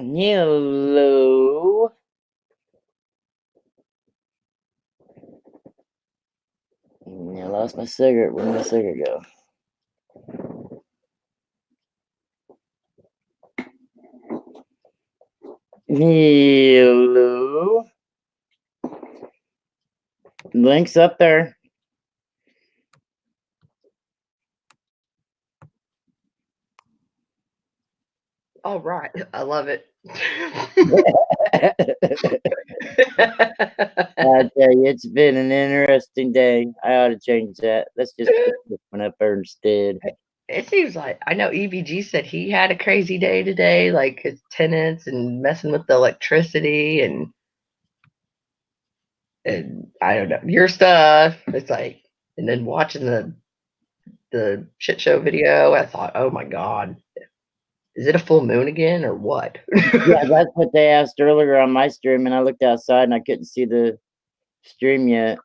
Hello. I lost my cigarette. Where'd my cigarette go? Hello. Link's up there. All right. I love it. I tell you, it's been an interesting day. I ought to change that. Let's just put this one up there instead. It seems like I know EVG said he had a crazy day today, like his tenants and messing with the electricity and I don't know your stuff. It's like, and then watching the shit show video, I thought, oh my god, is it a full moon again or what? Yeah, that's what they asked earlier on my stream, and I looked outside and I couldn't see the stream yet.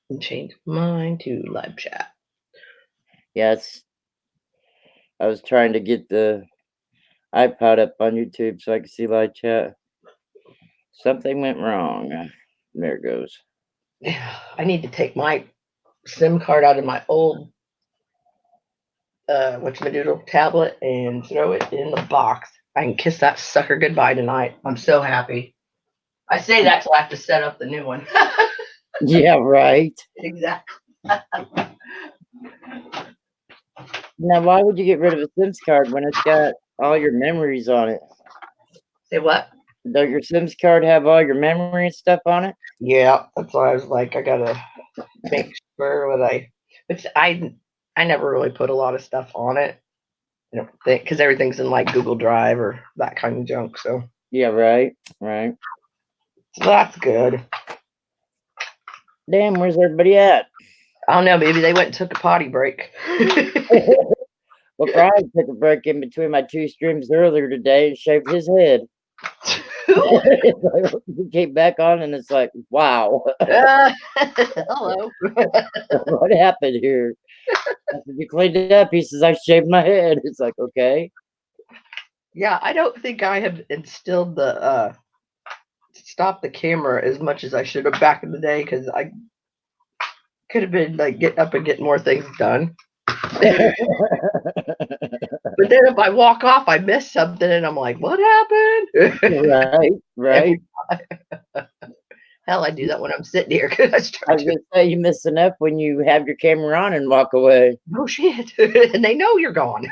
And change mine to live chat. Yes, I was trying to get the iPod up on YouTube so I could see live chat. Something went wrong. There it goes. I need to take my SIM card out of my old whatchamadoodle tablet and throw it in the box. I can kiss that sucker goodbye tonight. I'm so happy. I say that till I have to set up the new one. Yeah, right. Exactly. Now, why would you get rid of a Sims card when it's got all your memories on it? Say what? Does your Sims card have all your memory and stuff on it? Yeah, that's why I was like, I gotta make sure what which I never really put a lot of stuff on it. I don't think because everything's in like Google Drive or that kind of junk. So Yeah, right, right. that's good. Damn, where's everybody at? I don't know. Maybe they went and took a potty break. Well, Brian took a break in between my two streams earlier today and shaved his head. He came back on and it's like, wow. Hello. What happened here? After you cleaned it up, he says, I shaved my head. It's like, okay. Yeah, I don't think I have instilled the stop the camera as much as I should have back in the day because I could have been like getting up and getting more things done. But then if I walk off, I miss something and I'm like, what happened? Right, right. Hell, I do that when I'm sitting here because I I start was to, gonna say you miss enough when you have your camera on and walk away. oh shit. And they know you're gone.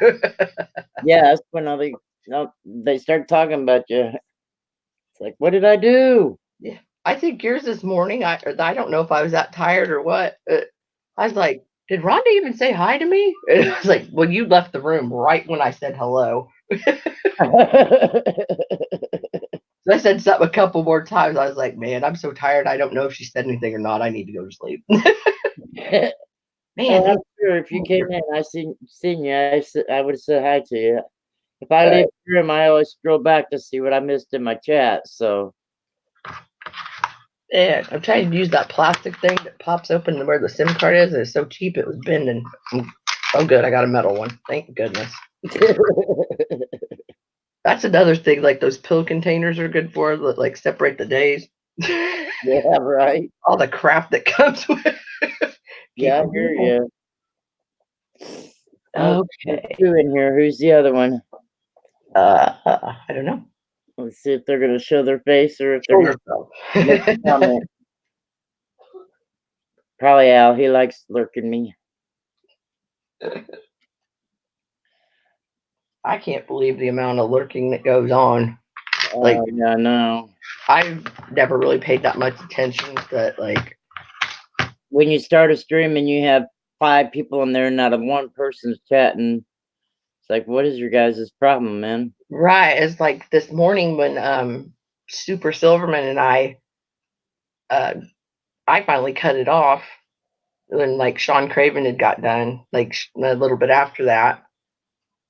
Yeah, that's when all they start talking about you. It's like, what did I do? Yeah. I think yours this morning, I don't know if I was that tired or what. I was like, did Rhonda even say hi to me? And I was like, well, you left the room right when I said hello. So I said something a couple more times. I was like, man, I'm so tired. I don't know if she said anything or not. I need to go to sleep. Man, Oh, I'm sure if you came in, seen you, I would have said hi to you. If I leave the room, I always scroll back to see what I missed in my chat. So yeah, I'm trying to use that plastic thing that pops open where the SIM card is. And it's so cheap, it was bending. Oh, good. I got a metal one. Thank goodness. That's another thing. Like those pill containers are good for, like separate the days. yeah, right. All the crap that comes with. Yeah, I hear you. There's Okay. two in here. Who's the other one? I don't know. Let's see if they're gonna show their face or if they're Show gonna yourself. make a comment. Probably Al. He likes lurking me. I can't believe the amount of lurking that goes on. Like, Yeah, no. I've never really paid that much attention, but like, When you start a stream and you have 5 people in there and not a one person's chatting, it's like, what is your guys' problem, man? right, it's like this morning when Super Silverman and uh I finally cut it off when like Sean Craven had got done, like a little bit after that.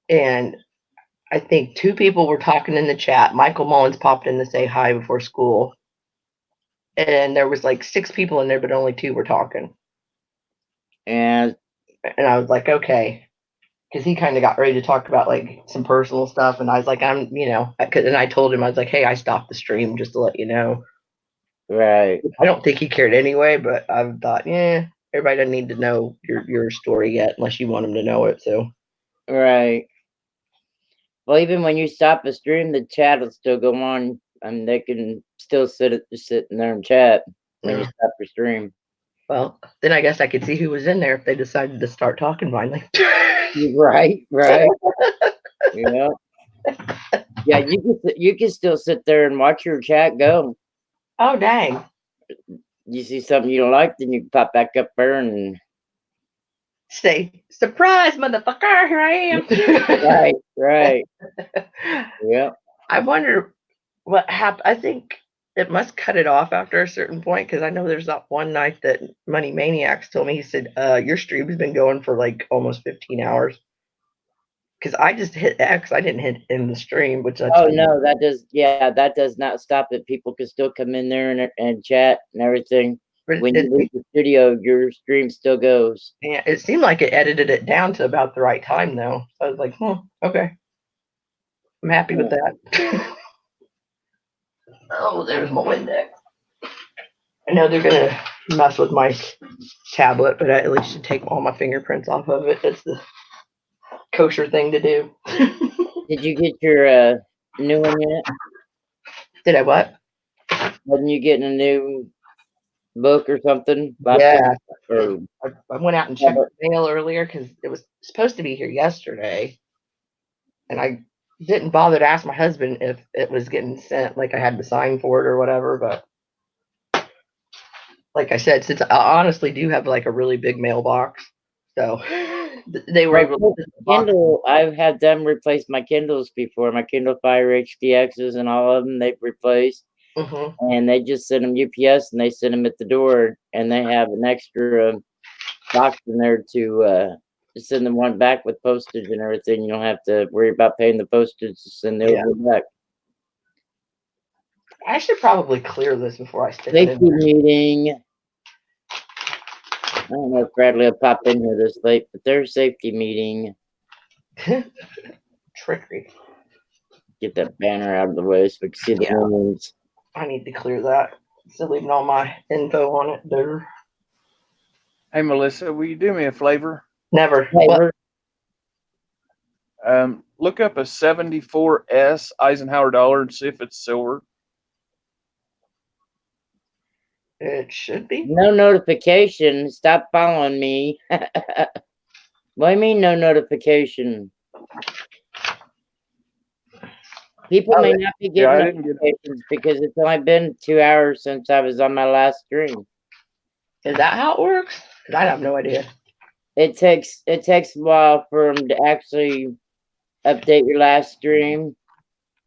And I think 2 people were talking in the chat. Michael Mullins popped in to say hi before school. And there was like 6 people in there, but only 2 were talking. And And I was like, okay. because he kind of got ready to talk about like some personal stuff, and I was like, and I told him, I was like, hey, I stopped the stream just to let you know. Right. I don't think he cared anyway, but I thought, yeah, everybody doesn't need to know your story yet unless you want them to know it. So Right. Well, even when you stop a stream, the chat will still go on, and they can still sit in there and chat when you Yeah. stop your stream. Well, then I guess I could see who was in there if they decided to start talking finally. Right. Right. Yeah. Yeah. You can still sit there and watch your chat go. Oh dang! You see something you don't like, then you can pop back up there and Say surprise, motherfucker! Here I am. right. Right. Yeah. I wonder what happened. I think it must cut it off after a certain point because I know there's that one night that Money Maniacs told me, he said, your stream has been going for like almost 15 hours. Because I just hit X, I didn't hit in the stream, which that's Oh no, that does not stop it. People can still come in there and chat and everything. When you leave the studio, your stream still goes. Yeah, it seemed like it edited it down to about the right time though. So I was like, okay. I'm happy with that. Oh, there's my Windex. I know they're gonna mess with my tablet, but I at least should take all my fingerprints off of it. That's the kosher thing to do. Did you get your new one yet? Did I what? Wasn't you getting a new book or something? Yeah. Or I went out and checked the mail earlier because it was supposed to be here yesterday. And I didn't bother to ask my husband if it was getting sent, like I had to sign for it or whatever. But like I said, since I honestly do have like a really big mailbox, so they were able to Kindle. I've had them replace my Kindles before. My Kindle Fire HDXs and all of them they've replaced. And they just send them UPS and they send them at the door, and they have an extra box in there to send them one back with postage and everything. You don't have to worry about paying the postage to send the old one back. I should probably clear this before I stick it Safety in. meeting. I don't know if Bradley will pop in here this late, but there's safety meeting. Trickery. Get that banner out of the way so we can see the names. I need to clear that. Still leaving all my info on it there. Hey Melissa, will you do me a favor? Never. Flavor. Look up a 74S Eisenhower dollar and see if it's silver. It should be. No notification. Stop following me. What do you mean no notification? People may not be getting notifications because it's only been 2 hours since I was on my last stream. Is that how it works? I have no idea. It takes a while for them to actually update your last stream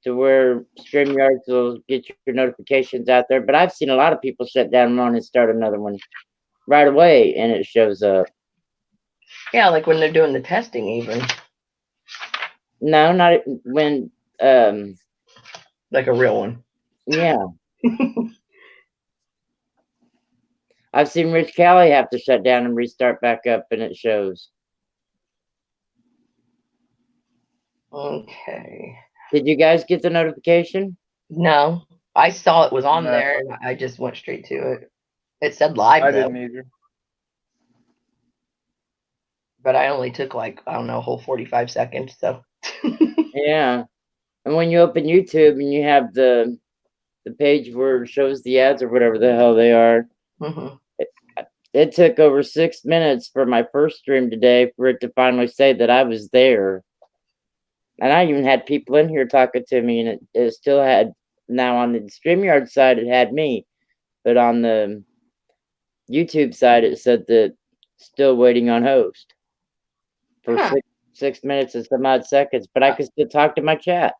to where StreamYard will get your notifications out there. But I've seen a lot of people shut down one and start another one right away, and it shows up. Yeah, like when they're doing the testing, even. No, not when. Like a real one. Yeah. I've seen Rich Kelly have to shut down and restart back up, and it shows. Okay. Did you guys get the notification? No, I saw it was on there, and I just went straight to it. It said live. I didn't either. But I only took like, I don't know, a whole 45 seconds. So. Yeah. And when you open YouTube and you have the page where it shows the ads or whatever the hell they are, it took over 6 minutes for my first stream today for it to finally say that I was there. And I even had people in here talking to me, and it still had, now on the StreamYard side, it had me. But on the YouTube side, it said that still waiting on host for 6 minutes and some odd seconds, but I could still talk to my chat.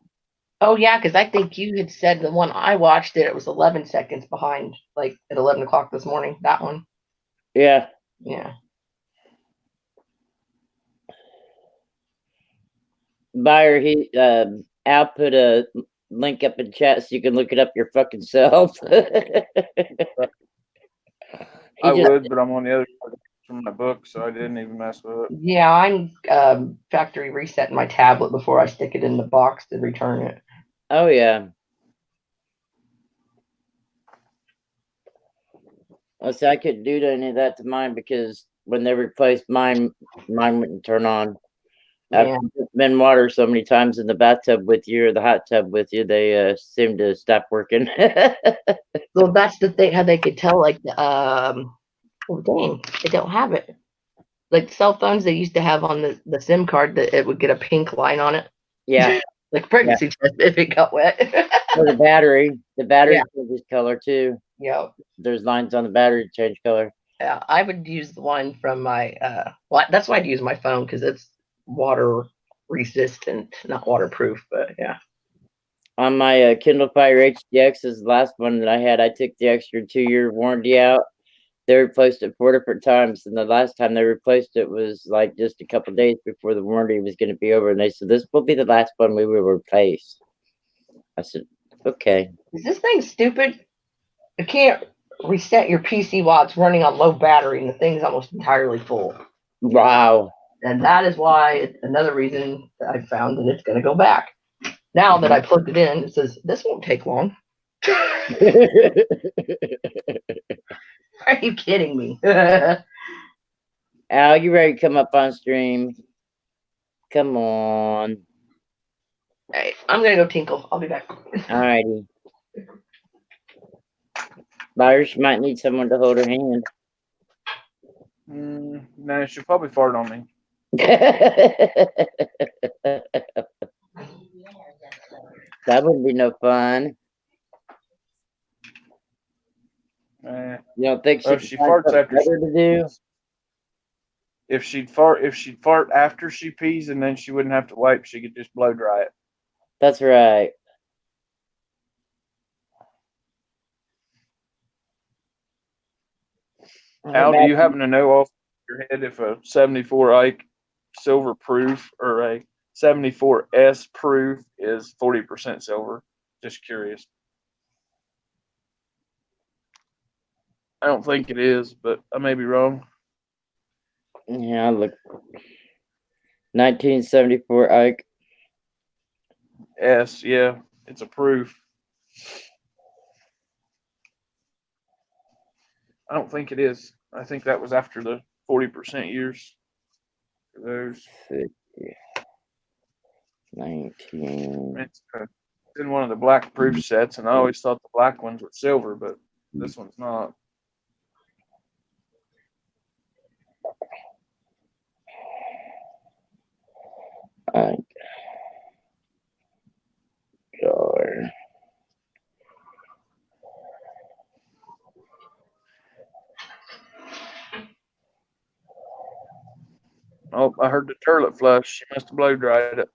Oh, yeah, because I think you had said the one I watched it was 11 seconds behind, like at 11 o'clock this morning, that one. Yeah. Yeah. Buyer, Al put a link up in chat so you can look it up your fucking self. I would, but I'm on the other side. from my book, so I didn't even mess with it. Yeah, I'm factory resetting my tablet before I stick it in the box to return it. Oh yeah. I see, I couldn't do any of that to mine because when they replaced mine wouldn't turn on. After Yeah. you've been water so many times in the bathtub with you or the hot tub with you, they seem to stop working. Well, that's the thing. How they could tell, like the oh dang, they don't have it. Like cell phones, they used to have on the SIM card that it would get a pink line on it, Yeah. like pregnancy test if it got wet. Or the battery Yeah. changes color too. Yeah. There's lines on the battery to change color. Yeah, I would use the one from my well, that's why I'd use my phone because it's water resistant, not waterproof, but yeah. On my Kindle Fire HDX is the last one that I had. I took the extra 2-year warranty out. They replaced it 4 different times, and the last time they replaced it was like just a couple days before the warranty was going to be over. And they said this will be the last one we will replace. I said, okay. Is this thing stupid? You can't reset your PC while it's running on low battery and the thing's almost entirely full. Wow. And that is why it's another reason that I found that it's going to go back. Now that I plugged it in, it says this won't take long. Are you kidding me? Al, you ready to come up on stream? Come on. Hey, I'm gonna go tinkle. I'll be back. Alrighty. Byers might need someone to hold her hand. No, she'll probably fart on me. That would be no fun. Eh, You don't think well, if she she could find farts something after better to do? if she'd fart after she pees, and then she wouldn't have to wipe. She could just blow dry it. That's right. Al, do you happen to know off your head if a 74 Ike silver proof or a 74S proof is 40% silver? Just curious. I don't think it is, but I may be wrong. Yeah, look. 1974 Ike. S, yeah, it's a proof. I don't think it is. I think that was after the 40% years. For those. 19. It's in one of the black proof sets, and I always thought the black ones were silver, but this one's not. Ike. Jar. Oh, I heard the turlet flush. She must have blow dried it.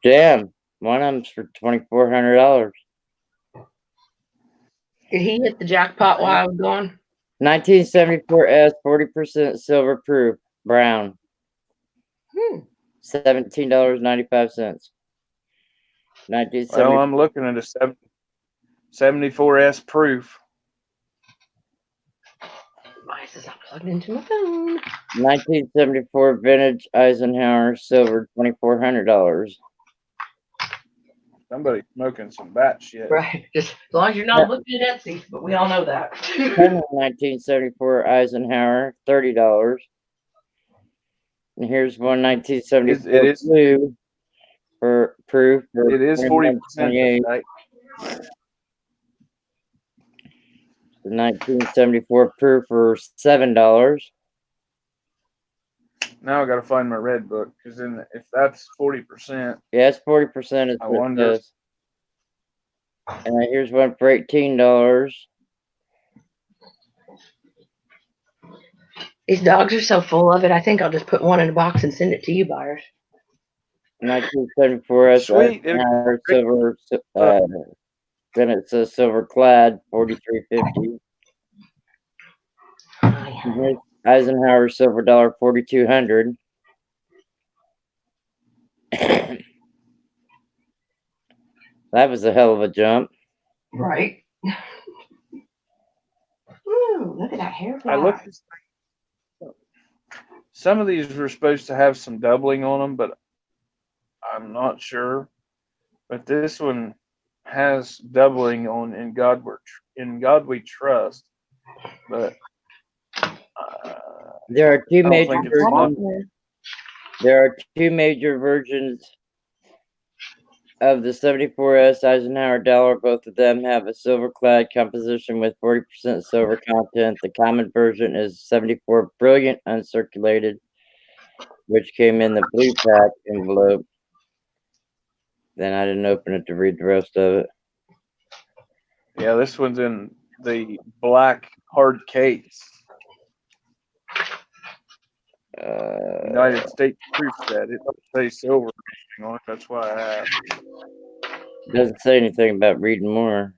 Damn, one of them's for $2,400. Did he hit the jackpot while I was gone? 1974S, 40% silver proof, brown. $17.95. Well, I'm looking at a 74S proof. Why is this not plugged into my phone? 1974 vintage Eisenhower silver, $2,400. Somebody smoking some bat shit. Right. Just as long as you're not looking at Etsy, but we all know that. 1974 Eisenhower, $30. And here's one 1974 It is blue for proof. For it is 40%. Right? The 1974 proof for $7. Now I got to find my red book because then if that's 40%, Yeah, it's 40%. Is I what wonder. it says. And then here's one for $18. These dogs are so full of it. I think I'll just put one in a box and send it to you, buyers. 1974 Sweet. silver. Then it says silver clad, $43.50. I Here's Eisenhower silver dollar 4200. That was a hell of a jump. Right. Ooh, look at that hair I looked. fly. Some of these were supposed to have some doubling on them, but I'm not sure. But this one has doubling on in God we trust. But There are two I don't major think it's much. versions. There are two major versions of the 74S Eisenhower dollar. Both of them have a silver clad composition with 40% silver content. The common version is 74 brilliant uncirculated, which came in the blue pack envelope. Then I didn't open it to read the rest of it. Yeah, this one's in the black hard case. United States proof set. It doesn't say silver on it. That's why I asked. Doesn't say anything about reading more.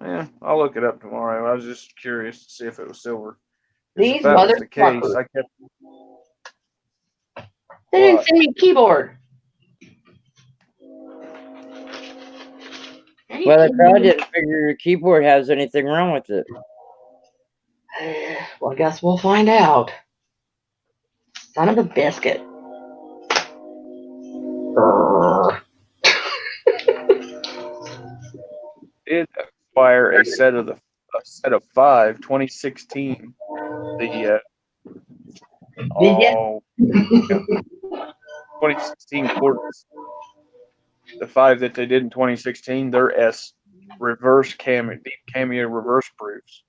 Yeah, I'll look it up tomorrow. I was just curious to see if it was silver. 'Cause These if that was the case, motherfuckers. I kept. They didn't What? send me a keyboard. Well, they probably didn't figure your keyboard has anything wrong with it. Well, I guess we'll find out. Son of a biscuit. Did acquire a set of 5 2016. The Did ya? 2016 quarters. The 5 that they did in 2016, they're S reverse cameo, deep cameo reverse proofs.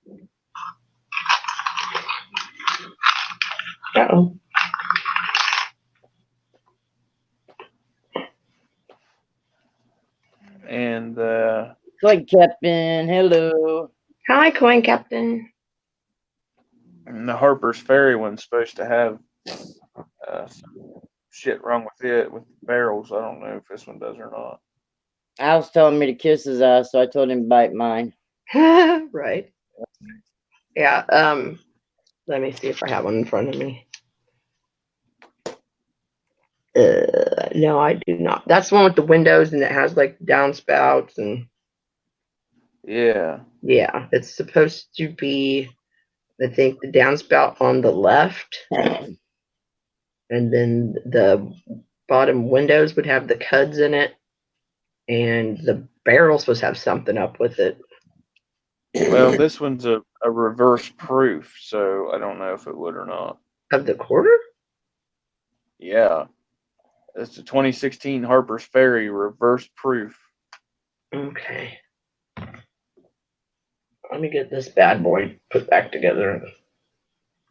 Uh-oh. And Like Captain, hello. Hi, Coin Captain. and the Harper's Ferry one's supposed to have some shit wrong with it with the barrels. I don't know if this one does or not. Al's telling me to kiss his ass, so I told him to bite mine. Right. Yeah. Let me see if I have one in front of me. No, I do not. That's the one with the windows and it has like downspouts and Yeah. yeah, it's supposed to be, I think, the downspout on the left, and then the bottom windows would have the cuds in it, and the barrel's supposed to have something up with it. Well, this one's a reverse proof, so I don't know if it would or not. Of the quarter? Yeah. It's the 2016 Harper's Ferry reverse proof. Okay. Let me get this bad boy put back together.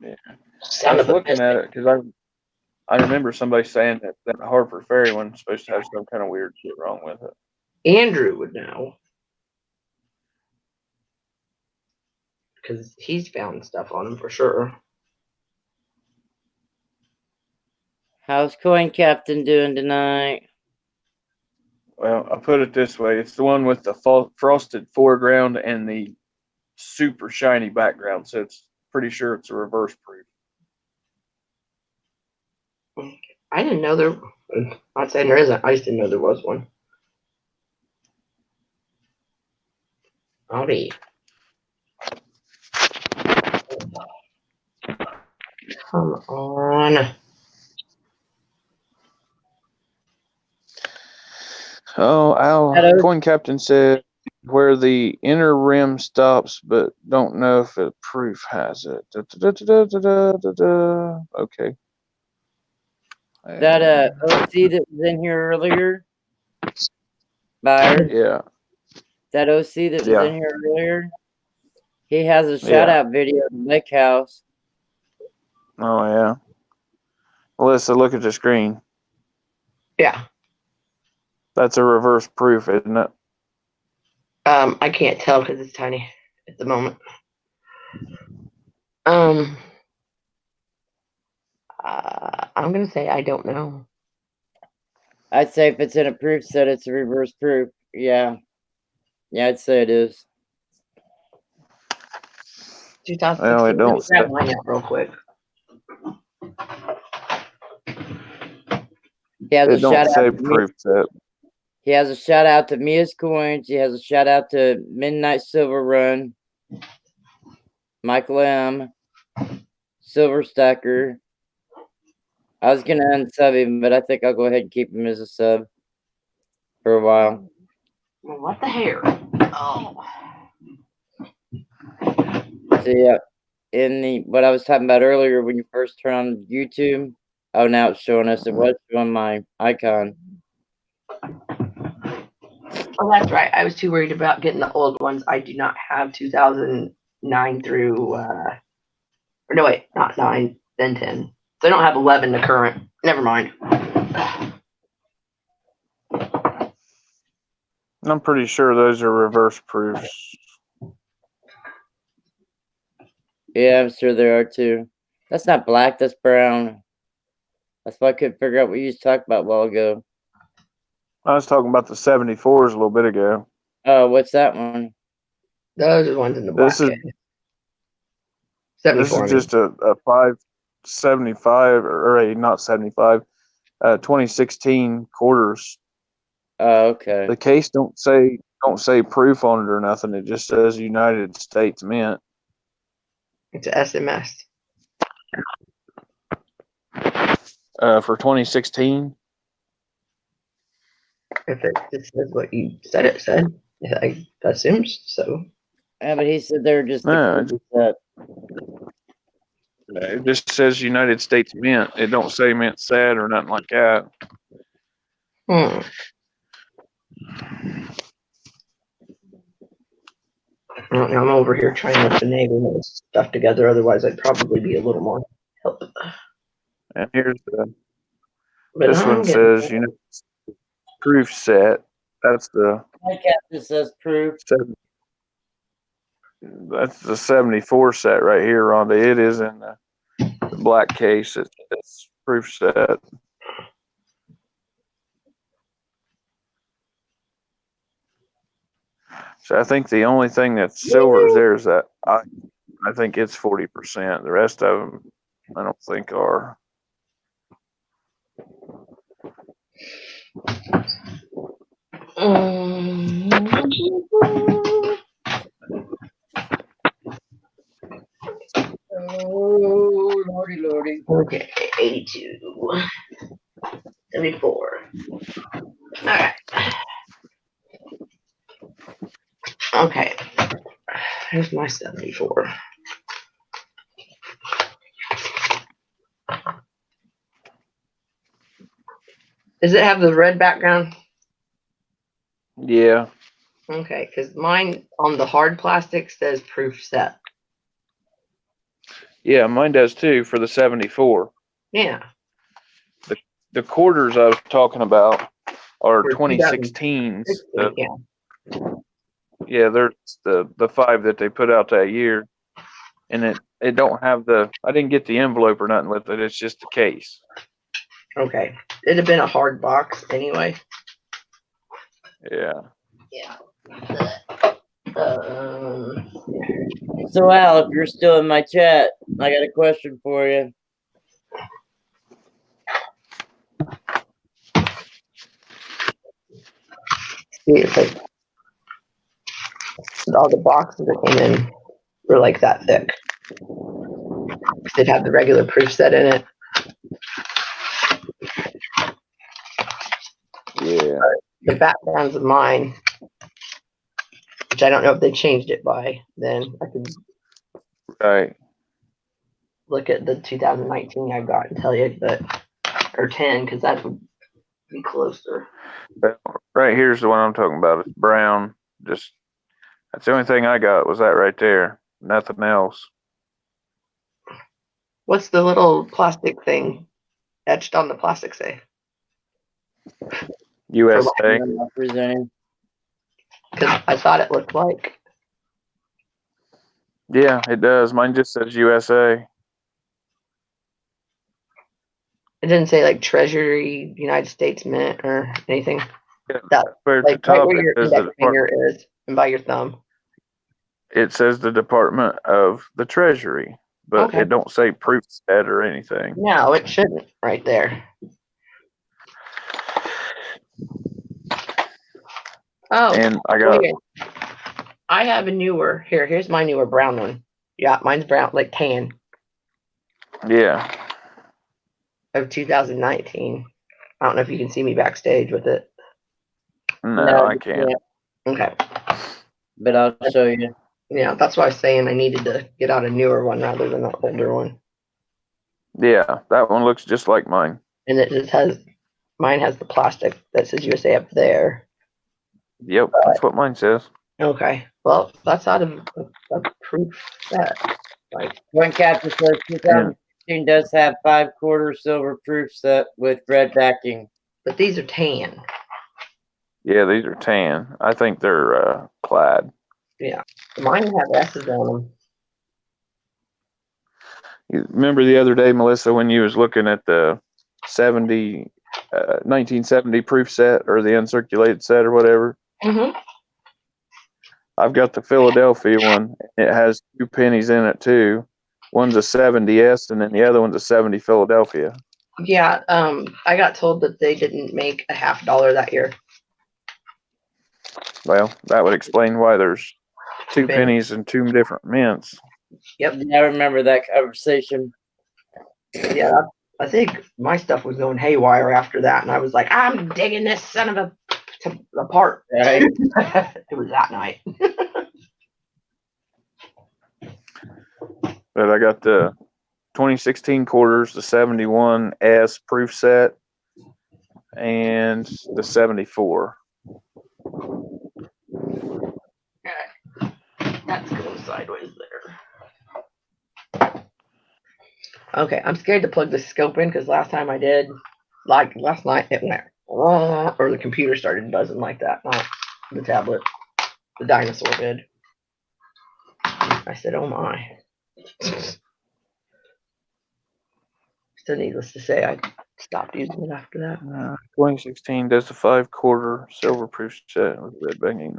Yeah. Son I was of a looking biscuit. at it because I remember somebody saying that Harper Ferry one's supposed to have some kind of weird shit wrong with it. Andrew would know. Because he's found stuff on him for sure. How's Coin Captain doing tonight? Well, I'll put it this way. It's the one with the frosted foreground and the super shiny background, so it's pretty sure it's a reverse proof. I didn't know there. I'm not saying there isn't. I just didn't know there was one. Howdy. Come on. Oh, Hello. Coin Captain said where the inner rim stops, but don't know if a proof has it. Okay. That OC that was in here earlier, Buyer. Yeah. That OC that was Yeah. in here earlier, he has a shout out video in the lake house. Oh yeah. Melissa, look at the screen. Yeah. That's a reverse proof, isn't it? I can't tell because it's tiny at the moment. I'm gonna say I don't know. I'd say if it's in a proof set, it's a reverse proof. Yeah. Yeah, I'd say it is. 2016. Well, it Let me don't say. grab mine out real quick. He has a It don't shout say out. To proof set. he has a shout out to Mia's Coins. He has a shout out to Midnight Silver Run, Michael M, Silver Stacker. I was gonna unsub him, but I think I'll go ahead and keep him as a sub for a while. Well, what the hair? Oh. So yeah, in the what I was talking about earlier when you first turn on YouTube. Oh, now it's showing us. It was showing my icon. Oh, that's right. I was too worried about getting the old ones. I do not have 2009 through, or no, wait, not 9, then 10. So I don't have 11 to current. Never mind. I'm pretty sure those are reverse proofs. Yeah, I'm sure there are too. That's not black. That's brown. That's why I couldn't figure out what you was talking about a while ago. I was talking about the 74s a little bit ago. Oh, what's that one? Those are the ones in the black This is case. this 74. is just a 575 or a not 75, 2016 quarters. Oh, okay. The case don't say proof on it or nothing. It just says United States Mint. It's a SMS. For 2016. If it just says what you said it said, I assumes so. Yeah, but he said they're just No, that. it just says United States Mint. It don't say Mint Sad or nothing like that. I'm over here trying to finagle this stuff together. Otherwise, I'd probably be a little more help. And here's the But this I'm one getting says proof set. That's the My captain says proof. that's the 74 set right here, Rhonda. It is in the black case. It's proof set. So I think the only thing that's silver is there is that I think it's 40%. The rest of them I don't think are. Oh, lordy, lordy. okay, 82, 74. All right. Okay. Here's my 74. Does it have the red background? Yeah. Okay, because mine on the hard plastic says proof set. Yeah, mine does too for the 74. Yeah. The quarters I was talking about are For 2016s. 16, yeah. Yeah, they're the 5 that they put out that year. And it don't have I didn't get the envelope or nothing with it. It's just the case. Okay. It'd have been a hard box anyway. Yeah. Yeah. So Al, if you're still in my chat, I got a question for you. See, it's like all the boxes that came in were like that thick. They'd have the regular proof set in it. Yeah. The backgrounds of mine, which I don't know if they changed it by then. I could Right. look at the 2019 I got and tell you, but or 10 because that would be closer. Right here's the one I'm talking about. It's brown. Just that's the only thing I got was that right there. Nothing else. What's the little plastic thing etched on the plastic say? USA. I'm not presenting. Because I thought it looked like. Yeah, it does. Mine just says USA. It didn't say like Treasury, United States Mint, or anything. Yeah, That but at the like right top where it your says the index finger is, and by your thumb. It says the Department of the Treasury, but Okay. it don't say proof set or anything. No, it shouldn't right there. Oh, And I got wait. I have a newer. Here's my newer brown one. Yeah, mine's brown, like tan yeah. of 2019. I don't know if you can see me backstage with it. No, I can't. Okay. But I'll show you. Yeah, that's why I was saying I needed to get out a newer one rather than the older one. Yeah, that one looks just like mine. And it just has, mine has the plastic that says USA up there. Yep, that's what mine says. Okay. Well, that's out of a proof set. Like, Point capture says 2016 does have 5/4 silver proof set with red backing. but these are tan. Yeah, these are tan. I think they're clad. Yeah. Mine have S's on them. You remember the other day, Melissa, when you was looking at the 1970 proof set or the uncirculated set or whatever? Mm-hmm. I've got the Philadelphia one. It has 2 pennies in it too. One's a 70S and then the other one's a 70 Philadelphia. Yeah. I got told that they didn't make a $50 that year. Well, that would explain why there's 2 Penny. pennies and 2 different mints. Yep. Yeah, I remember that conversation. Yeah. I think my stuff was going haywire after that, and I was like, I'm digging this son of a apart. Right. It was that night. But I got the 2016 quarters, the 71S proof set, and the 74. That's going sideways there. Okay, I'm scared to plug the scope in because last time I did, like last night, it went or the computer started buzzing like that, not the tablet. The dinosaur did. I said, oh my. So needless to say, I stopped using it after that. 2016 does the 5/4 silver proof set with red backing.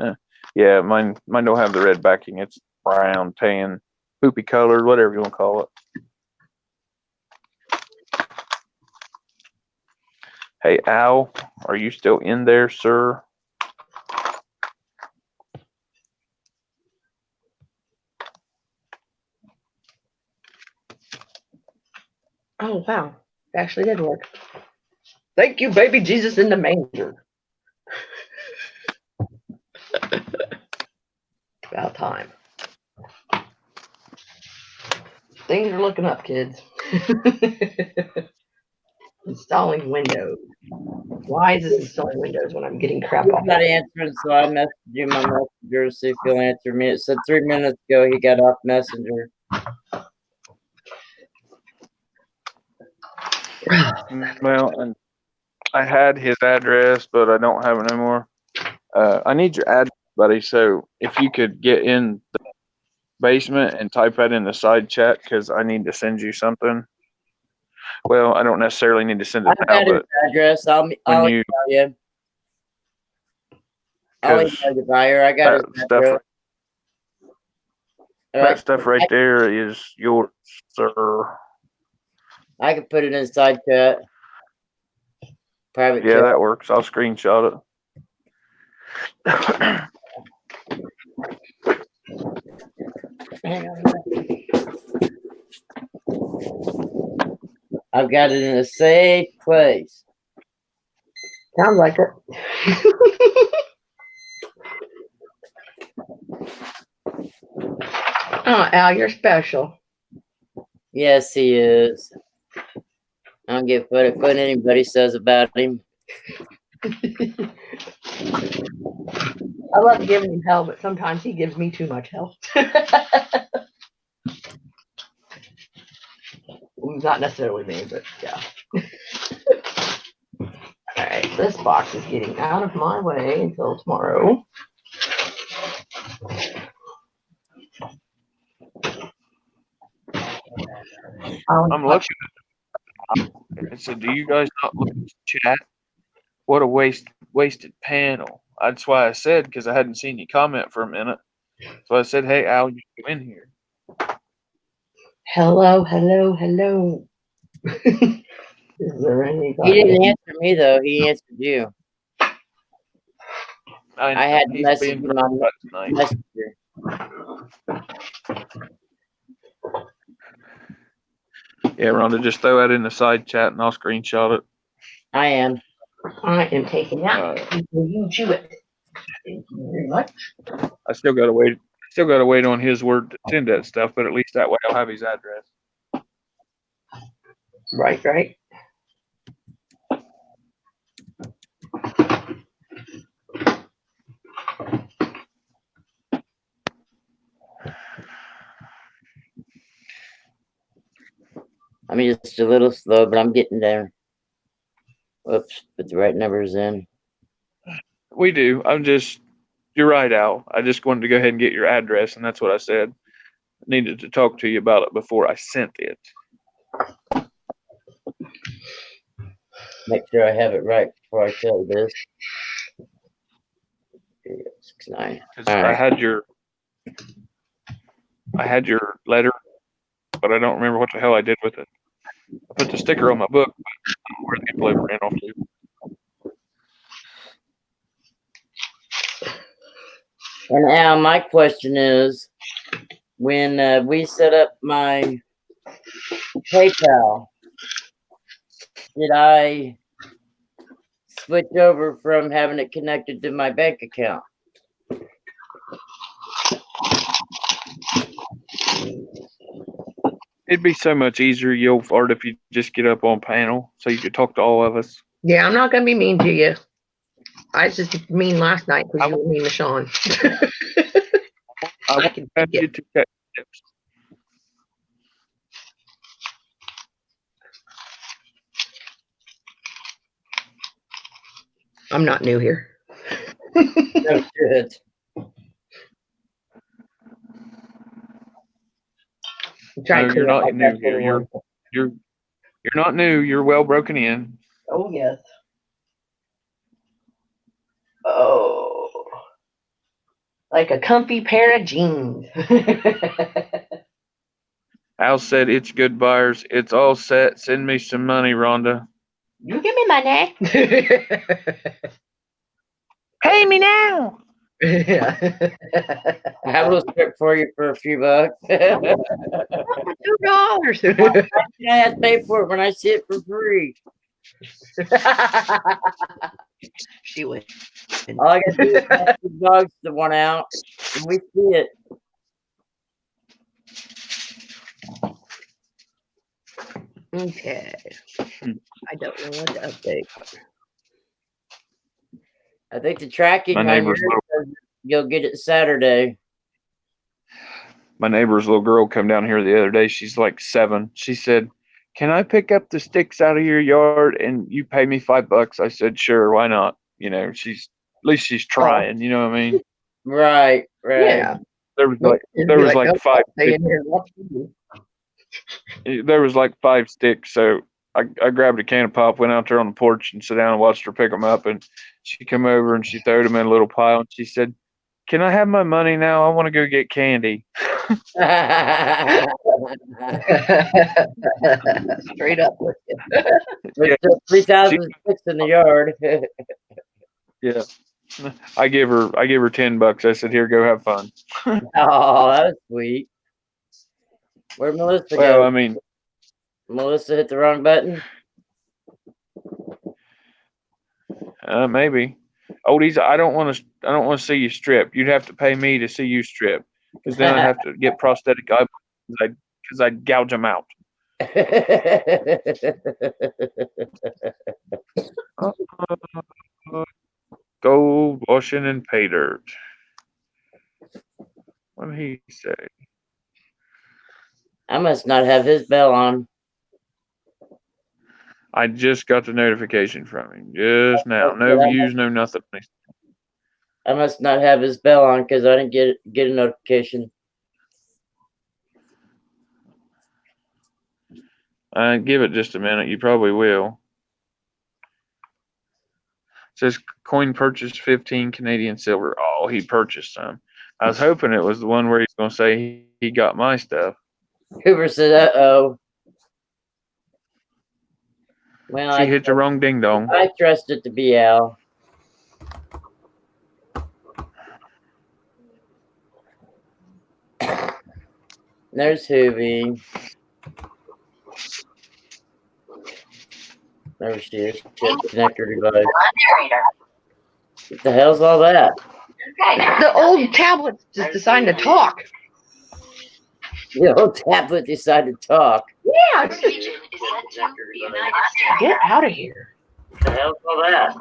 Yeah, mine don't have the red backing. It's brown, tan, poopy colored, whatever you want to call it. Hey, Al, are you still in there, sir? Oh wow, it actually did work. Thank you, baby Jesus in the manger. About time. Things are looking up, kids. Installing Windows. Why is this installing Windows when I'm getting crap He's off? not answering, so I messaged you my messenger to see if he'll answer me. It said 3 minutes ago he got off messenger. Well, and I had his address, but I don't have it anymore. I need your address, buddy. So if you could get in the basement and type that in the side chat, because I need to send you something. Well, I don't necessarily need to send it I now, got his but address. I'll when email you, you. I'll email because you, buyer. I got his that stuff, address. that stuff right there is yours, sir. I can put it inside chat. Private Yeah, chat. that works. I'll screenshot it. Hang on. I've got it in a safe place. Sounds like it. Oh, Al, you're special. Yes, he is. I don't give a fuck what anybody says about him. I love giving him hell, but sometimes he gives me too much hell. Not necessarily me, but yeah. Alright, this box is getting out of my way until tomorrow. I'm looking at it. It said, do you guys not look at the chat? What a wasted panel. That's why I said, because I hadn't seen you comment for a minute. So I said, "Hey, Al, you come in here." Hello, hello, hello. Is there He didn't anybody? answer me though. He answered you. I know, had to he's message being him very on quiet tonight. Messenger. Yeah, Rhonda, just throw that in the side chat and I'll screenshot it. I am. I am taking that. Will you chew it? Thank you very much. I still gotta wait. Still gotta wait on his word to send that stuff, but at least that way I'll have his address. Right, right. I'm just a little slow, but I'm getting there. Oops, put the right numbers in. We do. You're right, Al. I just wanted to go ahead and get your address, and that's what I said. I needed to talk to you about it before I sent it. Make sure I have it right before I tell you this. 69. Because All I right. had your letter, but I don't remember what the hell I did with it. I put the sticker on my book, but I don't know where the envelope ran off to. And Al, my question is, when we set up my PayPal, did I switch over from having it connected to my bank account? It'd be so much easier, you'll fart, if you just get up on panel so you could talk to all of us. Yeah, I'm not gonna be mean to you. I was just mean last night because you were mean to Sean. I can have take you it. to check tips. I'm not new here. Oh, good. Try No, to you're clean up not my new desk here. anymore. You're not new. You're well broken in. Oh yes. Oh, like a comfy pair of jeans. Al said it's good buyers. It's all set. Send me some money, Rhonda. You give me money. Pay me now. Yeah. I will strip for you for a few bucks. $2. I have to pay for it when I see it for free. She went. All I gotta do is ask the dogs to want out, and we see it. Okay. I don't know what to update. I think the tracking My on neighbor's yours says you'll get it Saturday. My neighbor's little girl come down here the other day. She's like 7. She said, "Can I pick up the sticks out of your yard and you pay me $5?" I said, "Sure, why not?" You know, at least she's trying. You know what I mean? Right, right. Yeah. There was like "Oh, 5 stay sticks. in here and watch TV." There was like 5 sticks, so I grabbed a can of pop, went out there on the porch and sat down and watched her pick them up. And she come over and she throwed them in a little pile and she said, "Can I have my money now? I want to go get candy." Straight up with you. There's Yeah, still 3,006 in the yard. yeah. I gave her $10. I said, "Here, go have fun." Oh, that was sweet. Where'd Melissa Well, go? I mean, Melissa hit the wrong button. maybe. Oldies, I don't want to see you strip. You'd have to pay me to see you strip, because then I'd have to get prosthetic eyeballs because I'd gouge them out. Gold washing and pay dirt. What did he say? I must not have his bell on. I just got the notification from him just now. No views, no nothing. I must not have his bell on because I didn't get a notification. Give it just a minute. You probably will. It says coin purchased 15 Canadian silver. Oh, he purchased some. I was hoping it was the one where he's going to say he got my stuff. Hoover said, "Uh-oh." Well, She hit the wrong ding dong. I trust it to be Al. There's Hoovy. There she is. She has to connect her device. What the hell's all that? The old tablets just decided to talk. The old tablet decided to talk. Yeah, it's just, Region is set to the United States. get out of here. What the hell's all that?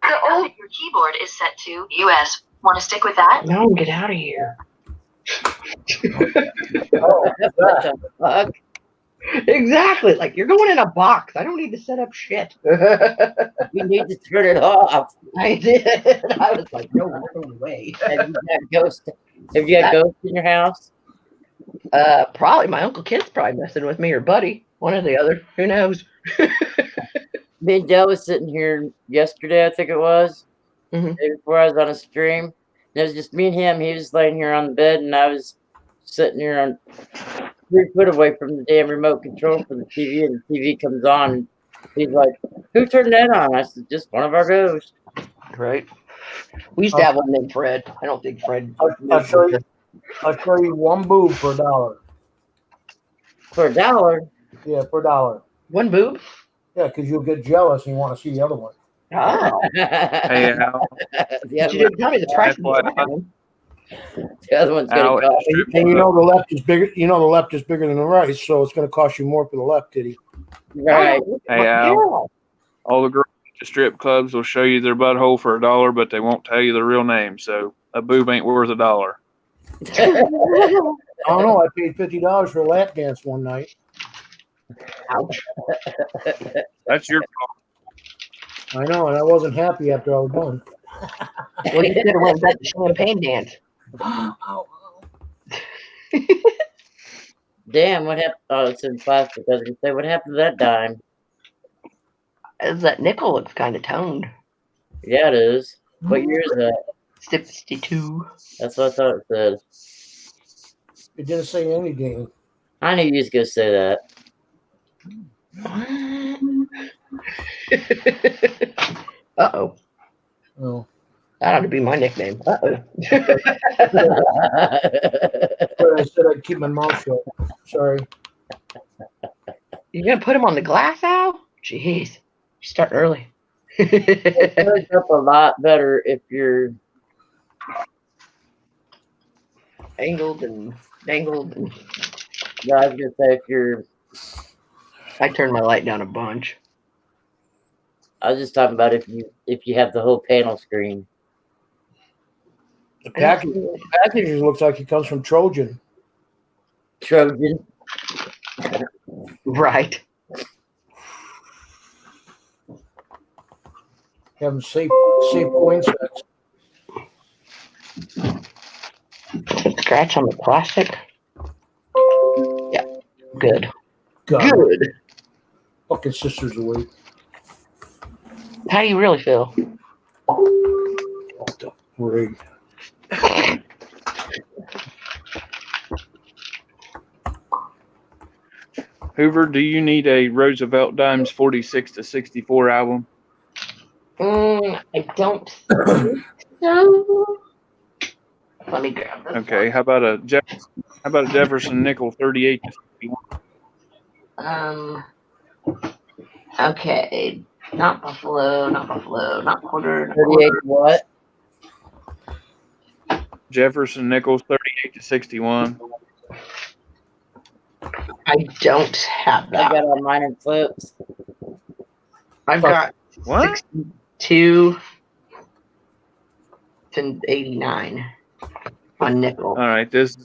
The old. Your keyboard is set to US. Want to stick with that? No, get out of here. What the fuck? Exactly. Like, you're going in a box. I don't need to set up shit. You need to turn it off. I did. I was like, no way. Have you got ghosts? Have you got ghosts in your house? Probably my Uncle Kid's probably messing with me or Buddy. One or the other. Who knows? Me and Dell was sitting here yesterday, I think it was, Mhm. day before I was on a stream. And it was just me and him. He was laying here on the bed, and I was sitting here on 3 foot away from the damn remote control for the TV, and the TV comes on. And he's like, "Who turned that on?" I said, "Just one of our ghosts." Right. We used to have one named Fred. I don't think Fred. I'll show you. I'll show you one boob for $1. For $1. Yeah, for $1. One boob? Yeah, because you'll get jealous and you want to see the other one. Oh. Hey, Al. The But other you didn't tell me the price of That's the why- other one. The other one's Al, gonna cost. And you know the left is bigger. You know the left is bigger than the right, so it's going to cost you more for the left titty. Right. Oh, Hey, Al. All the girls at the strip clubs will show you their butthole for $1, but they won't tell you the real name. So a boob ain't worth $1. I don't know. I paid $50 for a lap dance one night. Ouch. That's your fault. I know, and I wasn't happy after I was done. Well, you could have went back to champagne dance. Damn, what happened? Oh, it's in plastic. I was gonna say, what happened to that dime? That nickel looks kind of toned. Yeah, it is. What year is that? 62. That's what I thought it said. It didn't say anything. I knew you was gonna say that. Uh-oh. Oh. That ought to be my nickname. Uh-oh. But I said I'd keep my mouth shut. Sorry. You're going to put him on the glass, Al? Jeez. You start early. It goes up a lot better if you're. Angled and dangled. And Yeah, I was gonna say if you're. I turned my light down a bunch. I was just talking about if you have the whole panel screen. The package looks like it comes from Trojan. Trojan. Right. Having safe coin sets. Scratch on the plastic. Yeah. Good. God, Good. fucking sister's awake. How do you really feel? What the frig? Hoover, do you need a Roosevelt Dimes 46 to 64 album? I don't think so. Let me grab this. Okay. How about a Jefferson Nickel 38 to 61? Okay. Not Buffalo, not quarter. 38 what? Jefferson Nichols 38 to 61. I don't have I that. got all mine in flips. I've got What? 62 to 89 on nickel. All right. This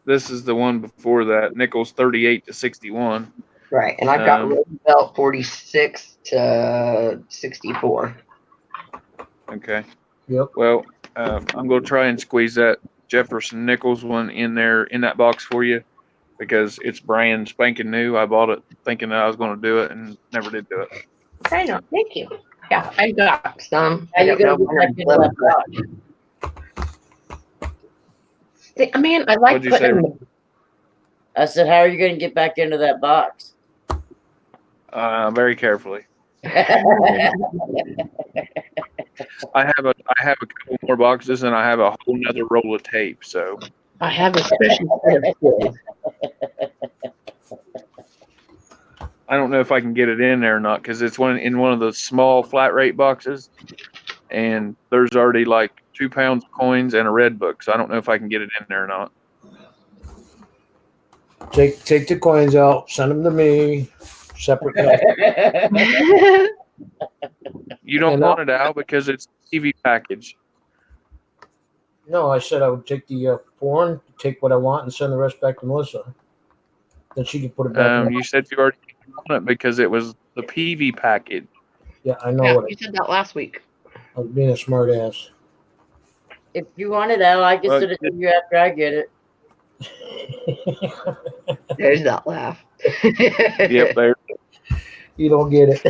is the one before that. Nichols 38 to 61. Right. And I've got Um, Roosevelt 46 to 64. Okay. Yep. Well, I'm going to try and squeeze that Jefferson Nichols one in there in that box for you because it's brand spanking new. I bought it thinking that I was going to do it and never did do it. I know. Thank you. Yeah, I got some. How I you don't know gonna when get back I'm into that left. box? Man, I like What'd you say? putting them. I said, how are you going to get back into that box? Very carefully. I have a couple more boxes, and I have a whole nother roll of tape. So I have a special set of skills. I don't know if I can get it in there or not because it's in one of those small flat rate boxes, and there's already like 2 pounds of coins and a red book. So I don't know if I can get it in there or not. Take the coins out, send them to me, separate. You don't And want it out because it's a TV package. No, I said I would take the porn, take what I want, and send the rest back to Melissa. Then she can put it back. You said you already on it because it was the PV package. Yeah, I know Yeah, what you said that last week. I was being a smart ass. If you want it out, I can Well, send it to you after I get it. There's that laugh. Yep, there. You don't get it.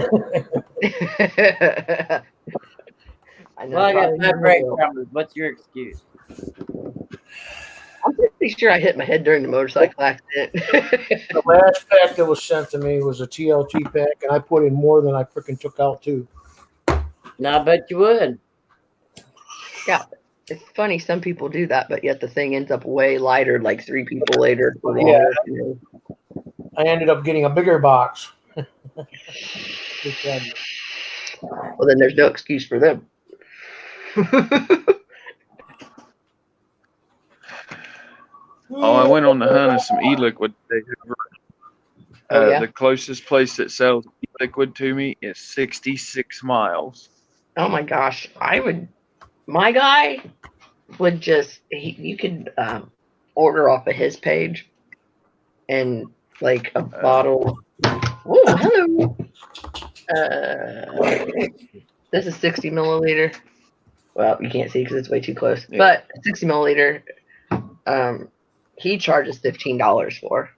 I know. Well, I got probably 5 you break will. numbers. What's your excuse? I'm pretty sure I hit my head during the motorcycle accident. The last pack that was sent to me was a TLT pack, and I put in more than I freaking took out too. No, I bet you would. It's funny, some people do that, but yet the thing ends up way lighter, like 3 people later. For Yeah. longer, you know. I ended up getting a bigger box. Well, then there's no excuse for them. Oh, I went on the hunt of some e-liquid today. Oh, yeah? The closest place that sells e-liquid to me is 66 miles. Oh my gosh, my guy would just, you could order off of his page and like a bottle. Oh, hello. This is 60 milliliter. Well, you can't see because it's way too close, Yeah. but 60 milliliter. He charges $15 for.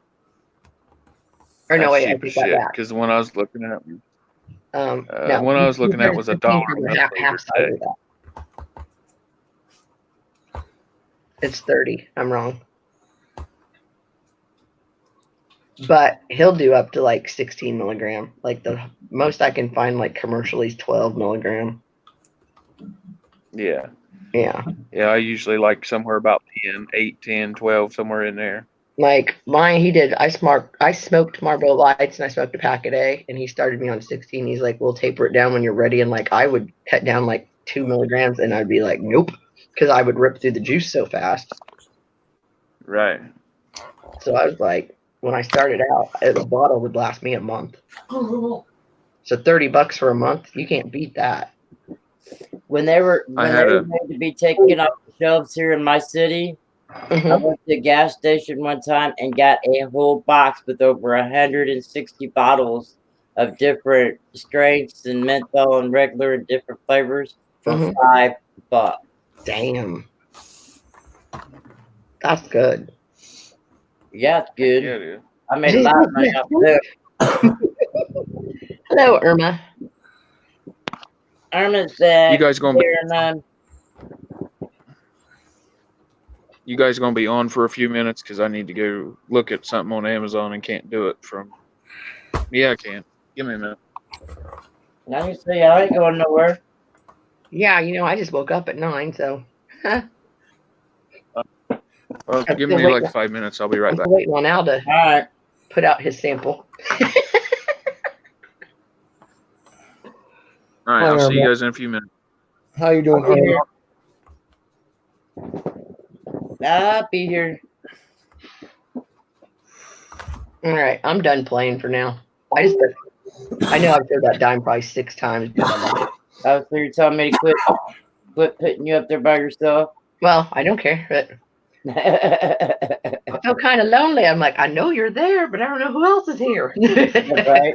Or no, That's wait, I cheap take as that shit. back. Because the one I was looking at, No, one I was looking at was $15 $1 for the a half milliliter size today. of that. It's 30. I'm wrong. But he'll do up to like 16 milligram. Like the most I can find, like commercially, is 12 milligram. Yeah. Yeah. Yeah, I usually like somewhere about 10, 8, 10, 12, somewhere in there. Like mine, he did. I smoked Marlboro Lights and I smoked a pack a day, and he started me on 16. He's like, "We'll taper it down when you're ready." And like, I would cut down like 2 milligrams, and I'd be like, "Nope," because I would rip through the juice so fast. Right. So I was like, when I started out, the bottle would last me a month. So $30 for a month, you can't beat that. When they were had a- made to be taken off the shelves here in my city, I Mhm. went to a gas station one time and got a whole box with over 160 bottles of different strengths and menthol and regular and different flavors for Mhm. $5. Damn, that's good. Yeah, it's good. Yeah, dude. I made a lot of money off of that. Hello, Irma. Irma's there. You guys gonna be on for a few minutes because I need to go look at something on Amazon and can't do it from. Yeah, I can. Give me a minute. Now you say I ain't going nowhere. Yeah, I just woke up at 9, so Well, I'm give still me waiting. like 5 minutes. I'll be right I'm back. still waiting on Al to All right. put out his sample. All right, Hi, I'll see you Irma. guys in a few minutes. How you doing, I'll be Irma? here. I'll be here. All right, I'm done playing for now. I know I've said that dime probably 6 times. Oh, so you're telling me to quit putting you up there by yourself? Well, I don't care. But I feel kind of lonely. I'm like, I know you're there, but I don't know who else is here. Right.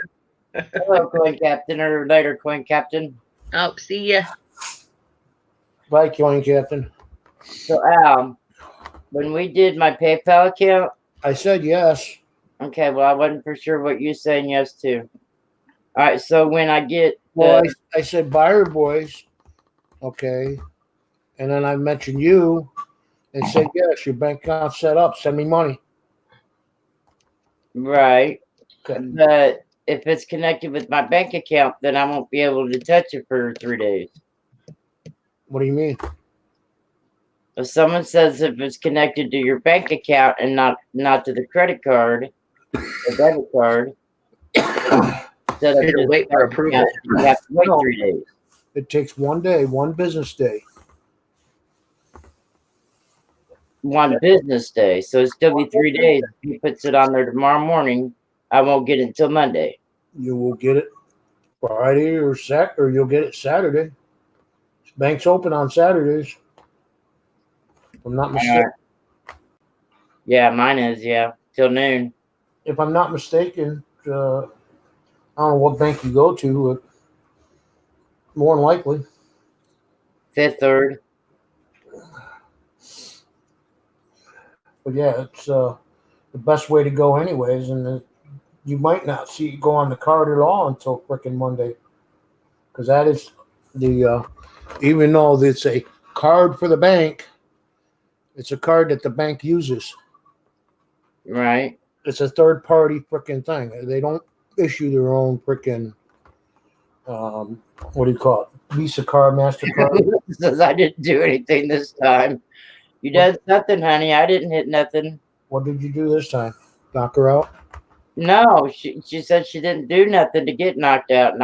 Hello, Coin Captain, or later, Coin Captain. Oh, see ya. Bye, Coin Captain. So, when we did my PayPal account, I said yes. okay, well, I wasn't for sure what you saying yes to. All right, so when I get Well, I said Byron Boys. Okay. And then I mentioned you. They say, yes, your bank account's set up. Send me money. Right. Okay. But if it's connected with my bank account, then I won't be able to touch it for 3 days. What do you mean? If someone says if it's connected to your bank account and not to the credit card or debit card, instead of You gotta just wait for bank approval. account, you have to wait No. 3 days. It takes 1 day, 1 business day. 1 business day. So it'll still be 3 days. If he puts it on there tomorrow morning, I won't get it until Monday. You will get it Friday or you'll get it Saturday. Bank's open on Saturdays. If I'm not mistaken. Yeah, mine is, till noon. If I'm not mistaken, I don't know what bank you go to, but more than likely. Fifth Third. But yeah, it's the best way to go, anyways. And you might not see it go on the card at all until frickin' Monday, because that is the even though it's a card for the bank, it's a card that the bank uses. Right. It's a third party frickin' thing. They don't issue their own frickin' what do you call it? Visa card, MasterCard. Says I didn't do anything this time. You did nothing, honey. I didn't hit nothing. What did you do this time? Knock her out? No, she said she didn't do nothing to get knocked out, and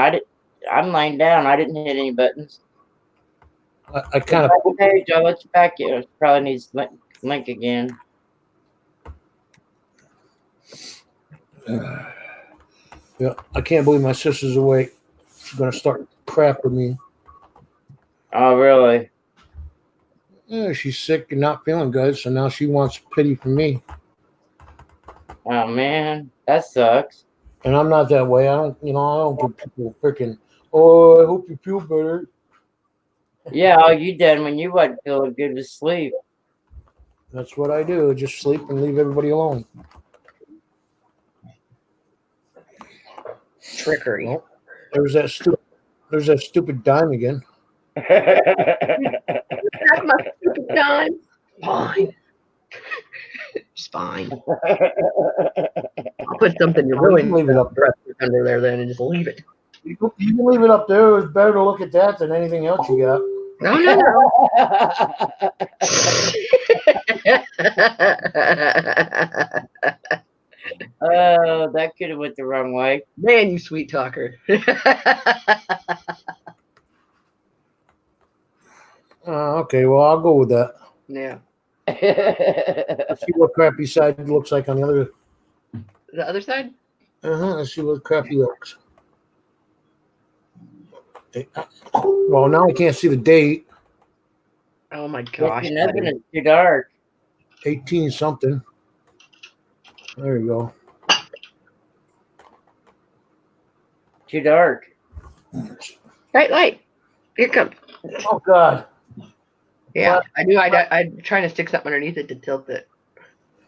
I'm laying down. I didn't hit any buttons. I kind of Page, I'll let you back in. Probably needs link again. yeah. I can't believe my sister's awake. She's gonna start crap with me. Oh, really? Yeah, she's sick and not feeling good, so now she wants pity from me. Oh man, that sucks. And I'm not that way. I don't give people freaking. Oh, I hope you feel better. Yeah, all you done when you wasn't feeling good was sleep. That's what I do. Just sleep and leave everybody alone. Trickery. Well, there's that stupid dime again. That's my stupid time. Fine. It's fine. I'll put something you really Leave it up there. under there then and just leave it. You can leave it up there. It's better to look at that than anything else you got. No, no, no. Oh, that could have went the wrong way. Man, you sweet talker. Okay, well, I'll go with that. Yeah. Let's see what crappy side looks like on the other. The other side? Let's see what crappy looks. Well, now I can't see the date. Oh my gosh. Nothing buddy. is too dark. 18 something. There you go. Too dark. Bright light. Here it comes. Oh God. Yeah, I do. I'm trying to stick something underneath it to tilt it.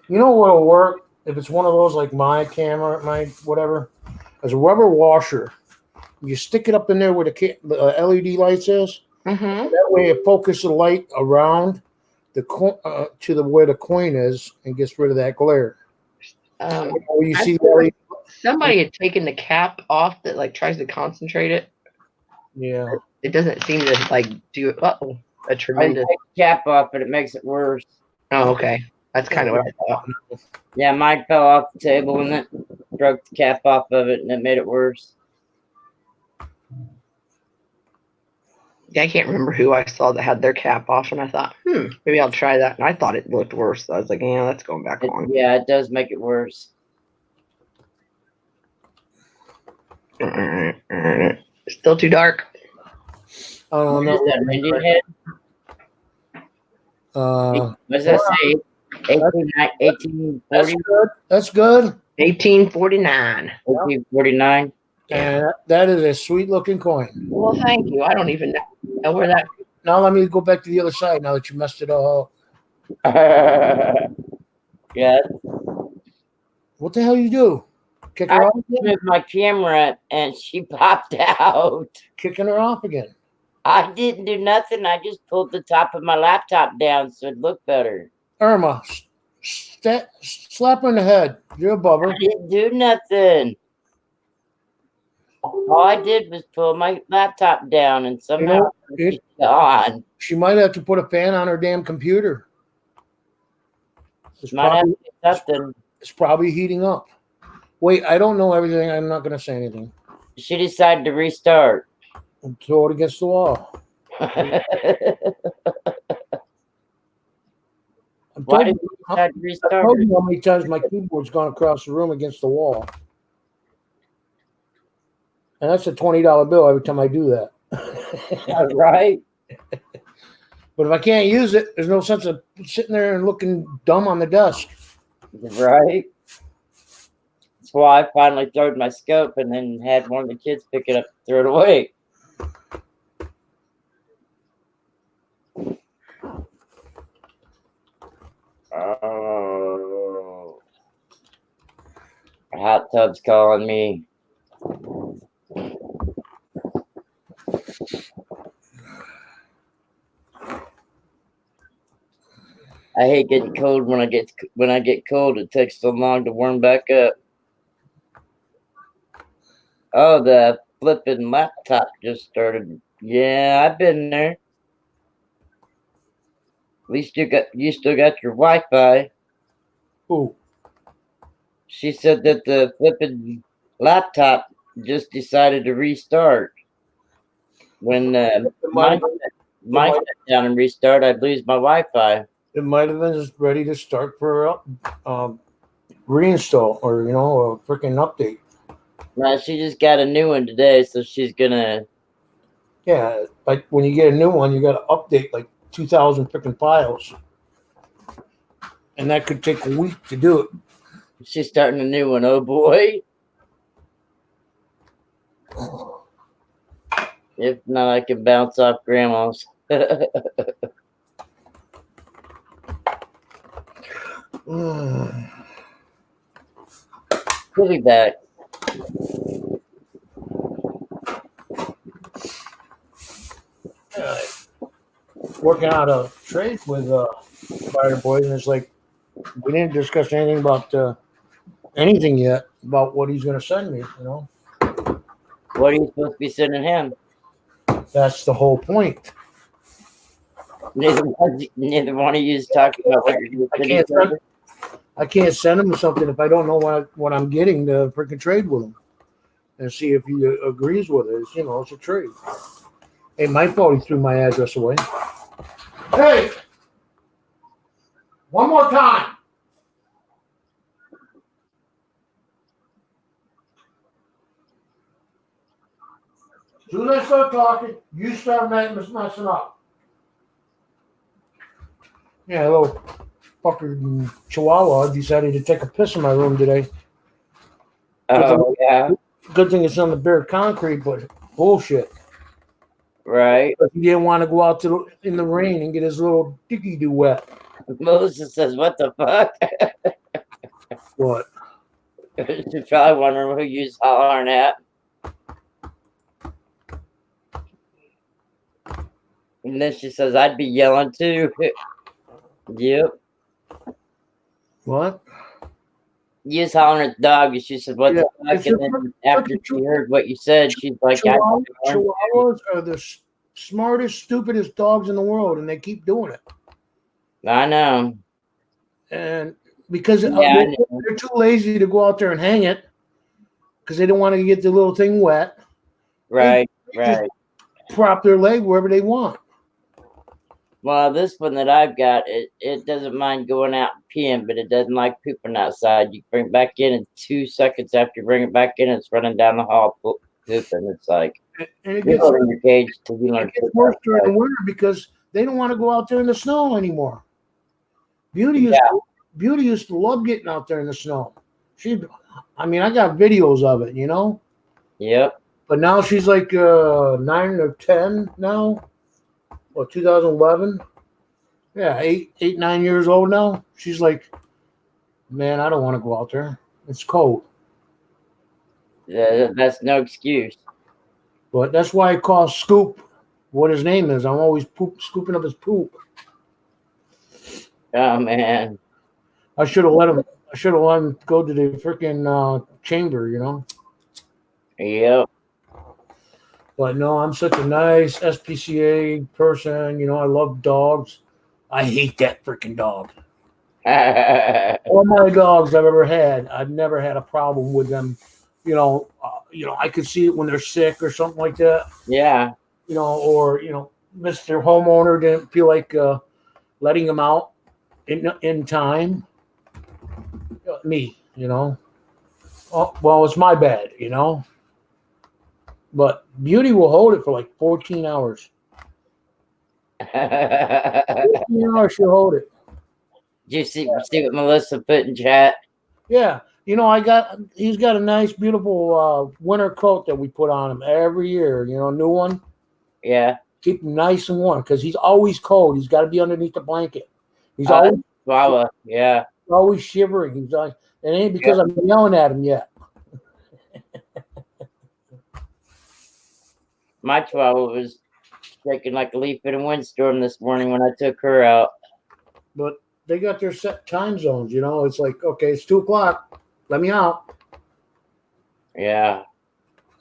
You know what'll work if it's one of those like my camera, my whatever, as a rubber washer. You stick it up in there where the LED lights is. Mm-hmm. That way, it focuses the light around the to where the coin is and gets rid of that glare. Where you see LED. Somebody had taken the cap off that like tries to concentrate it. Yeah. It doesn't seem to like do a I tremendous. take the cap off, but it makes it worse. Oh, okay. That's kind of what I thought. Yeah, mine fell off the table and it broke the cap off of it, and it made it worse. Yeah, I can't remember who I saw that had their cap off, and I thought, maybe I'll try that. And I thought it looked worse. So I was like, yeah, that's going back on. Yeah, it does make it worse. Still too dark. Oh What no. is that, an Indian head? What does that say? 1840? That's good. That's good. 1849. 1849? And that is a sweet looking coin. Well, thank you. I don't even know where that. Now let me go back to the other side. Now that you messed it all up. Yeah. What the hell you do? Kick her I off again? moved my camera and she popped out. Kicking her off again. I didn't do nothing. I just pulled the top of my laptop down so it looked better. Irma, slap her in the head. You're above her. I didn't do nothing. All I did was pull my laptop down and somehow it- she's gone. She might have to put a fan on her damn computer. It's Might have probably, to do something. it's probably heating up. Wait, I don't know everything. I'm not going to say anything. She decided to restart. And throw it against the wall. Why I'm telling did you, you decide to I restart? told you how many times my keyboard's gone across the room against the wall. And that's a $20 bill every time I do that. Right? But if I can't use it, there's no sense of sitting there and looking dumb on the desk. Right? That's why I finally throwed my scope and then had one of the kids pick it up and throw it away. Oh. Hot tub's calling me. I hate getting cold when I get cold. It takes so long to warm back up. Oh, the flipping laptop just started. Yeah, I've been there. At least you still got your Wi-Fi. Ooh. She said that the flipping laptop just decided to restart. When mine shut down and restart, I'd lose my Wi-Fi. It might have been just ready to start for reinstall or, a freaking update. Now she just got a new one today, so she's gonna. Yeah, like when you get a new one, you got to update like 2,000 freaking files. And that could take a week to do it. She's starting a new one. Oh boy! If not, I can bounce off grandma's. She'll be back. Working out a trade with Fire Boys, and it's like we didn't discuss anything about anything yet about what he's going to send me. What are you supposed to be sending him? That's the whole point. Neither one of you is talking about what you're going to send. I can't send him something if I don't know what I'm getting to freaking trade with him and see if he agrees with it. It's a trade. Ain't my fault he threw my address away. Hey, one more time. As soon as I start talking, you start messing up. Yeah, a little fucking chihuahua decided to take a piss in my room today. Oh yeah, Good thing it's on the bare concrete, but bullshit. right. But he didn't want to go out in the rain and get his little dicky do wet. Moses says, "What the fuck?" What? She's probably wondering who used hollering at. And then she says, "I'd be yelling too." Yep. What? You was hollering at the dog, and she said, "What the fuck?" It's And then after she heard what you said, she's like, Chihuahuas are the smartest, stupidest dogs in the world, and they keep doing it. I know. And because Yeah, I know. they're too lazy to go out there and hang it, because they don't want to get the little thing wet. Right, They just right. prop their leg wherever they want. Well, this one that I've got, it doesn't mind going out and peeing, but it doesn't like pooping outside. You bring it back in 2 seconds after you bring it back in, it's running down the hall pooping. It's like, And it you're gets, in your cage till you learn it to gets poop worse during the outside. winter because they don't want to go out there in the snow anymore. Beauty used to love getting out there in the snow. I got videos of it, Yep. But now she's like 9 or 10 now. Or 2011. Yeah, 8, 9 years old now. She's like, man, I don't want to go out there. It's cold. That's no excuse. But that's why I call Scoop what his name is. I'm always scooping up his poop. Oh man. I should have let him. I should have let him go to the freaking chamber, you know. Yep. But no, I'm such a nice SPCA person. You know, I love dogs. I hate that freaking dog. All my dogs I've ever had, I've never had a problem with them. I could see it when they're sick or something like that. Yeah. Or Mr. Homeowner didn't feel like letting him out in time. Me, Oh, well, it's my bad, But Beauty will hold it for like 14 hours. 14 hours she'll hold it. Did you see what Melissa put in chat? Yeah. He's got a nice, beautiful winter coat that we put on him every year, new one. Yeah. Keep him nice and warm because he's always cold. He's got to be underneath the blanket. He's always Chihuahua. Yeah. always shivering. He's like, it ain't because I'm yelling at him yet. My Chihuahua was shaking like a leaf in a windstorm this morning when I took her out. But they got their set time zones, It's like, okay, it's 2:00. Let me out. Yeah.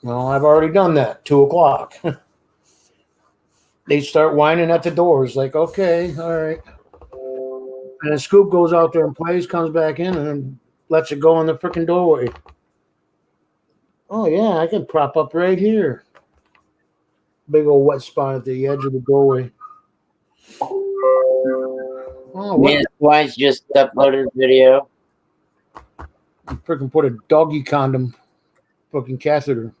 Well, I've already done that. 2:00. They start whining at the doors, like, okay, all right. And then Scoop goes out there and plays, comes back in, and then lets it go in the freaking doorway. Oh yeah, I can prop up right here. Big old wet spot at the edge of the doorway. Oh, what? Me and Twice just uploaded a video. You freaking put a doggy condom, fucking catheter.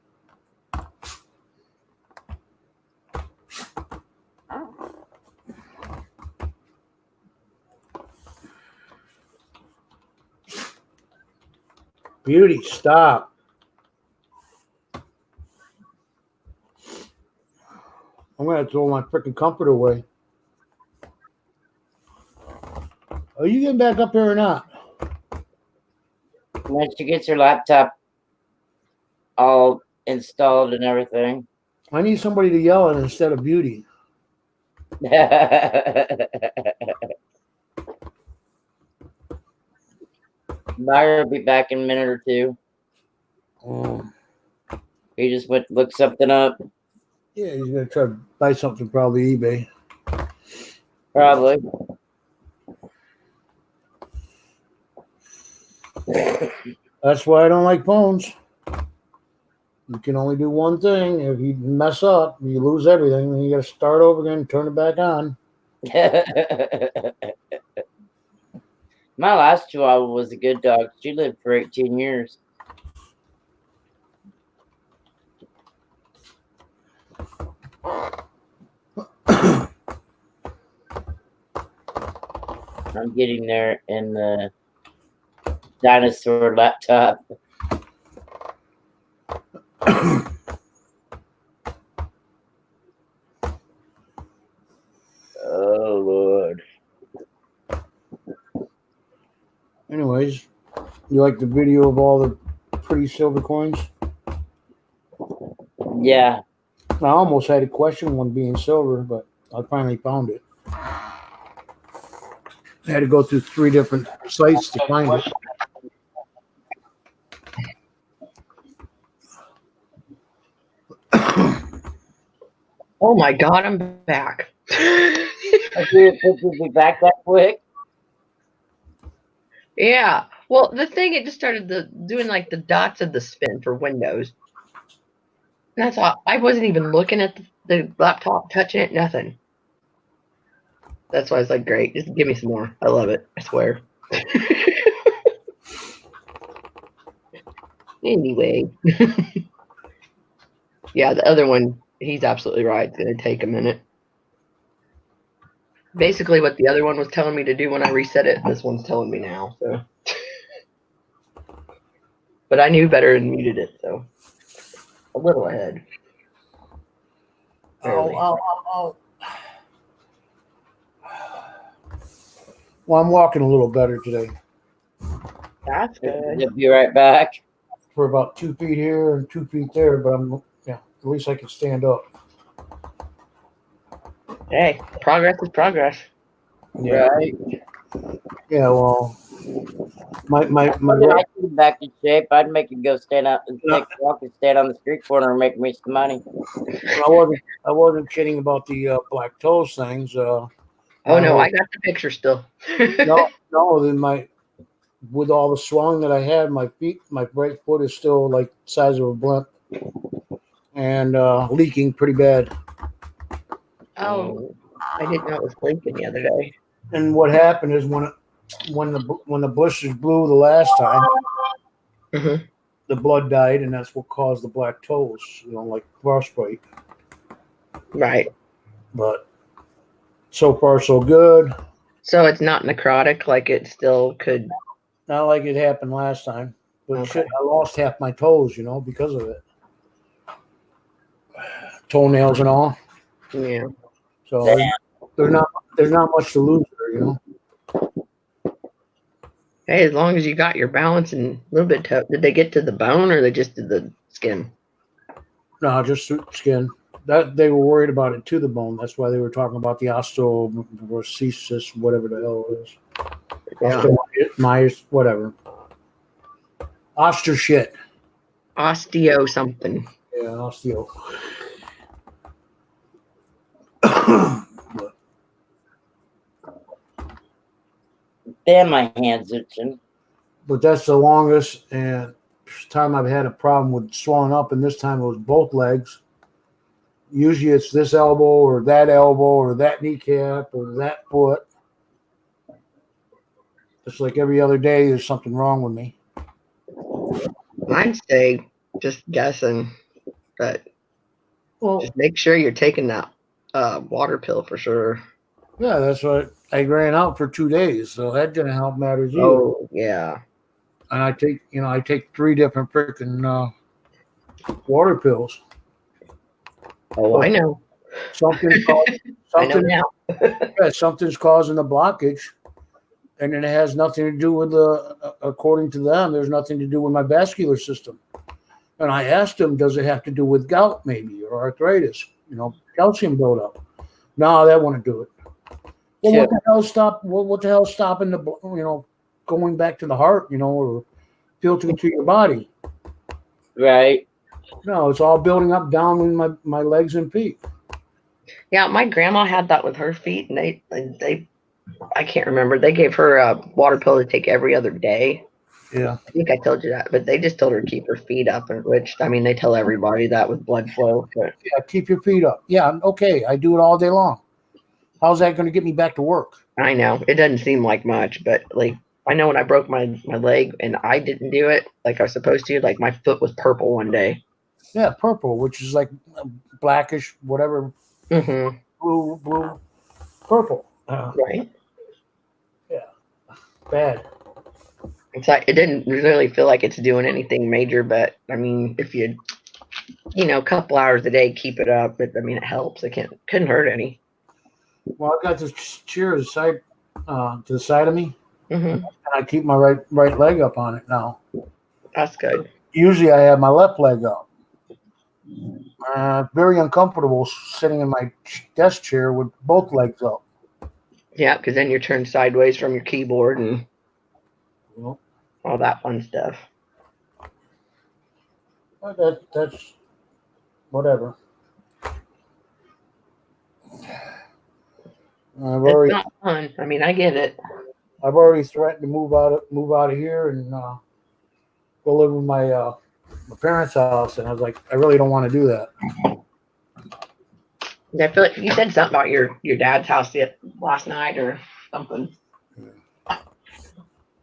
Beauty, stop. I'm going to throw my freaking comforter away. Are you getting back up here or not? When she gets her laptop all installed and everything. I need somebody to yell at instead of Beauty. Meyer will be back in a minute or two. Oh. He just went to look something up. Yeah, he's going to try to buy something, probably eBay. Probably. That's why I don't like phones. You can only do one thing. If you mess up, you lose everything. Then you got to start over again and turn it back on. My last Chihuahua was a good dog. She lived for 18 years. I'm getting there in the dinosaur laptop. Oh, Lord. Anyways, you like the video of all the pretty silver coins? Yeah. I almost had to question one being silver, but I finally found it. I had to go through 3 different sites to find it. Oh my God, I'm back. I didn't think you'd be back that quick. Yeah. Well, the thing, it just started doing like the dots of the spin for Windows. And I thought, I wasn't even looking at the laptop, touching it, nothing. That's why I was like, great, just give me some more. I love it. I swear. Anyway. Yeah, the other one, he's absolutely right. It's going to take a minute. Basically what the other one was telling me to do when I reset it, this one's telling me now. So, but I knew better and muted it, so a little ahead. Barely. Oh. Well, I'm walking a little better today. That's good. You'll be right back. For about 2 feet here and 2 feet there, but at least I can stand up. Hey, progress is progress. Yeah. Right. Yeah. Well, my When I get back in shape, I'd make you go stand out and No. take a walk and stand on the street corner and make me some money. I wasn't kidding about the black toes things. Oh My no, whole- I got the picture still. no. Then with all the swelling that I had, my right foot is still like the size of a blimp and leaking pretty bad. Oh, I didn't know it was blinking the other day. And what happened is when the bushes blew the last time, Mhm. the blood died, and that's what caused the black toes. Like frostbite. Right. But so far so good. So it's not necrotic, like it still could. Not like it happened last time. But Okay. shit, I lost half my toes, because of it. Toenails and all. Yeah. So Damn. there's not much to lose there. Hey, as long as you got your balance and a little bit tough. Did they get to the bone or they just did the skin? No, just skin. That they were worried about it to the bone. That's why they were talking about the osteomyces, whatever the hell it is. Yeah. Osteomyces, whatever. Oster shit. Osteo something. Yeah, osteo. Damn, my hand's itching. But that's the longest and time I've had a problem with swelling up, and this time it was both legs. Usually it's this elbow or that kneecap or that foot. It's like every other day there's something wrong with me. I'd say just guessing, but Well, just make sure you're taking that water pill for sure. yeah, that's what I ran out for 2 days, so that didn't help matters either. Oh yeah. And I take 3 different freaking water pills. Oh, I know. Something, I know now. something's causing the blockage, and it has nothing to do with according to them, there's nothing to do with my vascular system. And I asked them, does it have to do with gout maybe or arthritis? Calcium buildup. No, that wouldn't do it. Well, Yeah. what the hell's stopping the going back to the heart, or filtering to your body? Right. No, it's all building up down in my legs and feet. Yeah, my grandma had that with her feet, and they I can't remember. They gave her a water pill to take every other day. Yeah. I think I told you that, but they just told her to keep her feet up, and which I mean they tell everybody that with blood flow. But Yeah, keep your feet up. Yeah, okay. I do it all day long. How's that going to get me back to work? I know it doesn't seem like much, but like I know when I broke my leg and I didn't do it like I was supposed to, like my foot was purple one day. Yeah, purple, which is like blackish, whatever, Mm-hmm. blue, purple. Right. Bad. It's like it didn't really feel like it's doing anything major, but I mean, if you a couple hours a day, keep it up. But I mean, it helps. It couldn't hurt any. Well, I've got this chair to the side of me, Mm-hmm. and I keep my right leg up on it now. That's good. Usually, I have my left leg up. Very uncomfortable sitting in my desk chair with both legs up. Yeah, because then you're turned sideways from your keyboard and You all that fun stuff. know? That's whatever. It's not fun. I mean, I get it. I've already threatened to move out of here and go live with my parents' house, and I was like, I really don't want to do that. I feel like you said something about your dad's house last night or something.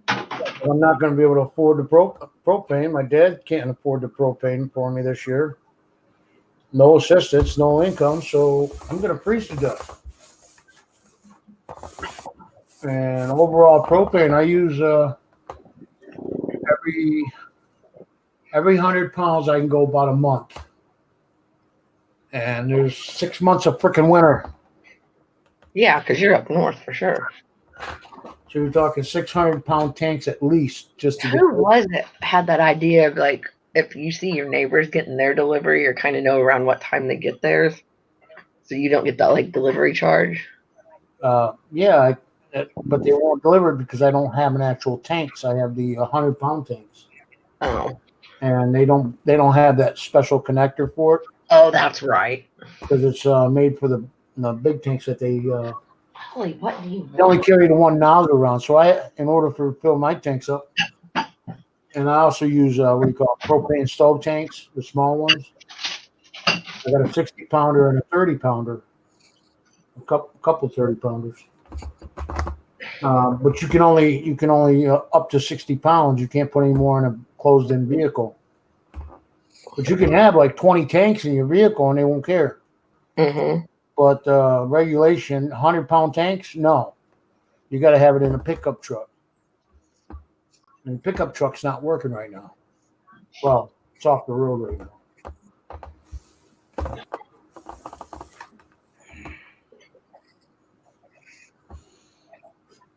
I'm not going to be able to afford the propane. My dad can't afford the propane for me this year. No assistance, no income, so I'm going to freeze to death. And overall propane, I use every 100 pounds I can go about a month. And there's 6 months of freaking winter. Yeah, because you're up north for sure. So you're talking 600-pound tanks at least just to get. Who was it had that idea of like if you see your neighbors getting their delivery or kind of know around what time they get theirs? So you don't get that like delivery charge. Yeah, but they won't deliver it because I don't have an actual tanks. I have the 100-pound tanks, Oh, and they don't have that special connector for it oh, that's right. because it's made for the big tanks that they Holly, what do you they only want? carry the one nozzle around. So in order to fill my tanks up, and I also use what do you call it, propane stove tanks, the small ones. I got a 60-pounder and a 30-pounder, a couple 30-pounders. But you can only up to 60 pounds. You can't put any more in a closed-in vehicle. But you can have like 20 tanks in your vehicle and they won't care. Mm-hmm. But regulation, 100-pound tanks, no. You got to have it in a pickup truck. And the pickup truck's not working right now. Well, it's off the road right now.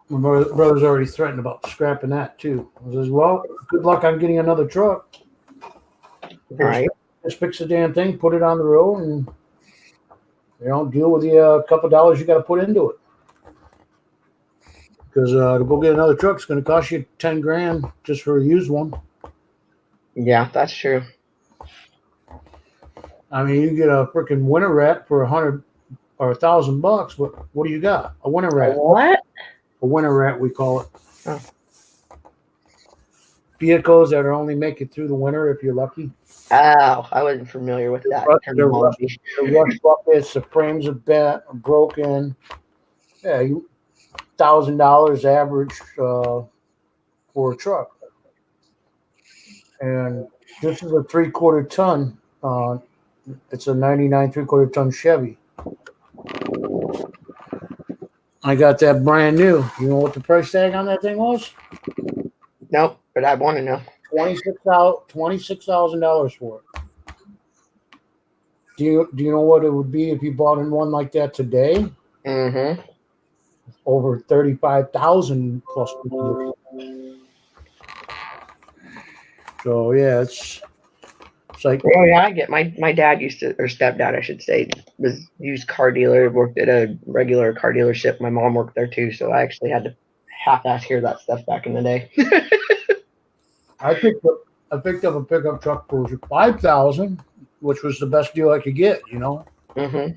My brother's already threatened about scrapping that too. I says, well, good luck on getting another truck. Right. Just fix the damn thing, put it on the road, and deal with the couple dollars you got to put into it. Because to go get another truck is going to cost you 10 grand just for a used one. Yeah, that's true. I mean, you get a freaking winter rat for $100 or $1,000. What do you got? A winter rat. What? A winter rat, we call it. Oh. Vehicles that are only make it through the winter if you're lucky. Oh, I wasn't familiar with that terminology. The rush buckets, the frames are broken. Yeah, $1,000 average for a truck. And this is a 3/4 ton. It's a 99 3/4 ton Chevy. I got that brand new. You know what the price tag on that thing was? Nope, but I want to know. $26,000 for it. Do you know what it would be if you bought in one like that today? Mm-hmm. Over 35,000 plus. So yeah, it's like Oh yeah, I get my dad used to, or stepdad, I should say, was used car dealer, worked at a regular car dealership. My mom worked there too, so I actually had to half-ass hear that stuff back in the day. I picked up a pickup truck for 5,000, which was the best deal I could get. Mm-hmm.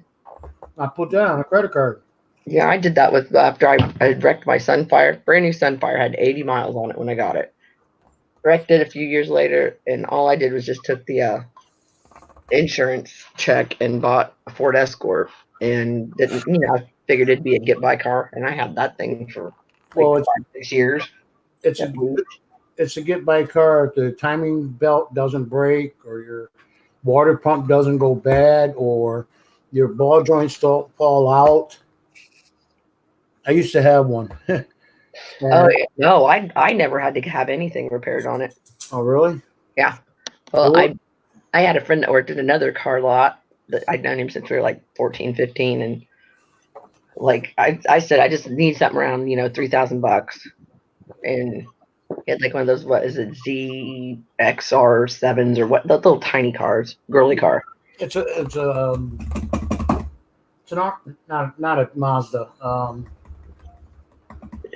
I put that on a credit card. Yeah, I did that with after I wrecked my Sunfire. Brand new Sunfire, had 80 miles on it when I got it. Wrecked it a few years later, and all I did was just took the insurance check and bought a Ford Escort, and didn't, I figured it'd be a get by car, and I had that thing for Well, 5-6 years. it's a get by car if the timing belt doesn't break, or your water pump doesn't go bad, or your ball joints don't fall out. I used to have one. Oh yeah. No, I never had to have anything repaired on it. Oh, really? Yeah. Well, Cool. I had a friend that worked at another car lot that I'd known him since we were like 14, 15, and like I said, I just need something around $3,000, and he had like one of those, what is it, ZXR7s or what, the little tiny cars, girly car. It's not a Mazda.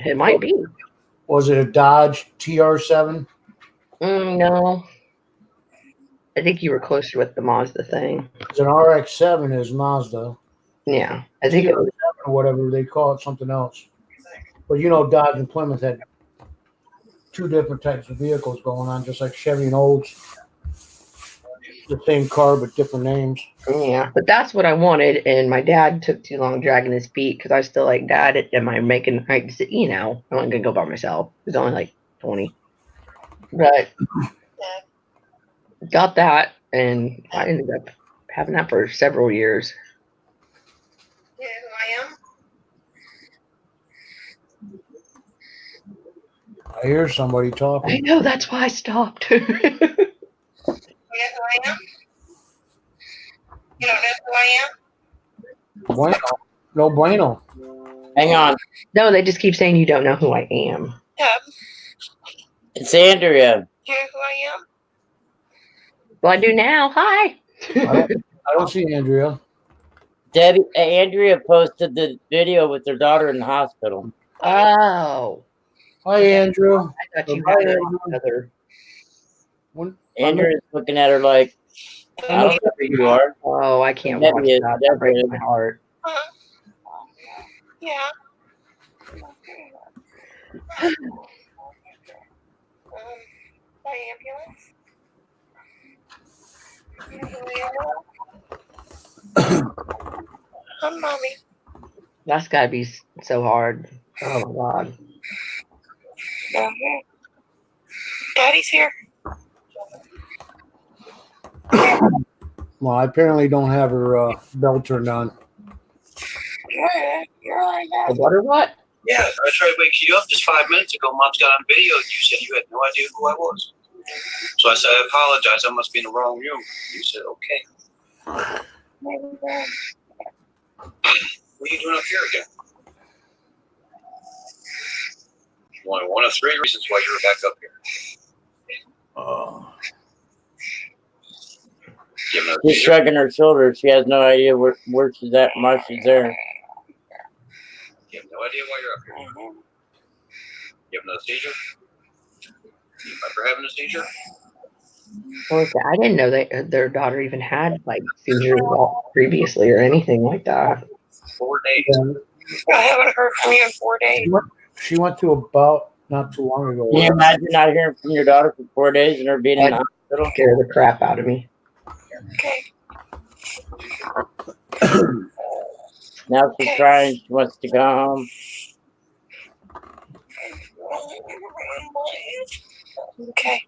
It might be. Was it a Dodge TR7? No, I think you were closer with the Mazda thing. It's an RX-7 is Mazda. Yeah, I think it was. Or whatever they call it, something else. But Dodge and Plymouth had two different types of vehicles going on, just like Chevy and Olds. The same car but different names. Yeah, but that's what I wanted, and my dad took too long dragging his feet because I was still like, Dad, am I making right? He said, I'm only gonna go by myself. He was only like 20, but got that, and I ended up having that for several years. You know who I am? I hear somebody I talking. know, that's why I stopped. You know who I am? You don't know who I am? Bueno. No bueno. Hang on. No, they just keep saying you don't know who I am. Yeah. It's Andrea. You know who I am? Well, I do now. Hi. I don't see Andrea. Debbie, Andrea posted the video with her daughter in the hospital. Oh, Hi, Andrew. I thought you Hi, had it Andrew. together. Andrea's looking at her like, I don't know who you are. Oh, I can't Debbie watch is- that. That Debbie breaks is. my heart. Yeah. By ambulance? Mommy. That's gotta be so hard. Oh my god. Daddy's here. Well, I apparently don't have her bell turned on. You're all right now. What or what? Yeah, I tried to wake you up just 5 minutes ago. Mom's got on video. You said you had no idea who I was. So I said, I apologize. I must be in the wrong room. You said, okay. What are you doing up here again? One of 3 reasons why you were back up here. You have another She's seizure? shrugging her shoulders. She has no idea where she's at and why she's there. You have no idea why you're up here. You have another seizure? You remember having a seizure? I didn't know that their daughter even had like seizures previously or anything like that. 4 days. I haven't heard from you in 4 days. She went to about not too long ago. Can you imagine not hearing from your daughter for 4 days and her being in the hospital? Scare the crap out of me. Okay. Now she's crying. She wants to go home. Okay.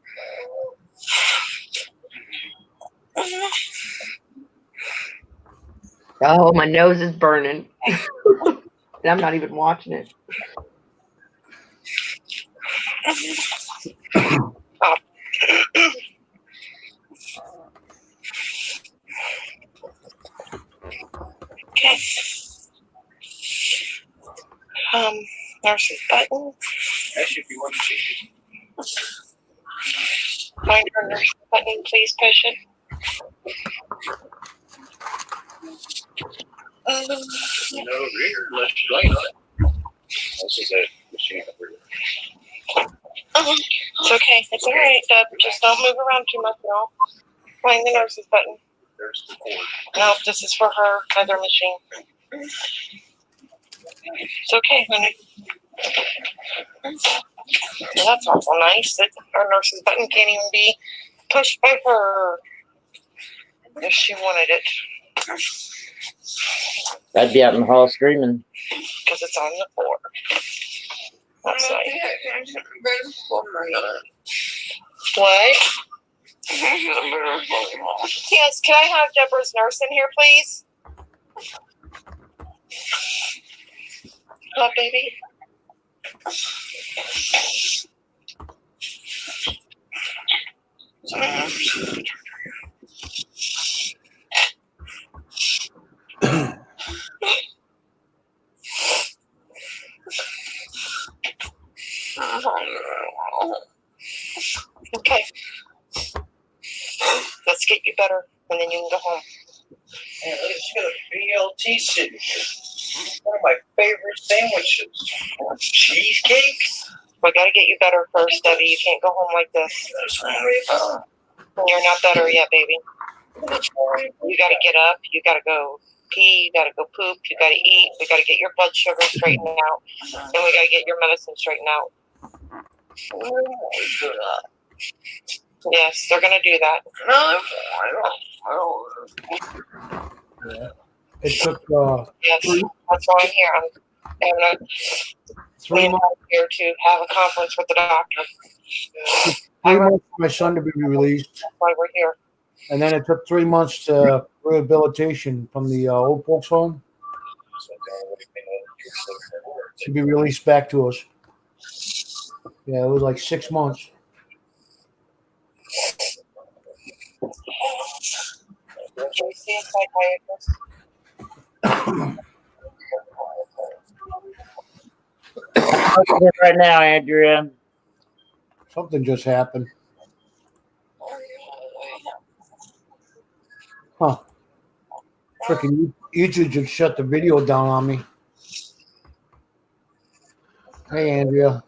Oh, my nose is burning. And I'm not even watching it. Okay. Nurse's button. Actually, if you want to see Find her nurse button, please, patient. you know, over here, unless you're laying on it. This is a machine over here. It's okay. It's all right, Deb. Just don't move around too much, y'all. Find the nurse's button. There's the cord. No, this is for her other machine. It's okay, honey. Well, that's awful nice that our nurse's button can't even be pushed by her if she wanted it, I'd be out in the hall screaming. because it's on the floor. That's nice. What? Yes, can I have Deborah's nurse in here, please? Baby. Okay. Let's get you better, and then you can go home. Man, look, she's got a BLT sitting here. One of my favorite sandwiches. Cheesecake? We gotta get you better first, Debbie. You can't go home like this. That's what I'm ready for. You're not better yet, baby. You gotta get up. You gotta go pee. You gotta go poop. You gotta eat. We gotta get your blood sugar straightened out. Then we gotta get your medicine straightened out. Yes, they're gonna do that. It took Yes, that's why I'm here. I'm gonna 3 months, here to have a conference with the doctor. 3 months for my son to be released, That's why we're here. and then it took 3 months to rehabilitation from the old folks home to be released back to us. Yeah, it was like 6 months. Can we see a psychiatrist? Right now, Andrea. Something just happened. Huh. Freaking YouTube just shut the video down on me. Hey, Andrea.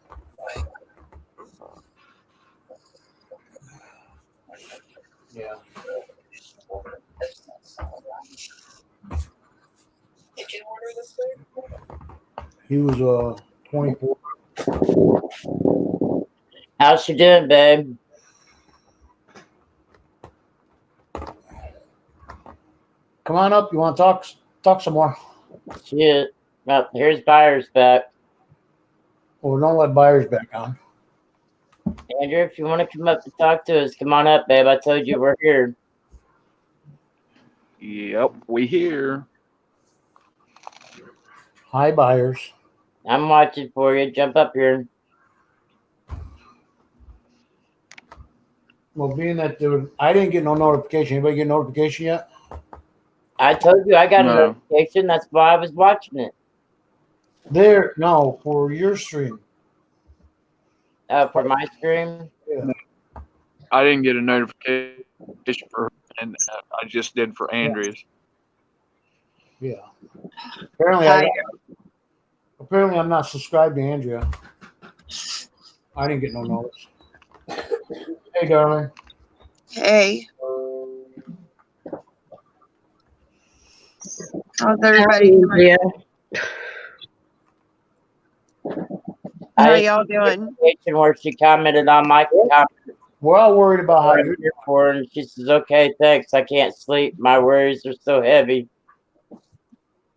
Yeah. Did you order this food? He was 24. How's she doing, babe? Come on up. You want to talk some more? Shit. Well, here's Byers back. Well, don't let buyers back on. Andrew, if you want to come up to talk to us, come on up, babe. I told you we're here. Yep, we here. Hi, buyers. I'm watching for you. Jump up here. Well, being that I didn't get no notification. Anybody get notification yet? I told you I got a No. notification. That's why I was watching it. There, no, for your stream. For my stream. I didn't get a notification for, and I just did for Andrea's. Yeah. Apparently, I'm not subscribed to Andrea. I didn't get no notice. Hey, darling. Hey. How's everybody doing? Yeah. How y'all doing? Where she commented on my comment We're all worried about how you're here for her, and she says, "Okay, thanks. I can't sleep. My worries are so heavy."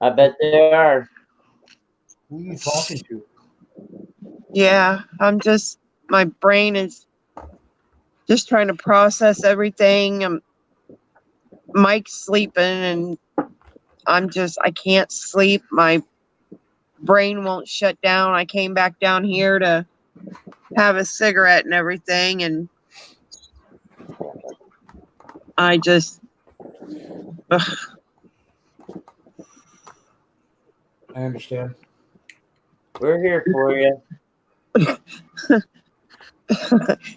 I bet they are. Who are you talking to? Yeah, my brain is just trying to process everything. Mike's sleeping and I can't sleep. My brain won't shut down. I came back down here to have a cigarette and everything, and I just, ugh. I understand. We're here for you.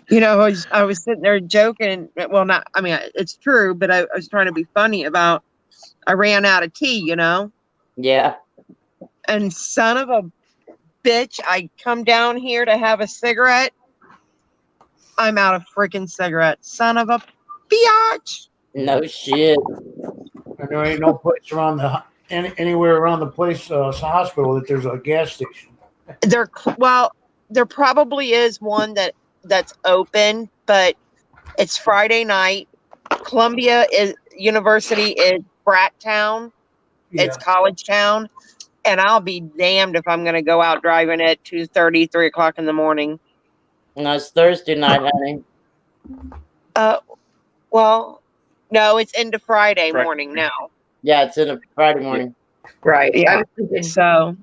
You know, I was sitting there joking. Well, not, I mean, it's true, but I was trying to be funny about, I ran out of tea, you know? Yeah. And son of a bitch, I come down here to have a cigarette. I'm out of freaking cigarettes. Son of a biatch. No shit. And there ain't no place around anywhere around the place, hospital, that there's a gas station. There probably is one that's open, but it's Friday night. Columbia University is brat town. Yeah. It's college town. And I'll be damned if I'm going to go out driving at 2:30, 3 o'clock in the morning. No, it's Thursday night, honey. Well, no, it's into Friday morning now. Yeah, it's in a Friday morning. Right. Yeah. So,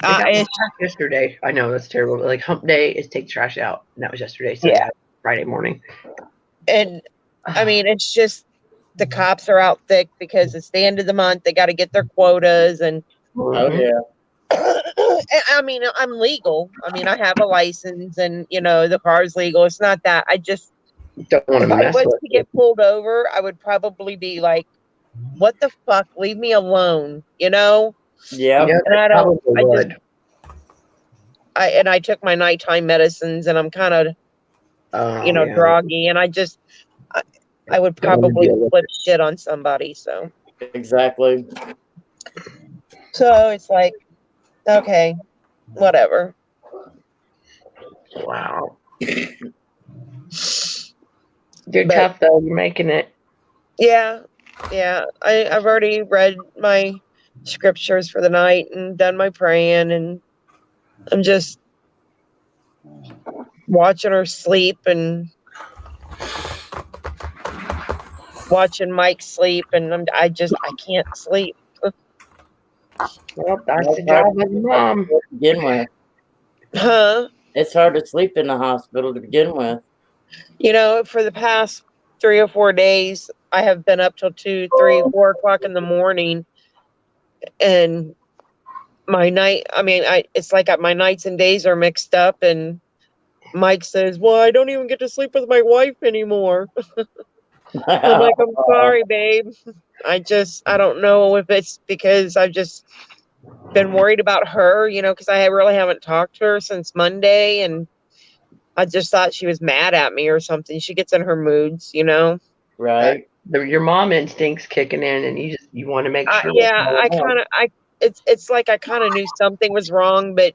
it's yesterday. I know that's terrible. But like hump day is take trash out. And that was yesterday. So Yeah. Friday morning. And I mean, it's just the cops are out thick because it's the end of the month. They got to get their quotas. And Oh, yeah. I mean, I'm legal. I mean, I have a license and, you know, the car's legal. It's not that. I just don't want to if I mess was with to get pulled over, I would probably be like, what the fuck? Leave me alone, you know? Yeah. Yeah, And I don't, probably I would. just, I took my nighttime medicines and I'm kind of, you know, Yeah. groggy, and I would Don't wanna probably deal with flip shit on somebody. So Exactly. it's like, okay, whatever. Wow. You're tough though. You're making it. Yeah. I've already read my scriptures for the night and done my praying, and I'm just watching her sleep and watching Mike sleep, and I can't sleep. Well, that's the job of the mom. To begin with. Huh? It's hard to sleep in the hospital to begin with. You know, for the past 3 or 4 days, I have been up till 2, 3, 4 o'clock in the morning, and my night. I mean, it's like my nights and days are mixed up, and Mike says, "Well, I don't even get to sleep with my wife anymore." I'm like, I'm sorry, babe. I don't know if it's because I've just been worried about her, because I really haven't talked to her since Monday, and I just thought she was mad at me or something. She gets in her moods. Right. Your mom instincts kicking in, and you want to make sure. what's Yeah, going on. it's like I kind of knew something was wrong, but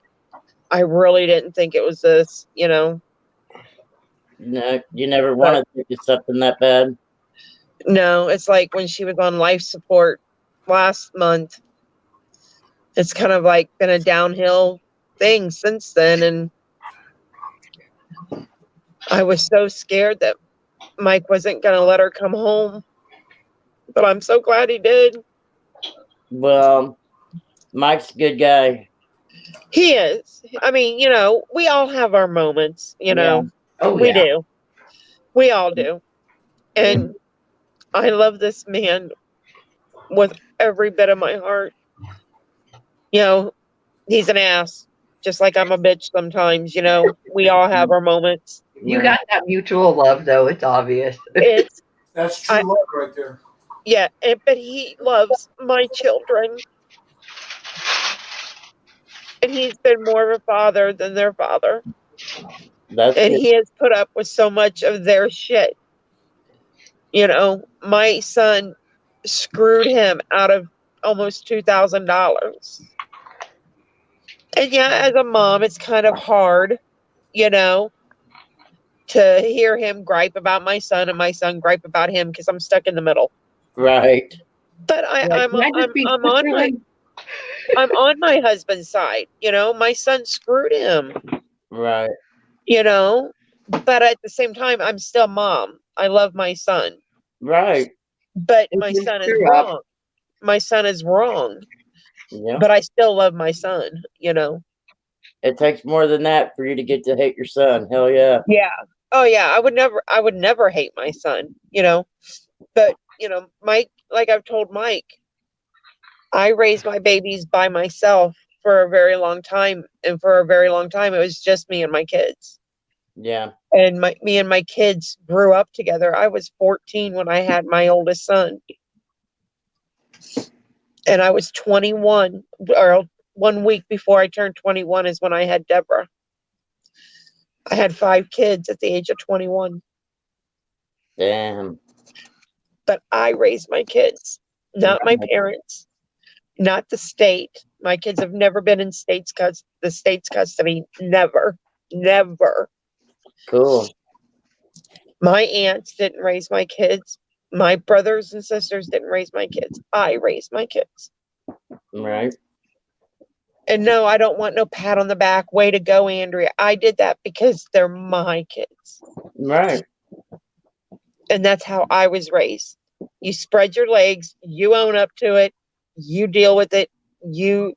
I really didn't think it was this. No, you never want to think of something that bad. No, it's like when she was on life support last month. It's kind of like been a downhill thing since then, and I was so scared that Mike wasn't going to let her come home, but I'm so glad he did. Well, Mike's a good guy. He is. I mean, we all have our moments, Yeah. Oh we yeah. do. We all do. And I love this man with every bit of my heart. He's an ass, just like I'm a bitch sometimes, we all have our moments. You got that mutual love, though. It's obvious. It's, That's true love right there. yeah, but he loves my children. And he's been more of a father than their father. That's And good. he has put up with so much of their shit. My son screwed him out of almost $2,000. And yeah, as a mom, it's kind of hard, to hear him gripe about my son and my son gripe about him because I'm stuck in the middle. Right. But I'm on my husband's side. My son screwed him. Right. But at the same time, I'm still mom. I love my son. Right. But If my you son is screw up- wrong. My son is wrong. Yeah. But I still love my son. It takes more than that for you to get to hate your son. Hell yeah. Yeah. Oh yeah. I would never hate my son. But Mike, like I've told Mike, I raised my babies by myself for a very long time, and for a very long time it was just me and my kids. Yeah. And me and my kids grew up together. I was 14 when I had my oldest son. And I was 21, or 1 week before I turned 21 is when I had Deborah. I had 5 kids at the age of 21. Damn. But I raised my kids, not my parents, not the state. My kids have never been in the state's custody. Never. Never. Cool. My aunts didn't raise my kids. My brothers and sisters didn't raise my kids. I raised my kids. Right. And no, I don't want no pat on the back. Way to go, Andrea. I did that because they're my kids. Right. And that's how I was raised. You spread your legs, you own up to it, you deal with it, you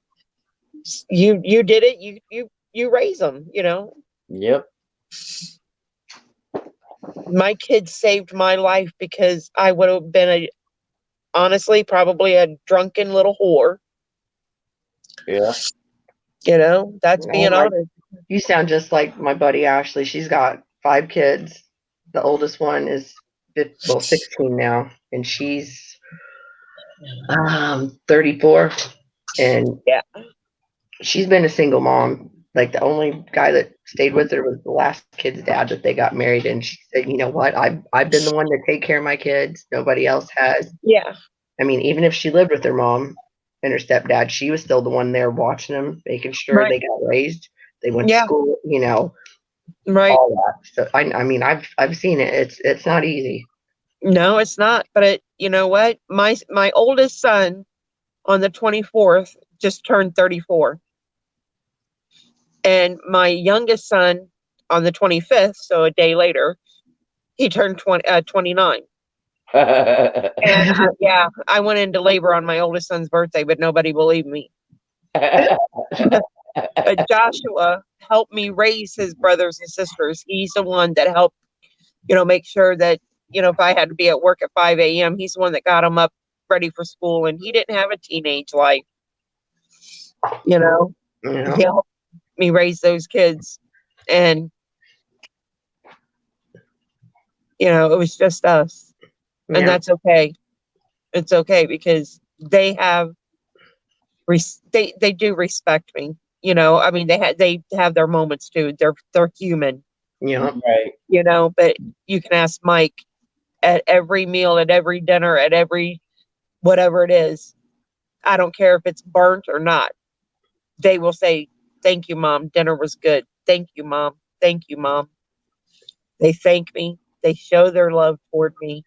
did it, you raise them, Yep. My kids saved my life because I would have been honestly probably a drunken little whore. Yeah. That's being honest. You sound just like my buddy Ashley. She's got 5 kids. The oldest one is 16 now, and she's 34, and Yeah. she's been a single mom. Like, the only guy that stayed with her was the last kid's dad that they got married. And she said, "You know what? I've been the one to take care of my kids. Nobody else has." Yeah. I mean, even if she lived with her mom and her stepdad, she was still the one there watching them, making sure they got raised. They went to school, Right. all that. So I mean, I've seen it. It's not easy. No, it's not. But you know what? My oldest son on the 24th just turned 34. And my youngest son on the 25th, so a day later, he turned 29. And yeah, I went into labor on my oldest son's birthday, but nobody believed me. Joshua helped me raise his brothers and sisters. He's the one that helped, make sure that, if I had to be at work at 5 a.m., he's the one that got them up ready for school. And he didn't have a teenage life. He helped me raise those kids. And, it was just us. and Yeah. that's okay. It's okay because they have they do respect me. You know, I mean, they have their moments too. They're human. Yeah. Right. You know, but you can ask Mike at every meal, at every dinner, at every whatever it is. I don't care if it's burnt or not. They will say, "Thank you, Mom. Dinner was good. Thank you, Mom. Thank you, Mom." They thank me. They show their love toward me.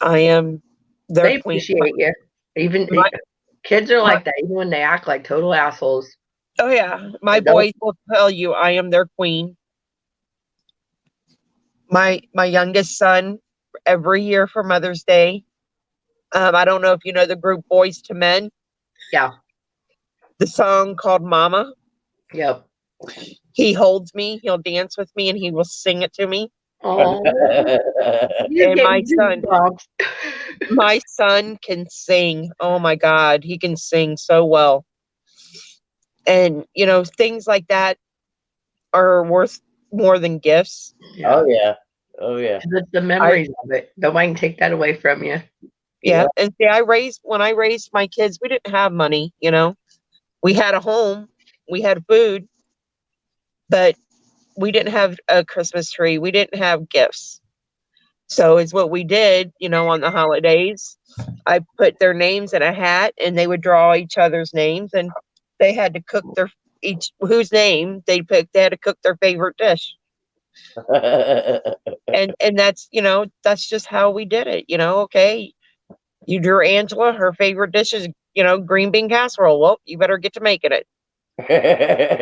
I am their They queen. appreciate you. Even My- kids are like that, even when they act like total assholes. Oh yeah, my Adult- boys will tell you I am their queen. My youngest son, every year for Mother's Day. I don't know if you know the group Boys to Men. Yeah. The song called Mama. Yep. He holds me, he'll dance with me, and he will sing it to me. Oh, you And gave my me son, goosebumps. my son can sing. Oh my God, he can sing so well. And you know, things like that are worth more than gifts. Yeah. Oh yeah. Oh yeah. The memories of it. Nobody can take that away from you. Yeah. Yeah. And see, when I raised my kids, we didn't have money, you know. We had a home, we had food, but we didn't have a Christmas tree. We didn't have gifts. So it's what we did, you know, on the holidays. I put their names in a hat and they would draw each other's names and they had to cook their each whose name they picked, they had to cook their favorite dish. And that's, you know, that's just how we did it, you know, okay. You drew Angela, her favorite dish is, you know, green bean casserole. Well, you better get to making it.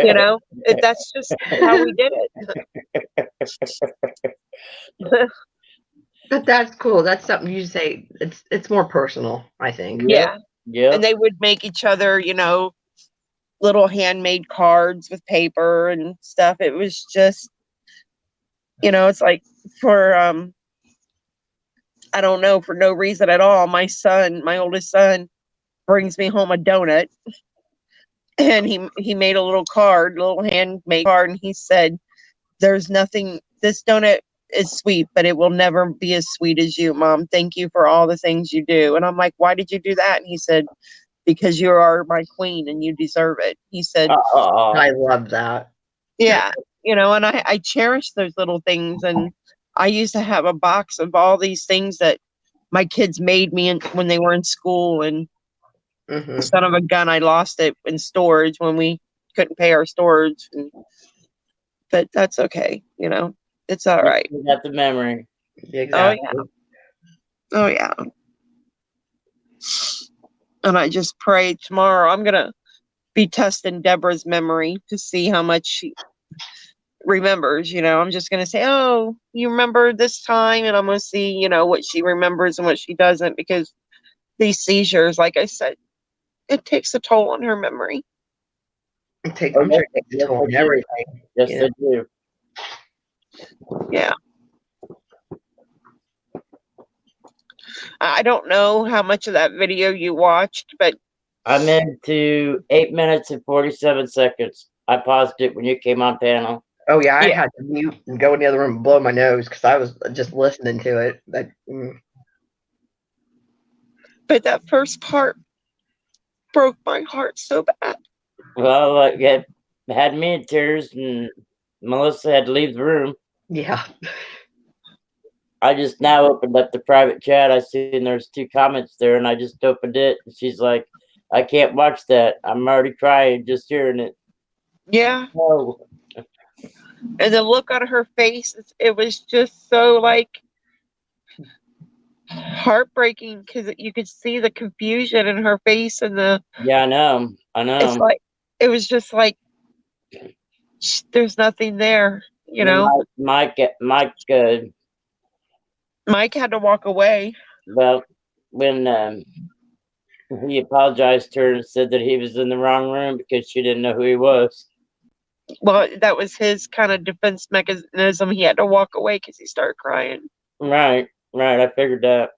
You know, that's just how we did it. But that's cool. That's something you say. It's more personal, I think. Yeah. Yep. And they would make each other, you know, little handmade cards with paper and stuff. It was just, you know, it's like for I don't know, for no reason at all. My son, my oldest son, brings me home a donut and he made a little card, little handmade card, and he said, "There's nothing, this donut is sweet, but it will never be as sweet as you, Mom. Thank you for all the things you do." And I'm like, "Why did you do that?" And he said, "Because you are my queen and you deserve it." He said, Aw. I love that. yeah, you know, and I cherish those little things. And I used to have a box of all these things that my kids made me when they were in school. And Hmm. son of a gun, I lost it in storage when we couldn't pay our storage. But that's okay, you know, it's all right. You got the memory. Exactly. Oh yeah. And I just pray tomorrow I'm gonna be testing Deborah's memory to see how much she remembers. You know, I'm just gonna say, "Oh, you remember this time," and I'm gonna see, you know, what she remembers and what she doesn't, because these seizures, like I said, it takes a toll on her memory. I'm sure Oh, it takes a yes, toll on they do. everything. Yes, Yeah. they do. Yeah. I don't know how much of that video you watched, but I'm into 8 minutes and 47 seconds. I paused it when you came on panel. Oh yeah, I Yeah. had to mute and go in the other room and blow my nose because I was just listening to it. but that first part broke my heart so bad. Well, it had me in tears, and Melissa had to leave the room. Yeah. I just now opened up the private chat. I seen there's 2 comments there, and I just opened it. And she's like, "I can't watch that. I'm already crying just hearing it." Yeah. Oh, And the look on her face, it was just so like heartbreaking because you could see the confusion in her face and yeah, I know. I it's know. like, it was just like, there's nothing there, you Then know. Mike, Mike had to walk away. well, when he apologized to her and said that he was in the wrong room because she didn't know who he was. Well, that was his kind of defense mechanism. He had to walk away because he started crying. Right. I figured that.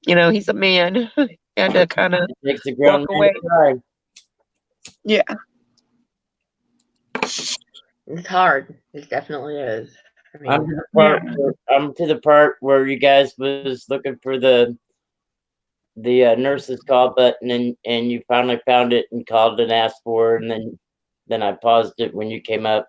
You know, he's a man. He had to kind of It takes a grown walk man away. to cry. Yeah. It's hard. It definitely is. I I'm mean, to the part. I'm to the part where you guys was looking for the nurse's call button, and you finally found it and called and asked for it, and then I paused it when you came up.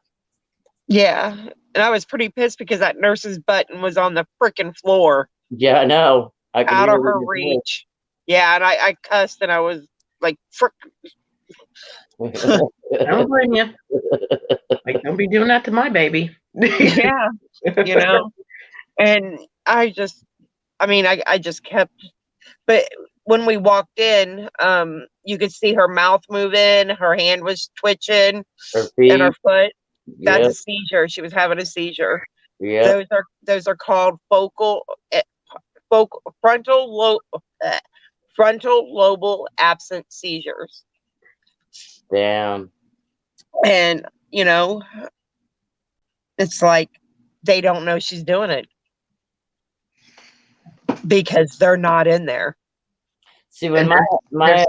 Yeah. And I was pretty pissed because that nurse's button was on the freaking floor Yeah, I know. I could out hear of it her in your reach. Yeah. And I cussed and I was like, frick. voice. I don't blame you. Like, don't be doing that to my baby. Yeah. You know, and I just, I mean, I just kept, but when we walked in, you could see her mouth moving, her hand was twitching, Her and her feet. foot. That's Yep. a seizure. She was having a seizure. Yep. Those are called frontal lobal absent seizures. Damn. And you know, it's like they don't know she's doing it because they're not in there. See, when And my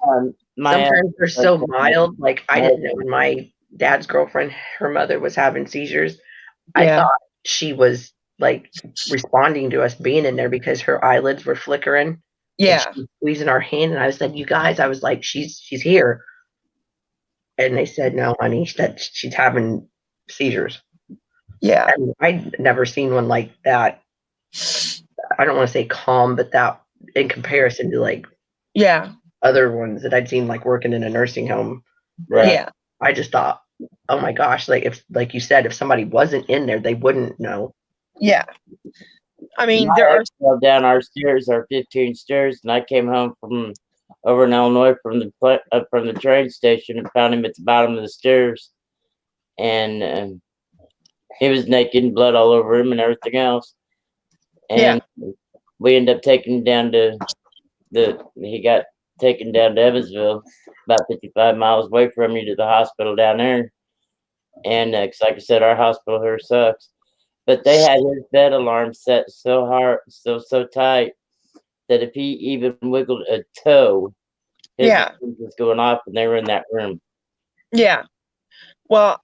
sometimes they're so mild. Like, I my- didn't know when my dad's girlfriend, her mother was having seizures. I Yeah. thought she was like responding to us being in there because her eyelids were flickering. And Yeah. she was squeezing our hand, and I said, "You guys," I was like, "She's here," and they said, "No, honey, that she's having seizures." Yeah. And I'd never seen one like that. I don't want to say calm, but that in comparison to like Yeah. other ones that I'd seen like working in a nursing home, Right. Yeah. I just thought, oh my gosh, like if, like you said, if somebody wasn't in there, they wouldn't know. Yeah. I mean, My there are ex fell down our stairs, our 15 stairs, and I came home from over in Illinois from the train station and found him at the bottom of the stairs, and he was naked and blood all over him and everything else. And we ended up taking him down to he got taken down to Evansville, about 55 miles away from you, to the hospital down there. And 'cause like I said, our hospital here sucks. But they had his bed alarm set so hard, so tight, that if he even wiggled a toe, his Yeah. alarm was going off, and they were in that room. Yeah. Well,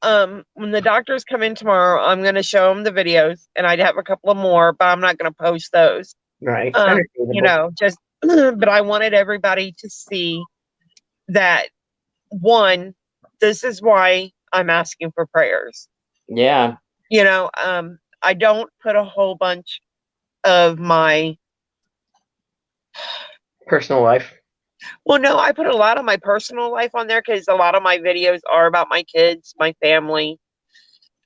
when the doctors come in tomorrow, I'm going to show them the videos, and I'd have a couple of more, but I'm not going to post those. Right. You Understandable. know, just, but I wanted everybody to see that one, this is why I'm asking for prayers. Yeah, You know, I don't put a whole bunch of my, Personal life. well, no, I put a lot of my personal life on there because a lot of my videos are about my kids, my family.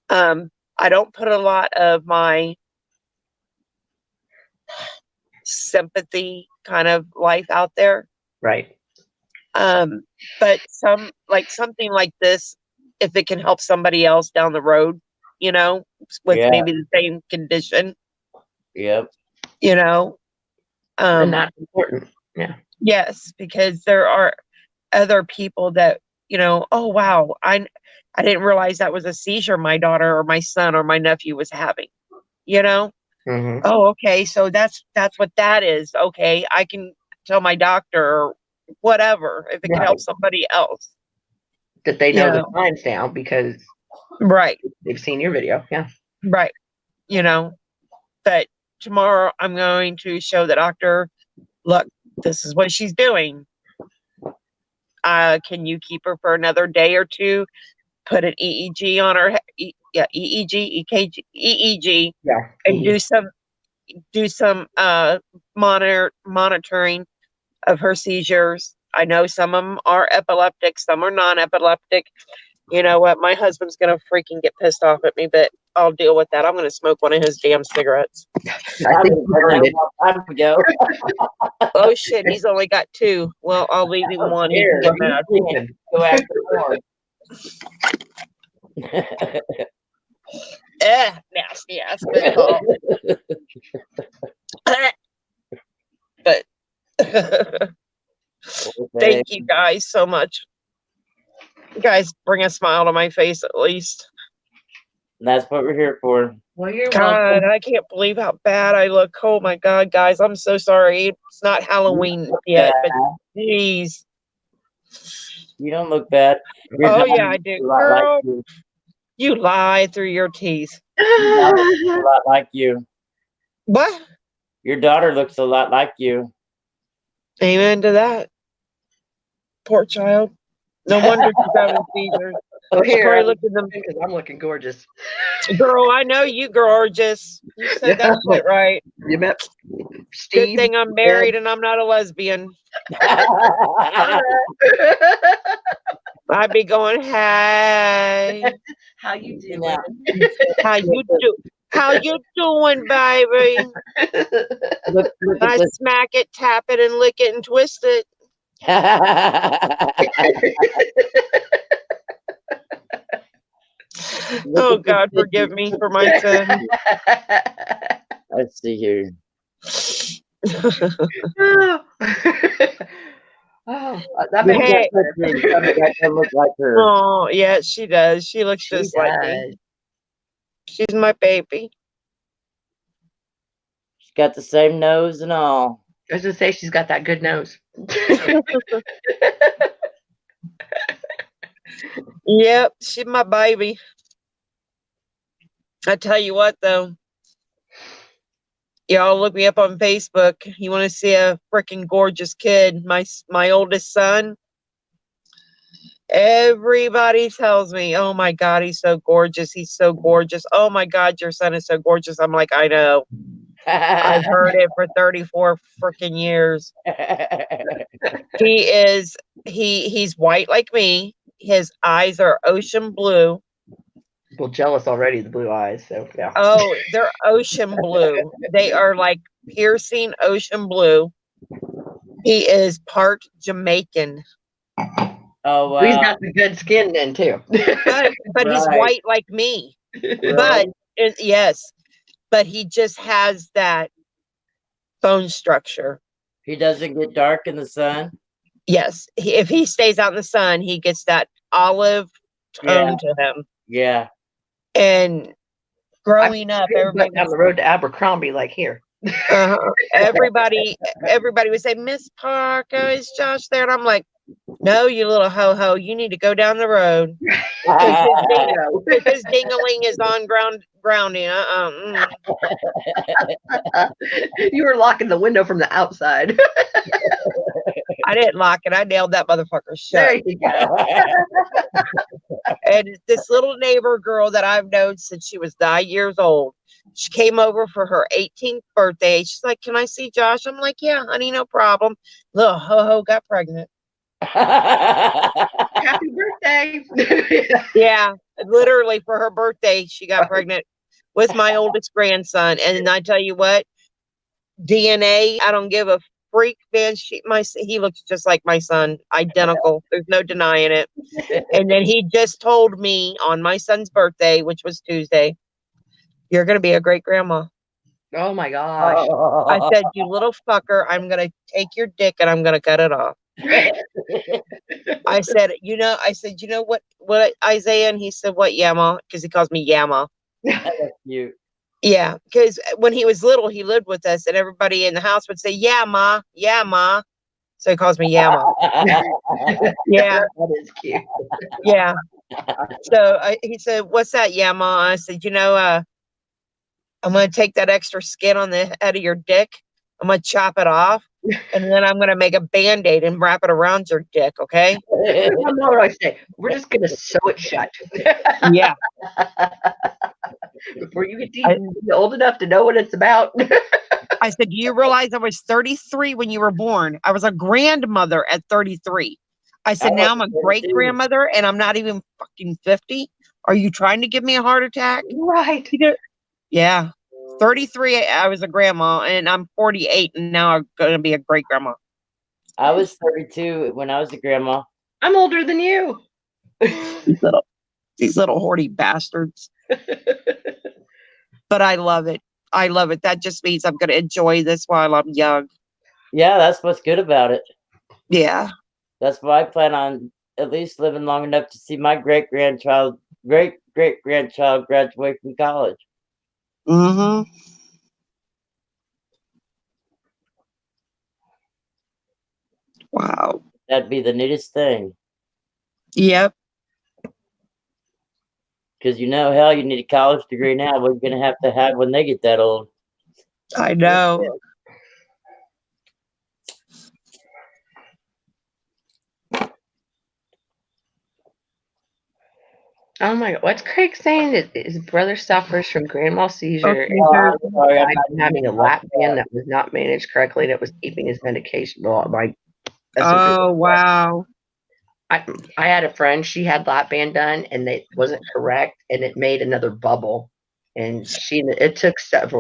I don't put a lot of my sympathy kind of life out there. Right. But something like this, if it can help somebody else down the road, you know, with Yeah. maybe the same condition, yep, you know, And that's important. Yeah. yes, because there are other people that, you know, oh wow, I didn't realize that was a seizure my daughter or my son or my nephew was having, you know. Hmm. Oh, okay, so that's what that is. Okay, I can tell my doctor or whatever if it can help Right. somebody else. That they know Yeah. the signs now because Right, they've seen your video. Yeah. right. You know, but tomorrow I'm going to show the doctor, look, this is what she's doing. Can you keep her for another day or two? Put an EEG on her, EEG, EKG, EEG, Yeah. and do some monitoring of her seizures. I know some of them are epileptic, some are non-epileptic. You know what? My husband's gonna freaking get pissed off at me, but I'll deal with that. I'm gonna smoke one of his damn cigarettes. I think you earned it. time ago. Oh shit, he's only got two. Well, I'll leave him one. He can get mad. Go after more. Nasty ass good call. But thank you guys so much. You guys bring a smile to my face at least. That's what we're here for. Well, you're God, welcome. I can't believe how bad I look. Oh my God, guys, I'm so sorry. It's not Halloween yet, but geez. You don't look bad. Your Oh dog yeah, I looks do. a lot like Girl, you. You lie through your teeth. Your daughter looks a lot like you. What? Your daughter looks a lot like you. Amen to that. Poor child. No wonder she's having seizures. Oh, She here, probably I'm looked at them. because I'm looking gorgeous. Girl, I know you gorgeous. You said that shit right. You met Good Steve. thing I'm married and I'm not a lesbian. I'd be going, hey, How you doing? Now, how you do? How you doing, baby? look I at this. smack it, tap it, and lick it and twist it. Oh God, forgive me for my sin. Let's see here. Oh, that makes Hey. Look like her. Oh, yeah, she does. She looks she just like me. does. She's my baby. She's got the same nose and all. I was gonna say she's got that good nose. Yep, she's my baby. I tell you what, though. Y'all look me up on Facebook. You want to see a freaking gorgeous kid? My oldest son. Everybody tells me, "Oh my God, he's so gorgeous. He's so gorgeous. Oh my God, your son is so gorgeous." I'm like, I know. I've heard it for 34 freaking years. He's white like me. His eyes are ocean blue. Well, jealous already, the blue eyes. So yeah. Oh, they're ocean blue. They are like piercing ocean blue. He is part Jamaican. Oh wow! He's got the good skin then too. But he's Right. white like me. But Right. yes, but he just has that bone structure. He doesn't get dark in the sun. Yes, if he stays out in the sun, he gets that olive tone to him. Yeah. And growing up, everybody down the road to Abercrombie, like here. everybody would say, "Miss Parker, is Josh there?" And I'm like, "No, you little ho-ho, you need to go down the road." Because his ding-a-ling is on grounding. You were locking the window from the outside. I didn't lock it. I nailed that motherfucker shut. There you go. And this little neighbor girl that I've known since she was 9 years old, she came over for her 18th birthday. She's like, "Can I see Josh?" I'm like, "Yeah, honey, no problem." Little ho-ho got pregnant. Happy birthday. Yeah, literally for her birthday, she got pregnant with my oldest grandson. And I tell you what, DNA, I don't give a freak, man. He looks just like my son, identical. There's no denying it. And then he just told me on my son's birthday, which was Tuesday, "You're going to be a great grandma." Oh my gosh. I said, "You little fucker, I'm going to take your dick and I'm going to cut it off." I said, "You know what, Isaiah?" And he said, "What, Yama?" Because he calls me Yama. That's cute. Yeah, because when he was little, he lived with us, and everybody in the house would say, "Yeah, ma, yeah, ma." So he calls me Yama. Yeah, That is cute. yeah. So he said, "What's that, Yama?" I said, "I'm going to take that extra skin on the head of your dick. I'm going to chop it off, and then I'm going to make a Band-Aid and wrap it around your dick, okay?" My mother always say, "We're just gonna sew it shut." Yeah. Before you get old enough to know what it's about. I said, "Do you realize I was 33 when you were born? I was a grandmother at 33. I said, now I'm a great grandmother and I'm not even fucking 50. Are you trying to give me a heart attack?" Right. Yeah. 33, I was a grandma, and I'm 48, and now I'm going to be a great grandma. I was 32 when I was a grandma. I'm older than you. These little horny bastards. But I love it. I love it. That just means I'm going to enjoy this while I'm young. Yeah, that's what's good about it. Yeah. That's why I plan on at least living long enough to see my great grandchild graduate from college. Mm-hmm. Wow. That'd be the neatest thing. Yep. Because hell, you need a college degree now. What are you going to have when they get that old? I know. Oh my God. What's Craig saying? That his brother suffers from grand mal seizure Okay, and there's- Sorry, I'm died not from having a lap band that was not managed correctly that was keeping his medication. Well, that's what Oh, wow. I had a friend, she had lap band done and it wasn't correct and it made another bubble. And it took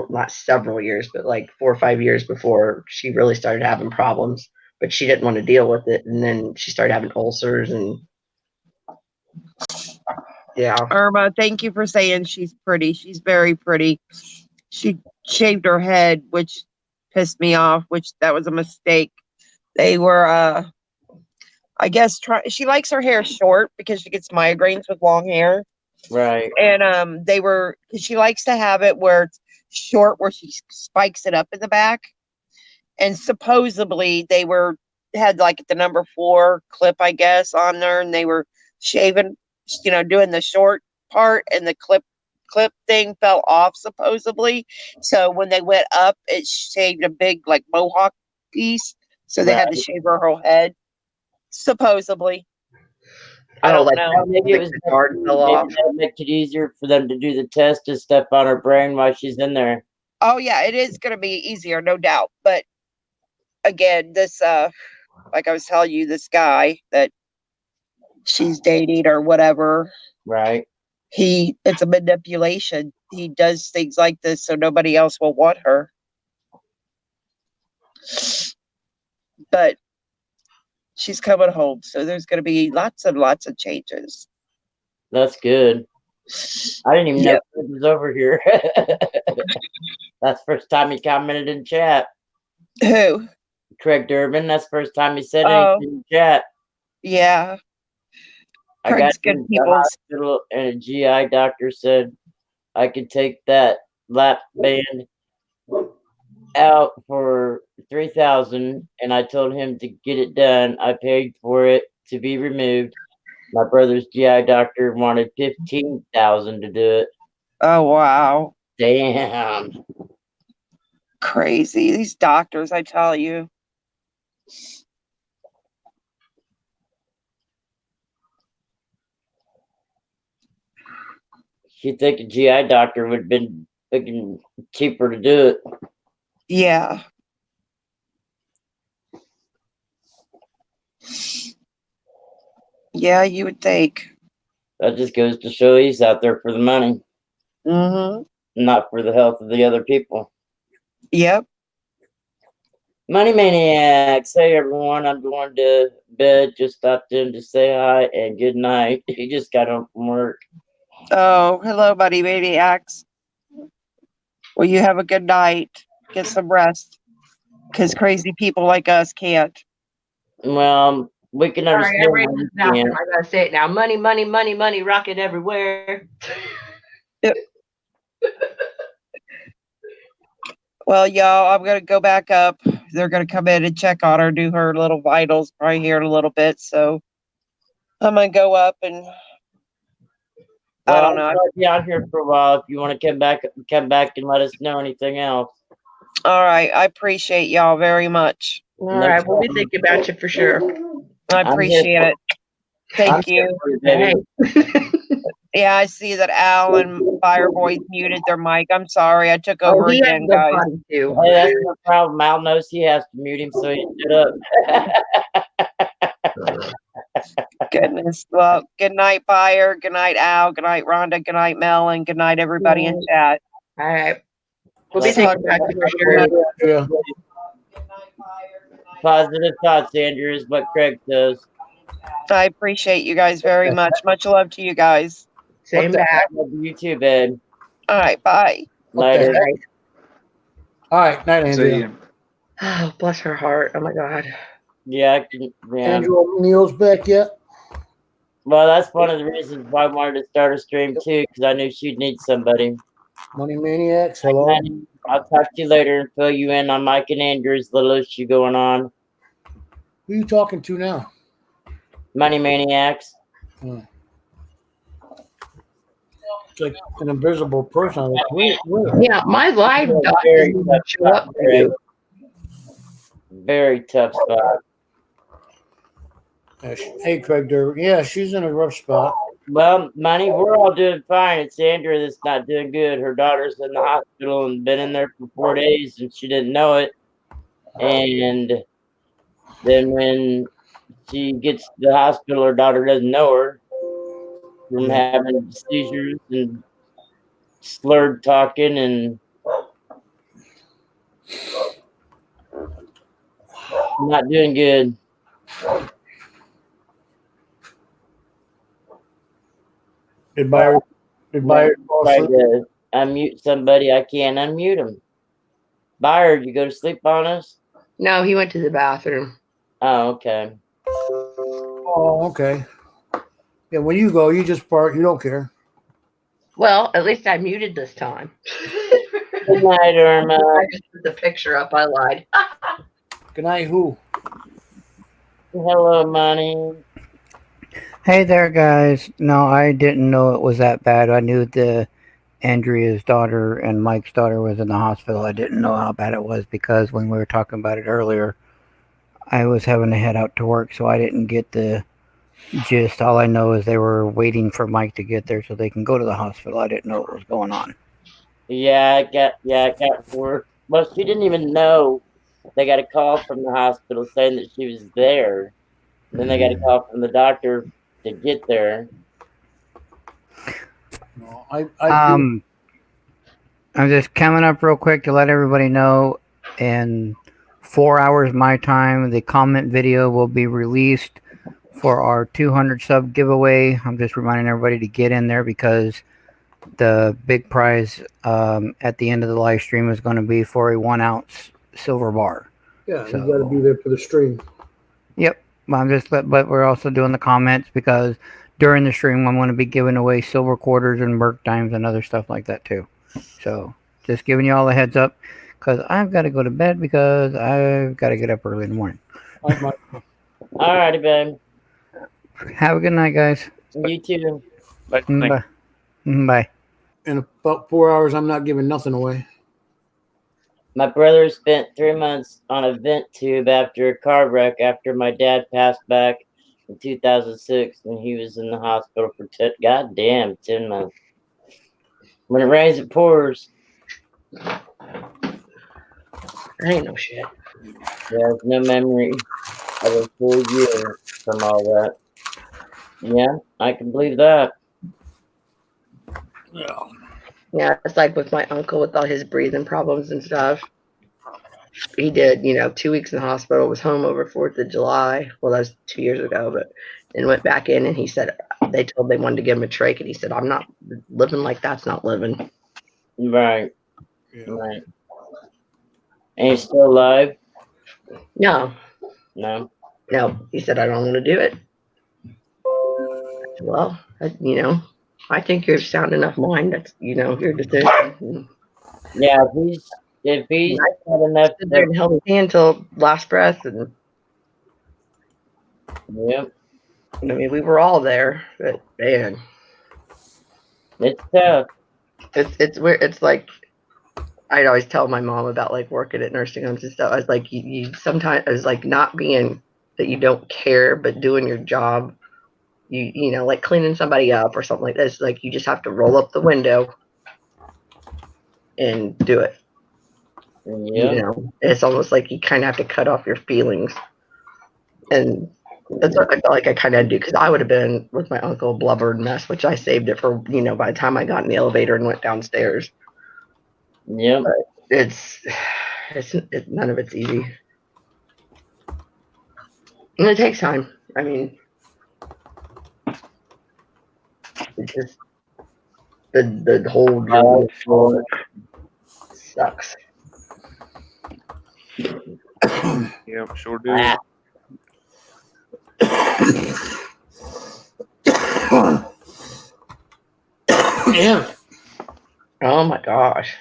not several years, but like 4 or 5 years before she really started having problems. But she didn't want to deal with it. And then she started having ulcers and yeah. Irma, thank you for saying she's pretty. She's very pretty. She shaved her head, which pissed me off, which that was a mistake. They were, I guess, she likes her hair short because she gets migraines with long hair. right. And she likes to have it where it's short, where she spikes it up in the back. And supposedly they had like the number 4 clip, I guess, on there, and they were shaving, doing the short part, and the clip thing fell off supposedly. So when they went up, it shaved a big like mohawk piece. So they had to shave her whole head, supposedly. I don't know. Maybe it was the guard fell off. that'll make it easier for them to do the test and stuff on her brain while she's in there. Oh yeah, it is going to be easier, no doubt. But again, this like I was telling you, this guy that she's dating or whatever, Right. it's a manipulation. He does things like this so nobody else will want her. But she's coming home, so there's going to be lots and lots of changes. That's good. I didn't even know Craig was over here. That's the first time he commented in chat. Who? Craig Durbin. That's the first time he said Oh. anything in chat. Yeah. I got Craig's to good the people. hospital and a GI doctor said I could take that lap band out for $3,000, and I told him to get it done. I paid for it to be removed. My brother's GI doctor wanted $15,000 to do it. Oh wow. Damn. Crazy. These doctors, I tell you. You'd think a GI doctor would have been fucking cheaper to do it. Yeah. Yeah, you would think. That just goes to show he's out there for the money, Mm-hmm. not for the health of the other people. Yep. Money Maniacs. Hey everyone, I'm going to bed. Just stopped in to say hi and good night. He just got home from work. Oh, hello, buddy, maniacs. Well, you have a good night. Get some rest. Because crazy people like us can't. Well, we can Sorry, I understand. ran when to you the bathroom. can't. I gotta say it now. Money, money, money, money, rocket everywhere. Well, y'all, I'm going to go back up. They're going to come in and check on her, do her little vitals probably here in a little bit. So I'm going to go up and I don't know. I'll be out here for a while. If you want to come back and let us know anything else. All right. I appreciate y'all very much. All right, we'll be thinking about you for sure. I I'm here appreciate for- it. Thank you. Baby. Yeah, I see that Al and Fireboy muted their mic. I'm sorry. I took over he again, has no guys. fun too. Hey, that's no problem. Al knows he has to mute him, so he shut up. Goodness. Well, good night, Fire. Good night, Al. Good night, Rhonda. Good night, Mel. And good night, everybody in chat. All right. We'll be Let's thinking about you for sure. Yeah. Positive thoughts, Andrew, is what Craig says. I appreciate you guys very much. Much love to you guys. Same the- back. Love you too, babe. All right. Bye. Later. Okay. All right. Night, See Andrea. you. Oh, bless her heart. Oh my God. Yeah, I can. Yeah. Andrew O'Neill's back yet? Well, that's one of the reasons why I wanted to start a stream too, because I knew she'd need somebody. Money Maniacs, hello. I'll talk to you later and fill you in on Mike and Andrew's little issue going on. Who are you talking to now? Money Maniacs. It's like an invisible person. Like, where? Yeah, my live Yeah, dot very doesn't tough show up spot, for Greg. you. Very tough spot. Hey, Craig, yeah, she's in a rough spot. Well, Money, we're all doing fine. It's Andrea that's not doing good. Her daughter's in the hospital and been in there for 4 days, and she didn't know it. And then when she gets to the hospital, her daughter doesn't know her from having seizures and slurred talking and not doing good. Did Byron fall Tried asleep? to unmute somebody. I can't unmute him. Byard, you go to sleep on us? No, he went to the bathroom. Oh, okay. Oh, okay. Yeah, when you go, you just part. You don't care. Well, at least I muted this time. Good night, Irma. I just put the picture up. I lied. Good night, who? Hello, Money. Hey there, guys. No, I didn't know it was that bad. I knew Andrea's daughter and Mike's daughter was in the hospital. I didn't know how bad it was because when we were talking about it earlier, I was having to head out to work, so I didn't get the gist. All I know is they were waiting for Mike to get there so they can go to the hospital. I didn't know what was going on. Yeah, I got word. Well, she didn't even know. They got a call from the hospital saying that she was there. And then they got a call from the doctor to get there. No, I'm just coming up real quick to let everybody know in 4 hours my time, the comment video will be released for our 200 sub giveaway. I'm just reminding everybody to get in there because the big prize at the end of the live stream is going to be for a 1 ounce silver bar. Yeah, you got to be there for the stream. Yep. But we're also doing the comments because during the stream I'm going to be giving away silver quarters and Merc dimes and other stuff like that too. So just giving you all a heads up because I've got to go to bed because I've got to get up early in the morning. All righty, babe. Have a good night, guys. You too. Bye. Bye. In about 4 hours, I'm not giving nothing away. My brother spent 3 months on a vent tube after a car wreck after my dad passed back in 2006, and he was in the hospital for 10 months. When it rains, it pours. That ain't no shit. There's no memory of a full year from all that. Yeah, I can believe that. Yeah, it's like with my uncle with all his breathing problems and stuff. He did, 2 weeks in the hospital, was home over 4th of July. Well, that was 2 years ago, but then went back in and he said they wanted to give him a trach and he said, I'm not living like that's not living. Right. Yeah. Right. And he's still alive? No. No. He said, I don't want to do it. Well, I think you're sound enough mind. That's, your decision. Yeah, if he's had enough to held his hand till last breath, and yep. I mean, we were all there, but man, it's tough. It's weird. It's like I'd always tell my mom about like working at nursing homes and stuff. I was like, you sometimes it's like not being that you don't care, but doing your job. You know, like cleaning somebody up or something like this. Like you just have to roll up the window and do it. Yeah. It's almost like you kind of have to cut off your feelings, and that's what I felt like I kind of do because I would have been with my uncle blubbered mess, which I saved it for by the time I got in the elevator and went downstairs. Yeah, it's none of it's easy, and it takes time. I mean, it's just the whole journey sucks. Yep, sure do. Yeah. Oh my gosh.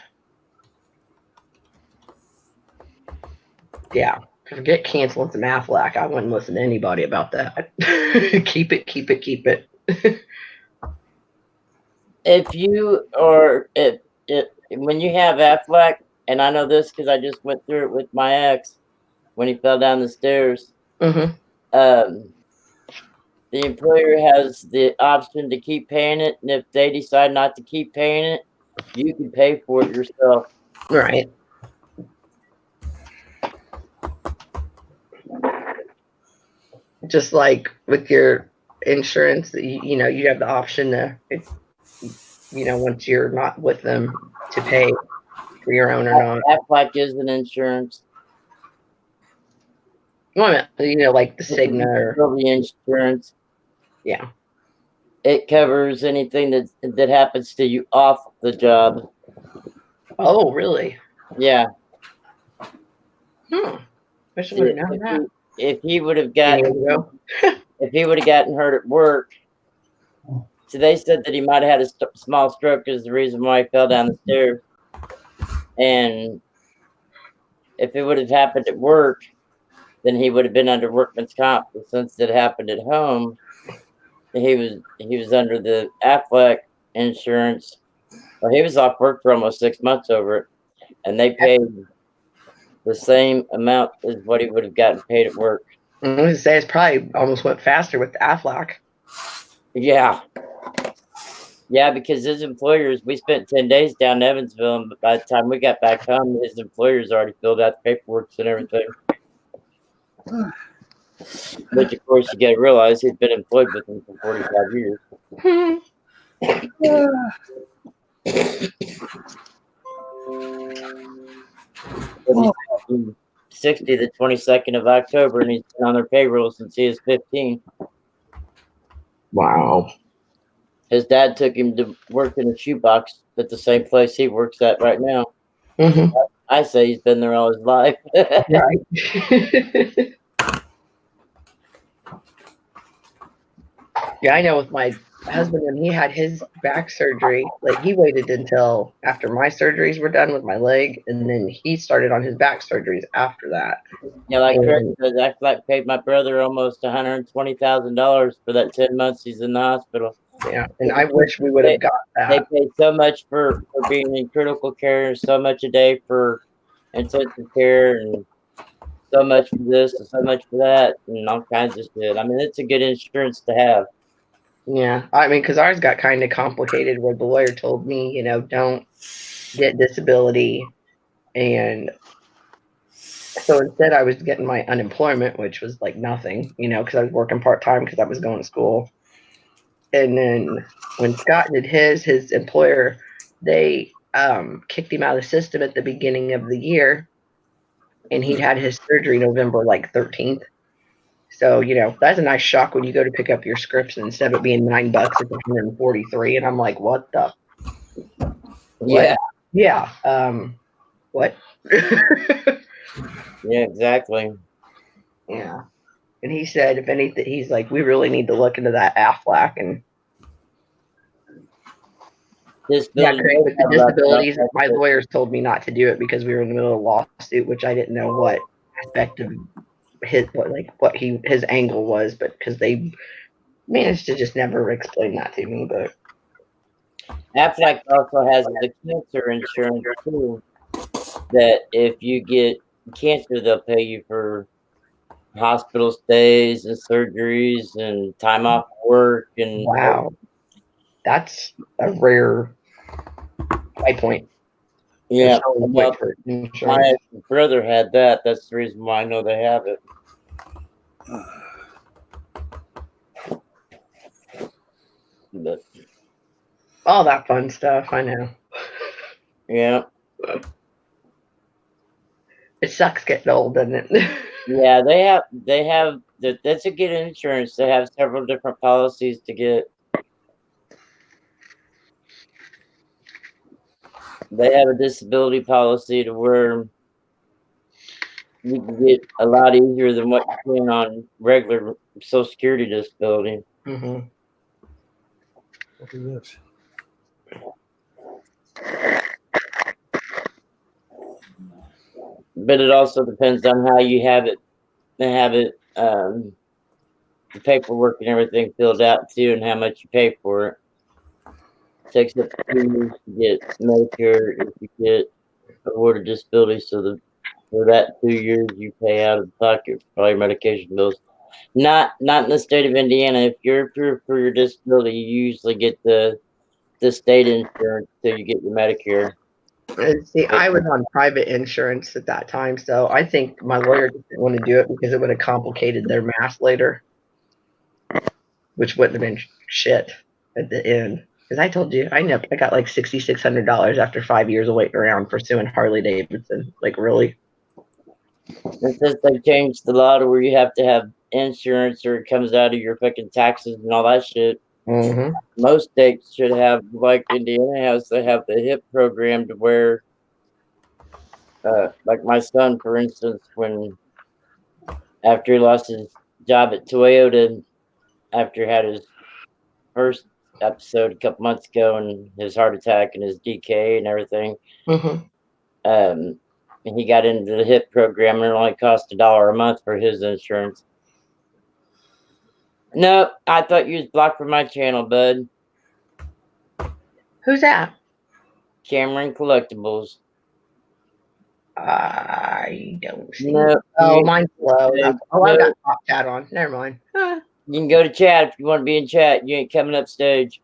Yeah. Forget canceling some Aflac. I wouldn't listen to anybody about that. Keep it. if you or if when you have Aflac, and I know this because I just went through it with my ex when he fell down the stairs. Mm-hmm. The employer has the option to keep paying it, and if they decide not to keep paying it, you can pay for it yourself. Right. Just like with your insurance, you know, you have the option to, you know, once you're not with them, to pay for your own or not. Aflac is an insurance. Well, I mean, you know, like the Cigna or, The insurance. yeah. It covers anything that happens to you off the job. Oh, really? Yeah. I should have known that. If he would have 10 gotten years ago. if he would have gotten hurt at work, so they said that he might have had a small stroke is the reason why he fell down the stairs. And if it would have happened at work, then he would have been under workman's comp. But since it happened at home, he was under the Aflac insurance. Well, he was off work for almost 6 months over it, and they paid the same amount as what he would have gotten paid at work. I was gonna say it's probably almost went faster with the Aflac. Yeah. Yeah, because his employers, we spent 10 days down in Evansville, and by the time we got back home, his employers already filled out the paperwork and everything. Which, of course, you got to realize he's been employed with them for 45 years. He's 60 the 22nd of October, and he's been on their payroll since he was 15. Wow. His dad took him to work in a shoebox at the same place he works at right now. Mm-hmm. I say he's been there all his life. Right. Yeah, I know with my husband, when he had his back surgery, like he waited until after my surgeries were done with my leg, and then he started on his back surgeries after that. Yeah, like Craig says, Aflac paid my brother almost $120,000 for that 10 months he's in the hospital. Yeah, and I wish we would have got that. They paid so much for being in critical care, so much a day for intensive care, and so much for this and so much for that, and all kinds of shit. I mean, it's a good insurance to have. Yeah, I mean, because ours got kind of complicated where the lawyer told me, you know, don't get disability. And so instead I was getting my unemployment, which was like nothing, you know, because I was working part-time because I was going to school. And then when Scott did his employer, they kicked him out of the system at the beginning of the year. And he'd had his surgery November like 13th. So, you know, that's a nice shock when you go to pick up your scripts and instead of it being $9, it's 143. And I'm like, what the? Yeah. Yeah. What? Yeah, exactly. Yeah. And he said, if anything, he's like, we really need to look into that Aflac. And yeah, Craig, with the disabilities, my lawyers told me not to do it because we were in the middle of a lawsuit, which I didn't know what aspect of his angle was, but because they managed to just never explain that to me. But Aflac also has the cancer insurance too, that if you get cancer, they'll pay you for hospital stays and surgeries and time off work. And wow, that's a rare high point. Yeah, well, my brother had that. That's the reason why I know they have it. But all that fun stuff, I know. Yeah. It sucks getting old, doesn't it? Yeah, they have that's a good insurance. They have several different policies to get. They have a disability policy to where you can get a lot easier than what you're doing on regular Social Security disability. Mm-hmm. Look at this. But it also depends on how you have it. They have it, the paperwork and everything filled out too, and how much you pay for it. takes up to 2 years to get Medicare if you get awarded disability. So for that 2 years, you pay out of pocket for all your medication bills. Not in the state of Indiana. If you're approved for your disability, you usually get the state insurance till you get your Medicare. And see, I was on private insurance at that time, so I think my lawyer didn't want to do it because it would have complicated their math later, which wouldn't have been shit at the end. Because I told you, I got like $6,600 after 5 years of waiting around pursuing Harley Davidson. Like, really? And since they changed the law to where you have to have insurance or it comes out of your fucking taxes and all that shit, Mm-hmm. most states should have, like Indiana has, they have the HIP program to where, like my son, for instance, when after he lost his job at Toyota, after he had his first episode a couple months ago and his heart attack and his DK and everything, Mm-hmm. and he got into the HIP program and it only cost $1 a month for his insurance. No, I thought you was blocked from my channel, bud. Who's that? Cameron Collectibles. I don't see. No, Oh, you, mine's low. no, Oh, I've no. got top chat on. Never mind. You can go to chat if you want to be in chat. You ain't coming up stage.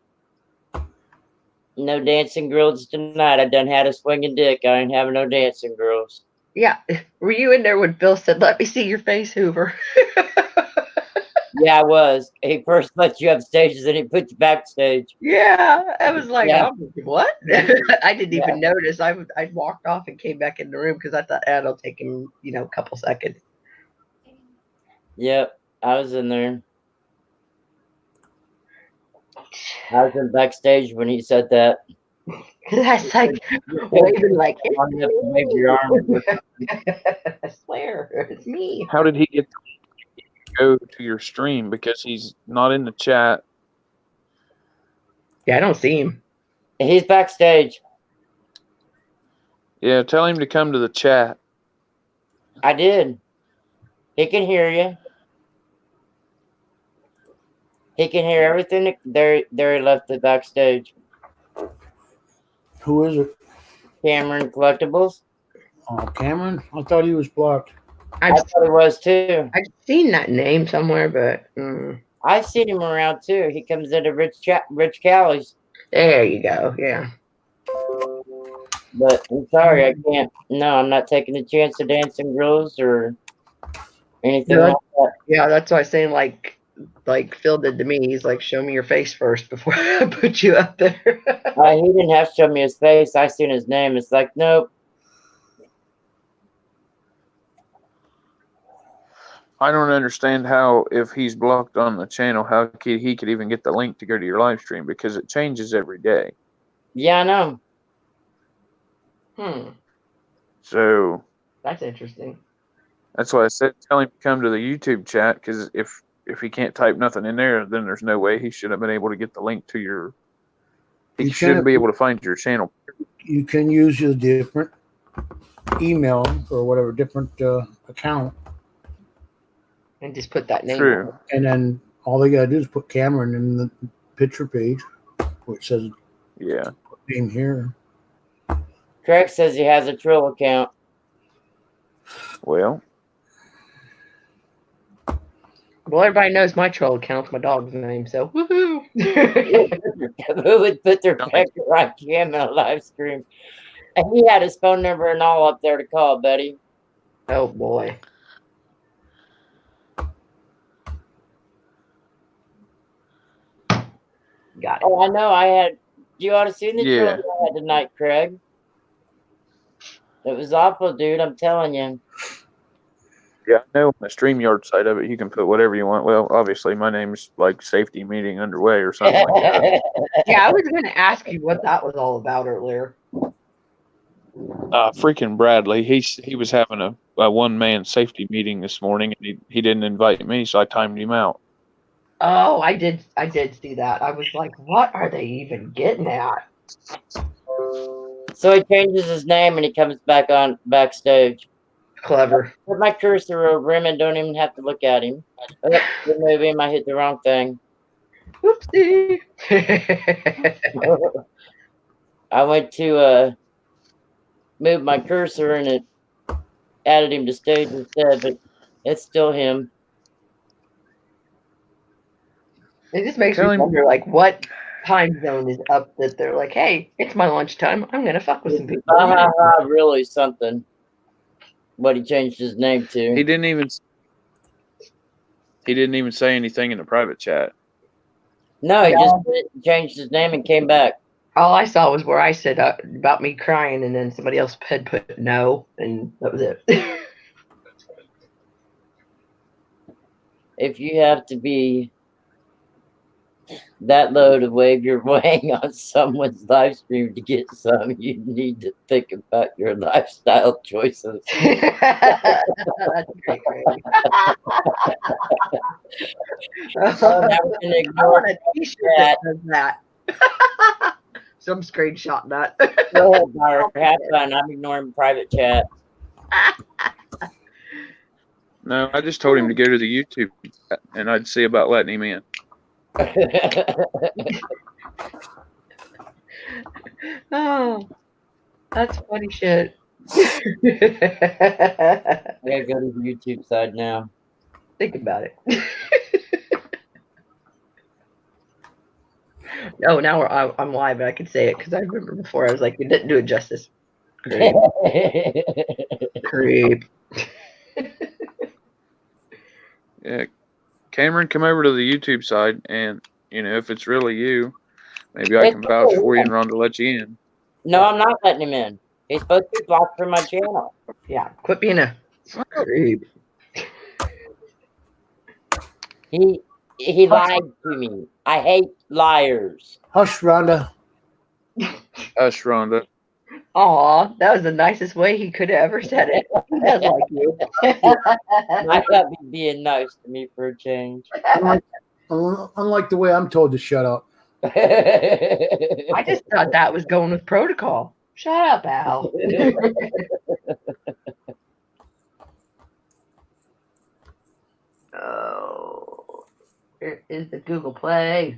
No dancing girls tonight. I done had a swinging dick. I ain't having no dancing girls. Yeah. Were you in there when Bill said, "Let me see your face, Hoover"? Yeah, I was. He first let you up stages and he put you backstage. Yeah. I was like, Yeah. I'm like, what? I didn't even notice. I walked off and came back in the room because I thought, it'll take him, a couple seconds. Yep, I was in there. I was in backstage when he said that. That's like waving like, Long enough to wave your arm. I swear, it's me. How did he get to go to your stream? Because he's not in the chat. Yeah, I don't see him. He's backstage. Yeah, tell him to come to the chat. I did. He can hear you. He can hear everything. There he left the backstage. Who is it? Cameron Collectibles. Oh, Cameron? I thought he was blocked. I thought he was too. I've seen that name somewhere, but I've seen him around too. He comes into Rich Callie's. there you go. Yeah. But I'm sorry, I can't. No, I'm not taking the chance of dancing girls or anything No, like that. Yeah, that's why I'm saying like Phil did to me. He's like, show me your face first before I put you up there. He didn't have to show me his face. I seen his name. It's like, nope. I don't understand how, if he's blocked on the channel, how he could even get the link to go to your live stream, because it changes every day. Yeah, I know. So That's interesting. that's why I said tell him to come to the YouTube chat, because if he can't type nothing in there, then there's no way he should have been able to get the link to your. He shouldn't be able to find your channel. You can use a different email or whatever, different account. And just put that name. True. And then all they got to do is put Cameron in the picture page, which says name here. Craig says he has a Trill account. Well, everybody knows my troll account's my dog's name, so woohoo! Who would put their picture on Cam in a live stream? And he had his phone number and all up there to call, buddy. Oh boy. Got it. Oh, I know. I had. You ought to seen the Yeah. Trill I had tonight, Craig. It was awful, dude. I'm telling you. yeah, I know on the StreamYard side of it, you can put whatever you want. Well, obviously, my name's like safety meeting underway or something like that. Yeah, I was going to ask you what that was all about earlier. Freaking Bradley, he was having a one-man safety meeting this morning, and he didn't invite me, so I timed him out. Oh, I did see that. I was like, what are they even getting at? So he changes his name and he comes back on backstage. Clever. Put my cursor over him and don't even have to look at him. Remove him. I hit the wrong thing. Whoopsie. I went to move my cursor and it added him to stage instead, but it's still him. It just makes Tell me him- wonder, like, what time zone is up that they're like, hey, it's my lunchtime. I'm going to fuck with some people. Really something. What he changed his name to. He didn't even say anything in the private chat. No, he just changed his name and came back. All I saw was where I said about me crying, and then somebody else had put no, and that was it. If you have to be that low to wave your wang on someone's live stream to get some, you need to think about your lifestyle choices. That's great, Greg. Oh, now we're gonna I ignore want a t-shirt that does that. Some screenshot that. Go ahead, Myra. Have fun. I'm ignoring private chat. No, I just told him to go to the YouTube and I'd see about letting him in. Oh, that's funny shit. I gotta go to the YouTube side now. Think about it. Oh, now I'm live, but I can say it because I remember before I was like, you didn't do it justice. Creep. Creep. Yeah, Cameron, come over to the YouTube side, and if it's really you, maybe I can vouch for you and Rhonda let you in. No, I'm not letting him in. He's supposed to be blocked from my channel. Yeah, quit being a creep. He lied to me. I hate liars. Hush, Rhonda. Hush, Rhonda. Aw, that was the nicest way he could have ever said it. He does like you. I got be being nice to me for a change. Unlike the way I'm told to shut up. I just thought that was going with protocol. Shut up, Al. Oh, here is the Google Play.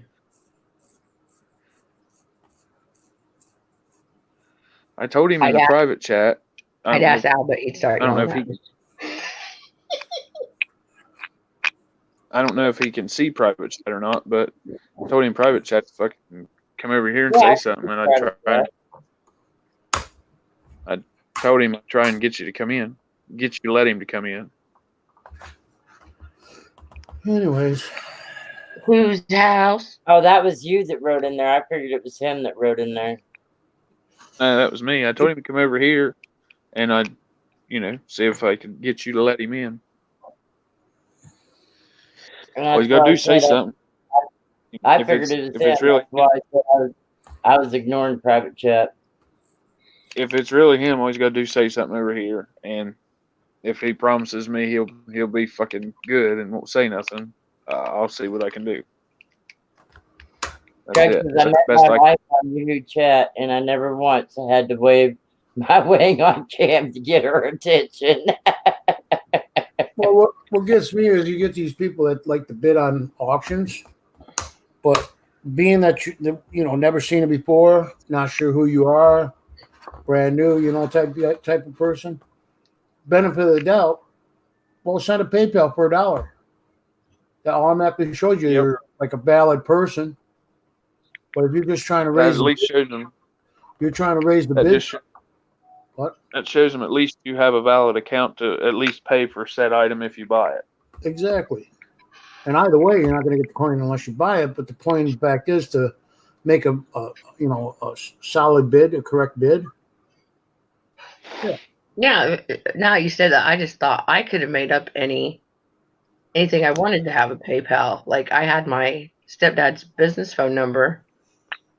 I told him in the private chat. I'd ask Al, but he'd start. I don't know yelling if at he. me. I don't know if he can see private chat or not, but I told him private chat to fucking come over here and say something, and I told him I'd try and get you to come in, get you to let him to come in. Anyways. Whose house? Oh, that was you that wrote in there. I figured it was him that wrote in there. That was me. I told him to come over here, and I'd, see if I could get you to let him in. All you gotta do is say something. I If figured it's- it was if him. it's really- That's why I was ignoring private chat. If it's really him, all he's got to do is say something over here, and if he promises me he'll be fucking good and won't say nothing, I'll see what I can do. That's Okay, it. 'cause I That's met the best my I wife on your new chat, and I never once had to wave my wing on cam to get her attention. Well, what gets me is you get these people that like to bid on auctions, but being that you never seen it before, not sure who you are, brand new, type of person. Benefit of the doubt. Well, send a PayPal for $1. That automatically shows you you're like a valid person. But if you're just trying to that raise, at least shows them you're trying to raise the that bid. just What? that shows them at least you have a valid account to at least pay for said item if you buy it. Exactly. And either way, you're not going to get the coin unless you buy it. But the point of the fact is to make a solid bid, a correct bid. Yeah, now you said that, I just thought I could have made up anything I wanted to have a PayPal. Like I had my stepdad's business phone number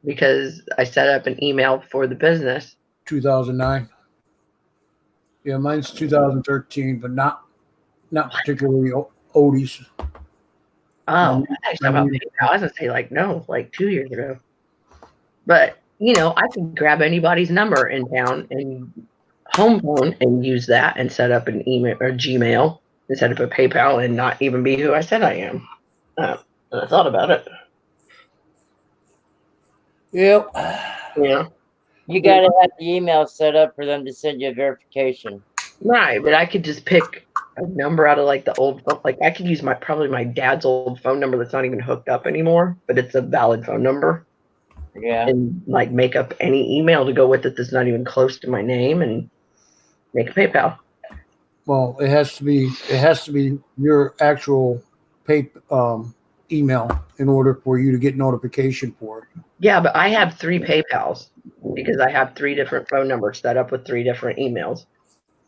because I set up an email for the business. 2009. Yeah, mine's 2013, but not particularly oldies. Oh, I thought about PayPal. I was gonna say like 2 years ago. But I can grab anybody's number in town and home phone and use that and set up an email or Gmail and set up a PayPal and not even be who I said I am. And I thought about it. Yep. Yeah. You gotta have the email set up for them to send you a verification. Right, but I could just pick a number out of like the old phone. Like I could use probably my dad's old phone number that's not even hooked up anymore, but it's a valid phone number, Yeah. and like make up any email to go with it that's not even close to my name and make a PayPal. Well, it has to be your actual email in order for you to get notification for it. Yeah, but I have 3 PayPals because I have 3 different phone numbers set up with 3 different emails,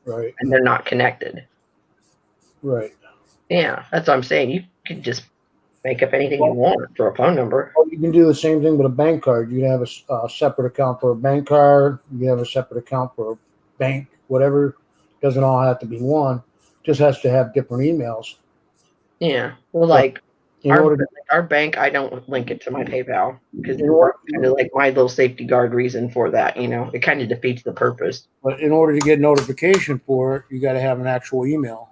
Right. and they're not connected. Right. Yeah, that's what I'm saying. You could just make up anything you want for a phone number. Well, you can do the same thing with a bank card. You can have a separate account for a bank card. You can have a separate account for a bank, whatever. Doesn't all have to be one. Just has to have different emails. Yeah. Well, like In order to, our bank, I don't link it to my PayPal because it's kind of like my little safety guard reason for that. You know, it kind of defeats the purpose. but in order to get notification for it, you got to have an actual email.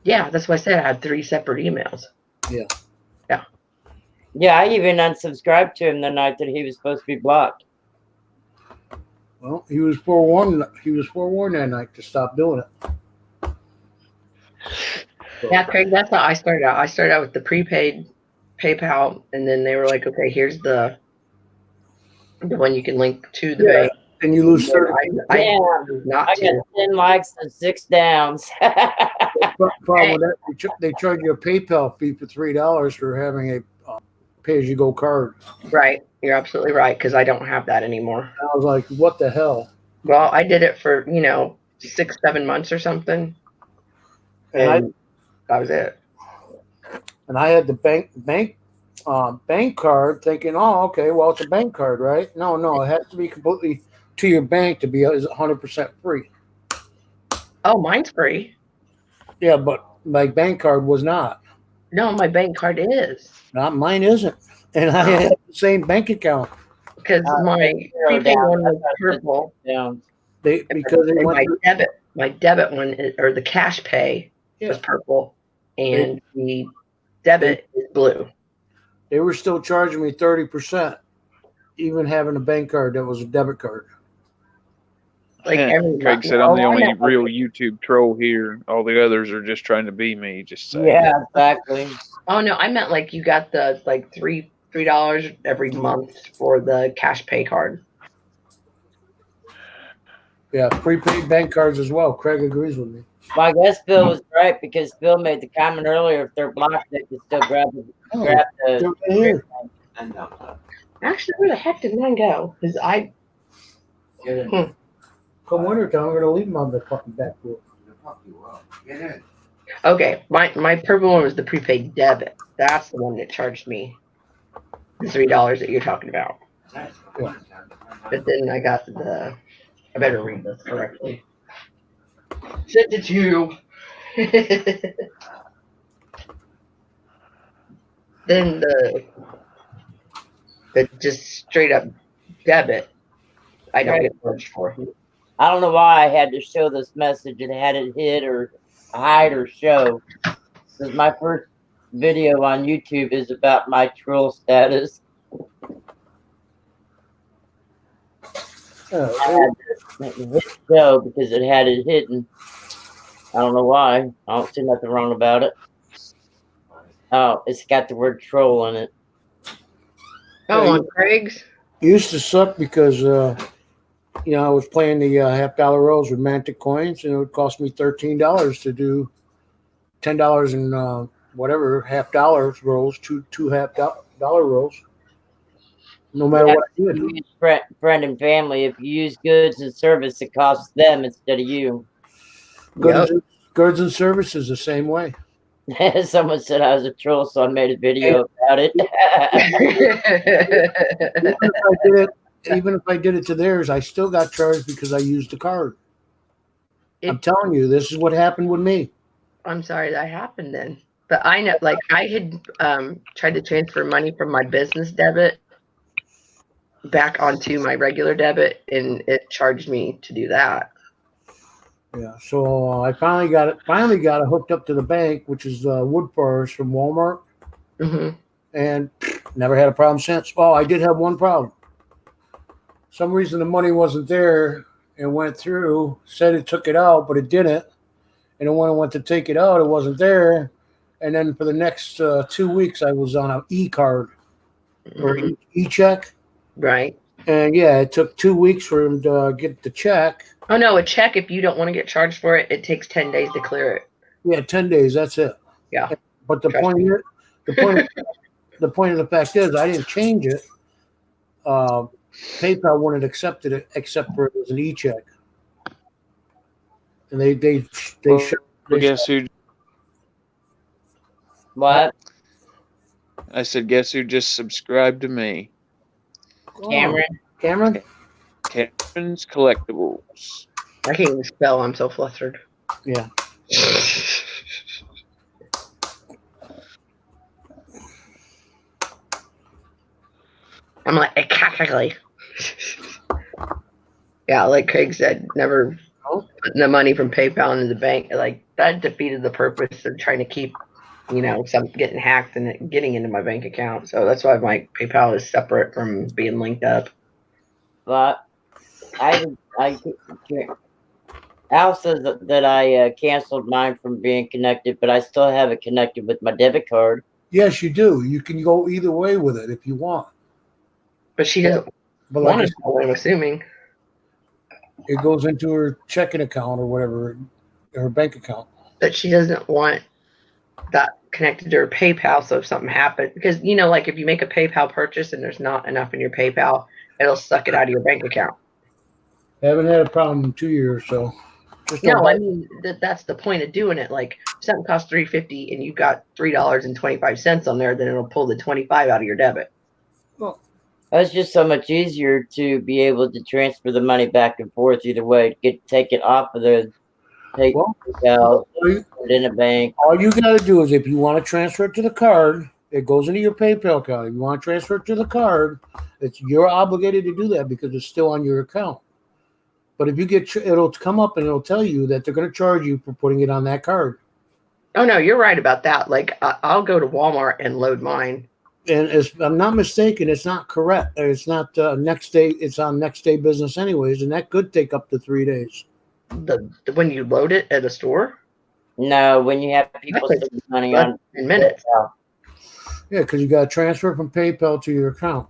Yeah, that's why I said I had 3 separate emails. Yeah, I even unsubscribed to him the night that he was supposed to be blocked. Well, he was forewarned. He was forewarned that night to stop doing it. Yeah, Craig, that's how I started out. I started out with the prepaid PayPal, and then they were like, "Okay, here's the one you can link to the bank." And you lose 30. I Yeah, not I to. got 10 likes and 6 downs. Problem with that, they charge you a PayPal fee for $3 for having a pay-as-you-go card. Right, you're absolutely right because I don't have that anymore. I was like, what the hell? Well, I did it for 6-7 months or something, and that was it. And I had the bank card, thinking, oh, okay, well, it's a bank card, right? No, it has to be completely to your bank to be 100% free. Oh, mine's free. Yeah, but my bank card was not. No, my bank card is Not mine isn't, and I had the same bank account. because my prepaid one was purple. Down. Because they And went my debit one or the cash pay was purple, and the debit is blue. they were still charging me 30%, even having a bank card that was a debit card. Like every Craig month. said, I'm the Oh, I only know. real YouTube troll here. All the others are just trying to be me. Just saying. Yeah, exactly. Oh no, I meant like you got the like $3 every month for the cash pay card. Yeah, prepaid bank cards as well. Craig agrees with me. Well, I guess Bill was right because Bill made the comment earlier. If they're blocked, they can still grab the. They're here. Actually, where the heck did mine go? Because I Come winter time, we're gonna leave them on the fucking back door. okay, my purple one was the prepaid debit. That's the one that charged me the $3 that you're talking about. But then I got I better read this correctly. Sent it to you. Then the just straight up debit, I don't get charged for. I don't know why I had to show this message and had it hid or hide or show. Because my first video on YouTube is about my troll status. I had to hit show because it had it hidden. I don't know why. I don't see nothing wrong about it. Oh, it's got the word troll in it. Oh, on Craig's? It used to suck because I was playing the $50 rolls with Mantic coins, and it would cost me $13 to do $10 and whatever $50 rolls, two $50 rolls. No matter what I did. You use friend and family. If you use goods and service, it costs them instead of you. Goods and services the same way. Someone said I was a troll, so I made a video about it. Even if I did it to theirs, I still got charged because I used the card. I'm telling you, this is what happened with me. I'm sorry that happened then. But I know, like, I had tried to transfer money from my business debit back onto my regular debit, and it charged me to do that. Yeah, so I finally got it hooked up to the bank, which is Wood Forest from Walmart, Mm-hmm. and never had a problem since. Oh, I did have one problem. some reason the money wasn't there and went through, said it took it out, but it didn't. And then when I went to take it out, it wasn't there. And then for the next 2 weeks, I was on an e-card or Mhm. e-check. Right. And yeah, it took 2 weeks for him to get the check. Oh no, a check, if you don't want to get charged for it, it takes 10 days to clear it. Yeah, 10 days. That's it. Yeah. But the Trust point here, the point of the fact is, I didn't change it. PayPal wouldn't accept it except for it was an e-check. And they Well, showed. guess who? What? I said, guess who just subscribed to me? Cameron? Cameron's Collectibles. I can't even spell. I'm so flustered. Yeah. I'm like, exactly. Yeah, like Craig said, never putting the money from PayPal into the bank. Like, that defeated the purpose of trying to keep, some getting hacked and it getting into my bank account. So that's why my PayPal is separate from being linked up. But Al says that I canceled mine from being connected, but I still have it connected with my debit card. Yes, you do. You can go either way with it if you want. But she doesn't But want like to know, I'm assuming. it goes into her checking account or whatever, her bank account. But she doesn't want that connected to her PayPal. So if something happened, because, like if you make a PayPal purchase and there's not enough in your PayPal, it'll suck it out of your bank account. Haven't had a problem in 2 years, so. Just don't No, buy- I mean that's the point of doing it. Like if something costs $3.50 and you got $3.25 on there, then it'll pull the 25 out of your debit. It's just so much easier to be able to transfer the money back and forth either way. Take it off of the PayPal, put it in a bank. All you got to do is if you want to transfer it to the card, it goes into your PayPal account. If you want to transfer it to the card, you're obligated to do that because it's still on your account. But if you it'll come up and it'll tell you that they're going to charge you for putting it on that card. Oh no, you're right about that. Like I'll go to Walmart and load mine. And if I'm not mistaken, it's not correct. It's not next day. It's on next day business anyways, and that could take up to 3 days. When you load it at a store? No, when you have people That sending money less on than minutes. Yeah, because you got to transfer from PayPal to your account.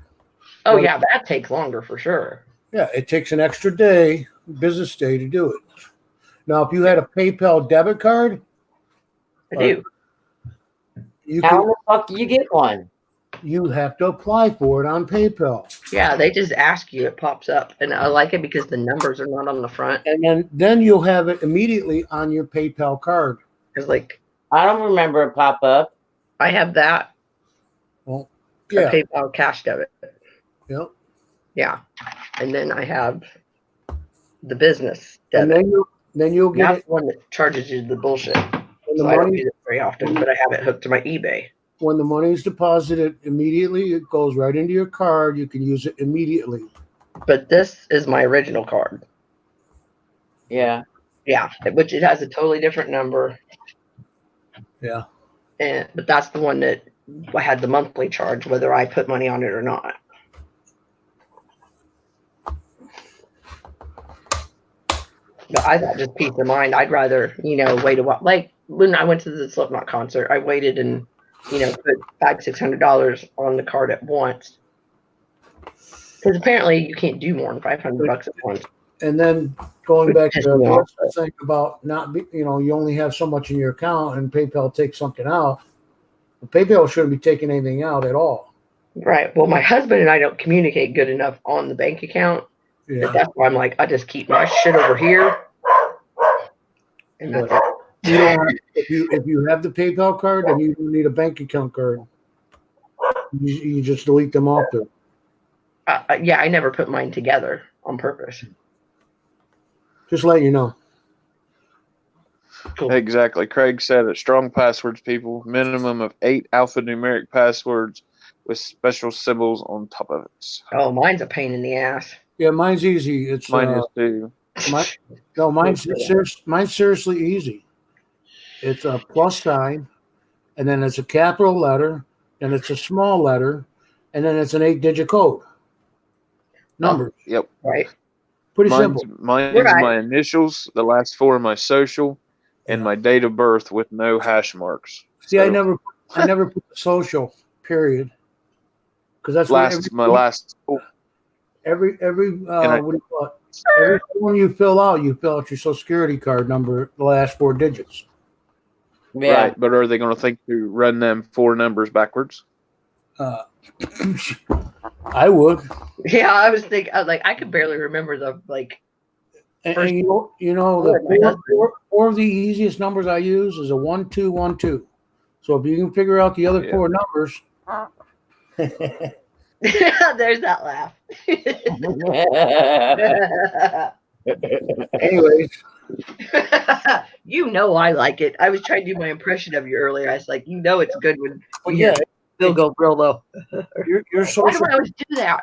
Oh Well, yeah, that takes longer for sure. Yeah, it takes an extra day, business day, to do it. Now, if you had a PayPal debit card, I do. How the fuck do you get one? You have to apply for it on PayPal. Yeah, they just ask you, it pops up. And I like it because the numbers are not on the front. And then you'll have it immediately on your PayPal card. It's like I don't remember a pop up. I have that. Well, A yeah. PayPal cash debit. Yep. Yeah. And then I have the business And debit. then you'll get That's it the one that charges you the bullshit. when So the I don't money use it very often, but I have it hooked to my eBay. when the money is deposited immediately. It goes right into your card. You can use it immediately. But this is my original card. Yeah. Yeah, which it has a totally different number. Yeah. But that's the one that I had the monthly charge, whether I put money on it or not. But I thought just peace of mind. I'd rather, wait a while. Like when I went to the Slipknot concert, I waited and, put $500-600 on the card at once. Because apparently you can't do more than $500 at once. And then going back to Pissed me off. the thing about you only have so much in your account and PayPal takes something out. PayPal shouldn't be taking anything out at all. Right. Well, my husband and I don't communicate good enough on the bank account. Yeah. That's why I'm like, I just keep my shit over here. And that's it. You don't if you have the PayPal card, then you don't need a bank account card. You just delete them off there. Yeah, I never put mine together on purpose. Just let you know. Cool. Exactly. Craig said it. Strong passwords, people. Minimum of 8 alphanumeric passwords with special symbols on top of it. Oh, mine's a pain in the ass. Yeah, mine's easy. It's Mine is too. mine's seriously easy. It's a plus sign, and then it's a capital letter, and it's a small letter, and then it's an 8-digit code. numbers. Yep. Right. Pretty Mine's, simple. mine's Right. my initials, the last four of my social, and Yeah. my date of birth with no hash marks. See, I So, never put the social period because that's what my last. every And I- what do you call it? Every form you fill out your social security card number, the last 4 digits. Yeah. Right, but are they going to think to run them 4 numbers backwards? Uh, I would. Yeah, I was thinking, I could barely remember the And you know Look, my the husband. four of the easiest numbers I use is a 1 2 1 2. So if you can figure out the other Yeah. 4 numbers, There's that laugh. anyways, You know I like it. I was trying to do my impression of you earlier. I was like, you know it's good when well, you yeah, still go real low. your Why social do I always do that?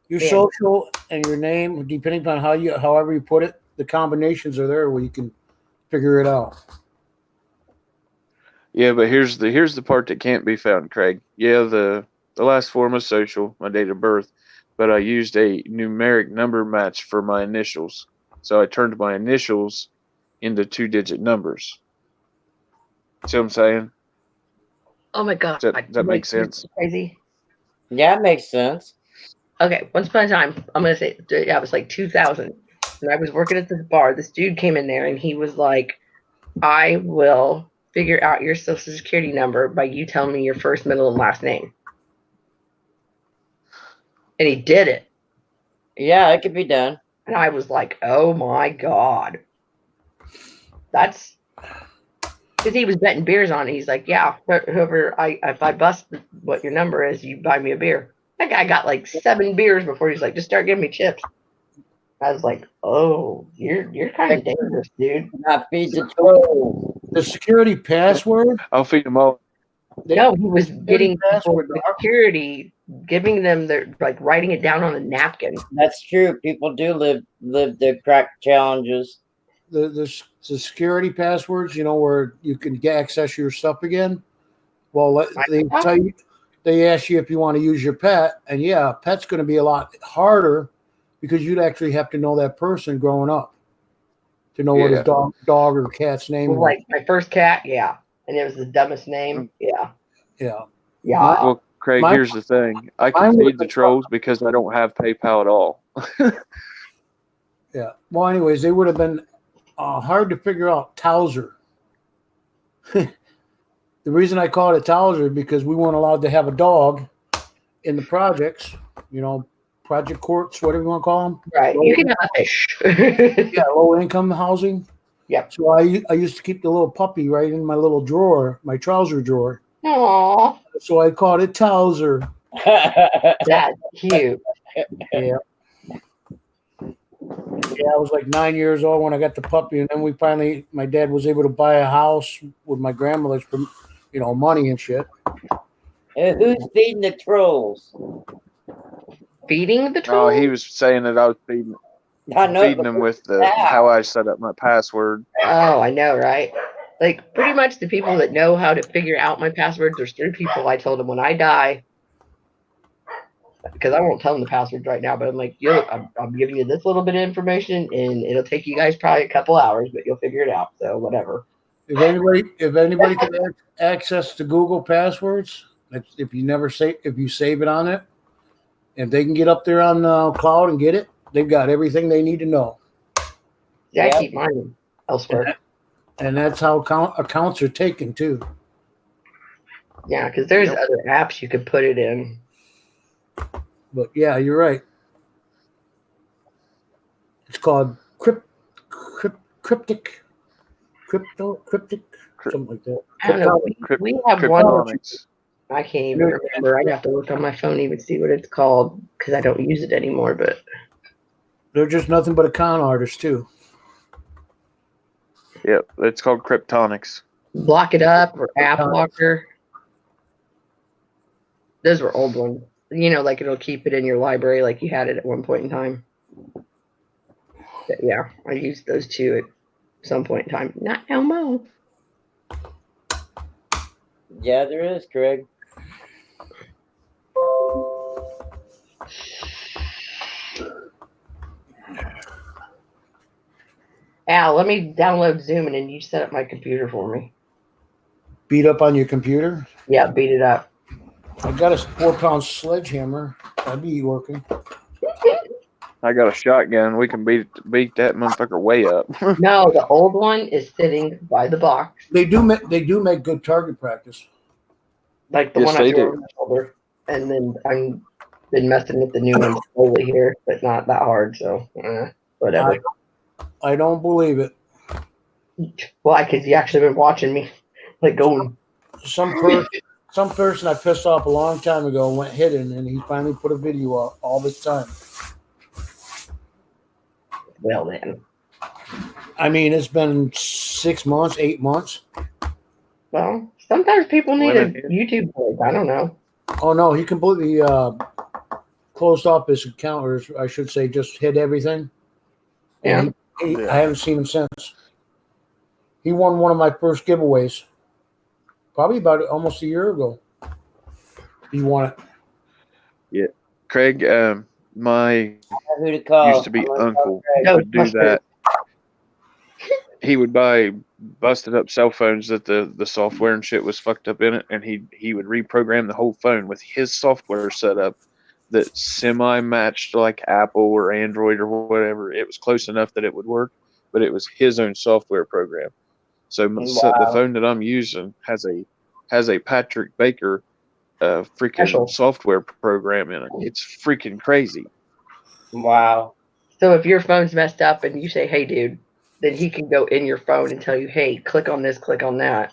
your Yeah. social and your name, depending on however you put it, the combinations are there where you can figure it out. Yeah, but here's the part that can't be found, Craig. Yeah, the last 4 of my social, my date of birth, but I used a numeric number match for my initials. So I turned my initials into 2-digit numbers. See what I'm saying? Oh my god. Does that make sense? Crazy. Yeah, it makes sense. Okay, once upon a time, I'm gonna say yeah, it was like 2000. And I was working at this bar. This dude came in there and he was like, I will figure out your social security number by you telling me your first, middle, and last name. And he did it. Yeah, it could be done. And I was like, oh my God. That's because he was betting beers on it. He's like, yeah, whoever if I bust what your number is, you buy me a beer. That guy got like 7 beers before he's like, just start giving me chips. I was like, oh, you're kind of dangerous, dude. Not feed the troll. The security password. I'll feed them all. No, he was getting people password, security, giving them their writing it down on a napkin. That's true. People do live the crack challenges. The security passwords, where you can access your stuff again. Well, they ask you if you want to use your pet, and yeah, pet's going to be a lot harder because you'd actually have to know that person growing up to know what his dog or cat's name was. Like my first cat, yeah, and it was the dumbest name, yeah. Well, Craig, here's the thing. I can feed the trolls because I don't have PayPal at all. Yeah. Well, anyways, they would have been hard to figure out. Towser. The reason I called it Towser is because we weren't allowed to have a dog in the projects, project courts, whatever you want to call them. Right. You can have a fish. Yeah, low income housing. Yep. So I used to keep the little puppy right in my little drawer, my trouser drawer. Aww. So I called it Towser. That's cute. Yeah. Yeah, I was like 9 years old when I got the puppy, and then my dad was able to buy a house with my grandmother's, money and shit. Who's feeding the trolls? Feeding the Oh, trolls? he was saying that I was feeding I know. them with how I set up my password. Oh, I know, right? Like pretty much the people that know how to figure out my passwords. There's 3 people. I told them when I die, because I won't tell them the passwords right now. But I'm like, I'm giving you this little bit of information, and it'll take you guys probably a couple hours, but you'll figure it out. So whatever. If anybody can access to Google passwords, if you save it on it, if they can get up there on cloud and get it, they've got everything they need to know. Yeah, Yep. I keep mine elsewhere. And that's how accounts are taken too. Yeah, because there's other apps you could put it in. But yeah, you're right. It's called cryptic, something like that. I don't know. We have one. Cryptonics. I can't even remember. I'd have to look on my phone to even see what it's called because I don't use it anymore. But They're just nothing but a con artist too. Yep, it's called Cryptonics. Block It Up or App Locker. Those were old ones. Like it'll keep it in your library like you had it at one point in time. But yeah, I used those 2 at some point in time. Not no more. Yeah, there is, Craig. Al, let me download Zoom and then you set up my computer for me. Beat up on your computer. Yeah, beat it up. I got a 4-pound sledgehammer. That'd be working. I got a shotgun. We can beat that motherfucker way up. No, the old one is sitting by the box, They do make good target practice. like the Yes, one I they threw do. over my shoulder. And then I'm been messing with the new one slowly here, but not that hard. So whatever. I don't believe it. Why? Because you actually been watching me, like going. Some person I pissed off a long time ago went hidden, and he finally put a video out all this time. Well then. I mean, it's been 6 months, 8 months. Well, sometimes people need a Women. YouTube voice. I don't know. Oh no, he completely closed off his account, or I should say, just hid everything. And I haven't seen him since. He won one of my first giveaways, probably about almost a year ago. He won it. Craig, my Who to call? used to be I'm gonna uncle call Craig. No, would do that. He would buy busted up cell phones that the software and shit was fucked up in it, and he would reprogram the whole phone with his software set up that semi matched like Apple or Android or whatever. It was close enough that it would work, but it was his own software program. So the phone that I'm using has a Patrick Baker freaking Special. software program in it. It's freaking crazy. Wow. So if your phone's messed up and you say, "Hey, dude," then he can go in your phone and tell you, "Hey, click on this, click on that,"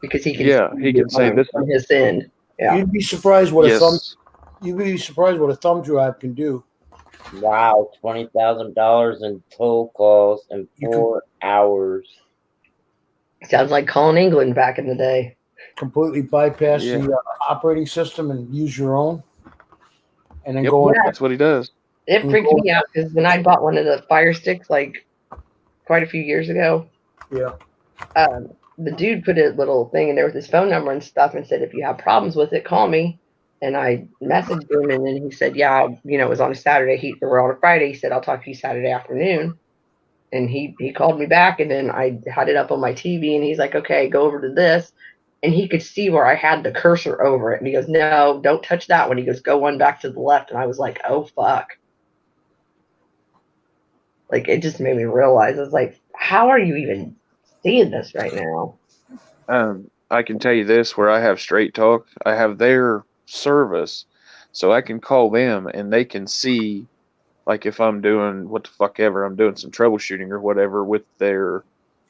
because he can. Yeah, he can say this on his end. Yeah. You'd be surprised what Yes. a thumb drive can do. Wow. $20,000 in toll calls in You 4 hours. Sounds like calling England back in the day. Completely bypass Yeah. the operating system and use your own, and then Yep, go in. that's what he does. It freaked me out because when I bought one of the Fire Sticks, like quite a few years ago, Yeah. the dude put a little thing in there with his phone number and stuff and said, "If you have problems with it, call me." And I messaged him, and then he said, "Yeah, it was on a Saturday. Or on a Friday." He said, "I'll talk to you Saturday afternoon." And he called me back, and then I had it up on my TV, and he's like, "Okay, go over to this." And he could see where I had the cursor over it. And he goes, "No, don't touch that one." He goes, "Go one back to the left." And I was like, "Oh, fuck." Like, it just made me realize, I was like, how are you even seeing this right now? I can tell you this, where I have Straight Talk, I have their service, so I can call them and they can see, like if I'm doing what the fuck ever, I'm doing some troubleshooting or whatever with their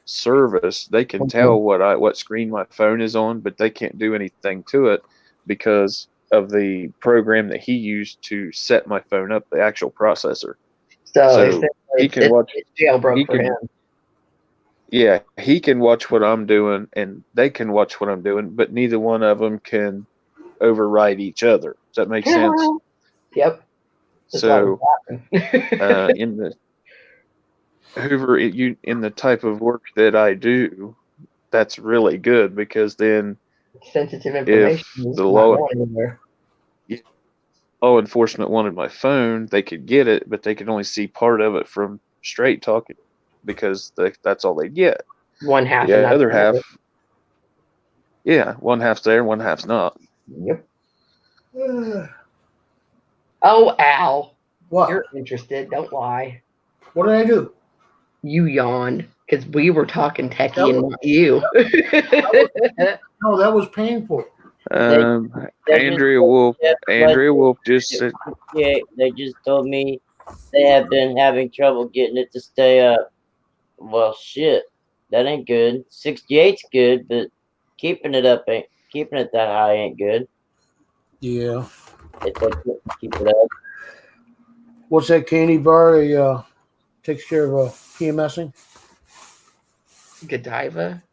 service, they can tell what screen my phone is on, but they can't do anything to it because of the program that he used to set my phone up, the actual processor. So he can watch. It's jailbroke for him. Yeah, he can watch what I'm doing, and they can watch what I'm doing, but neither one of them can override each other. Does that make sense? Yep. So, in the Hoover, in the type of work that I do, that's really good because then sensitive information. If the law enforcement wanted my phone, they could get it, but they could only see part of it from Straight Talk because that's all they get. One half. The other half, one half's there, one half's not. Yep. Oh, Al. What? You're interested. Don't lie. What did I do? You yawned because we were talking techie and not you. No, that was painful. Andrea Wolf just said. Yeah, they just told me they have been having trouble getting it to stay up. Well, shit, that ain't good. 68's good, but keeping it that high ain't good. Yeah. Keep it up. What's that candy bar? Takes care of PMSing. Godiva.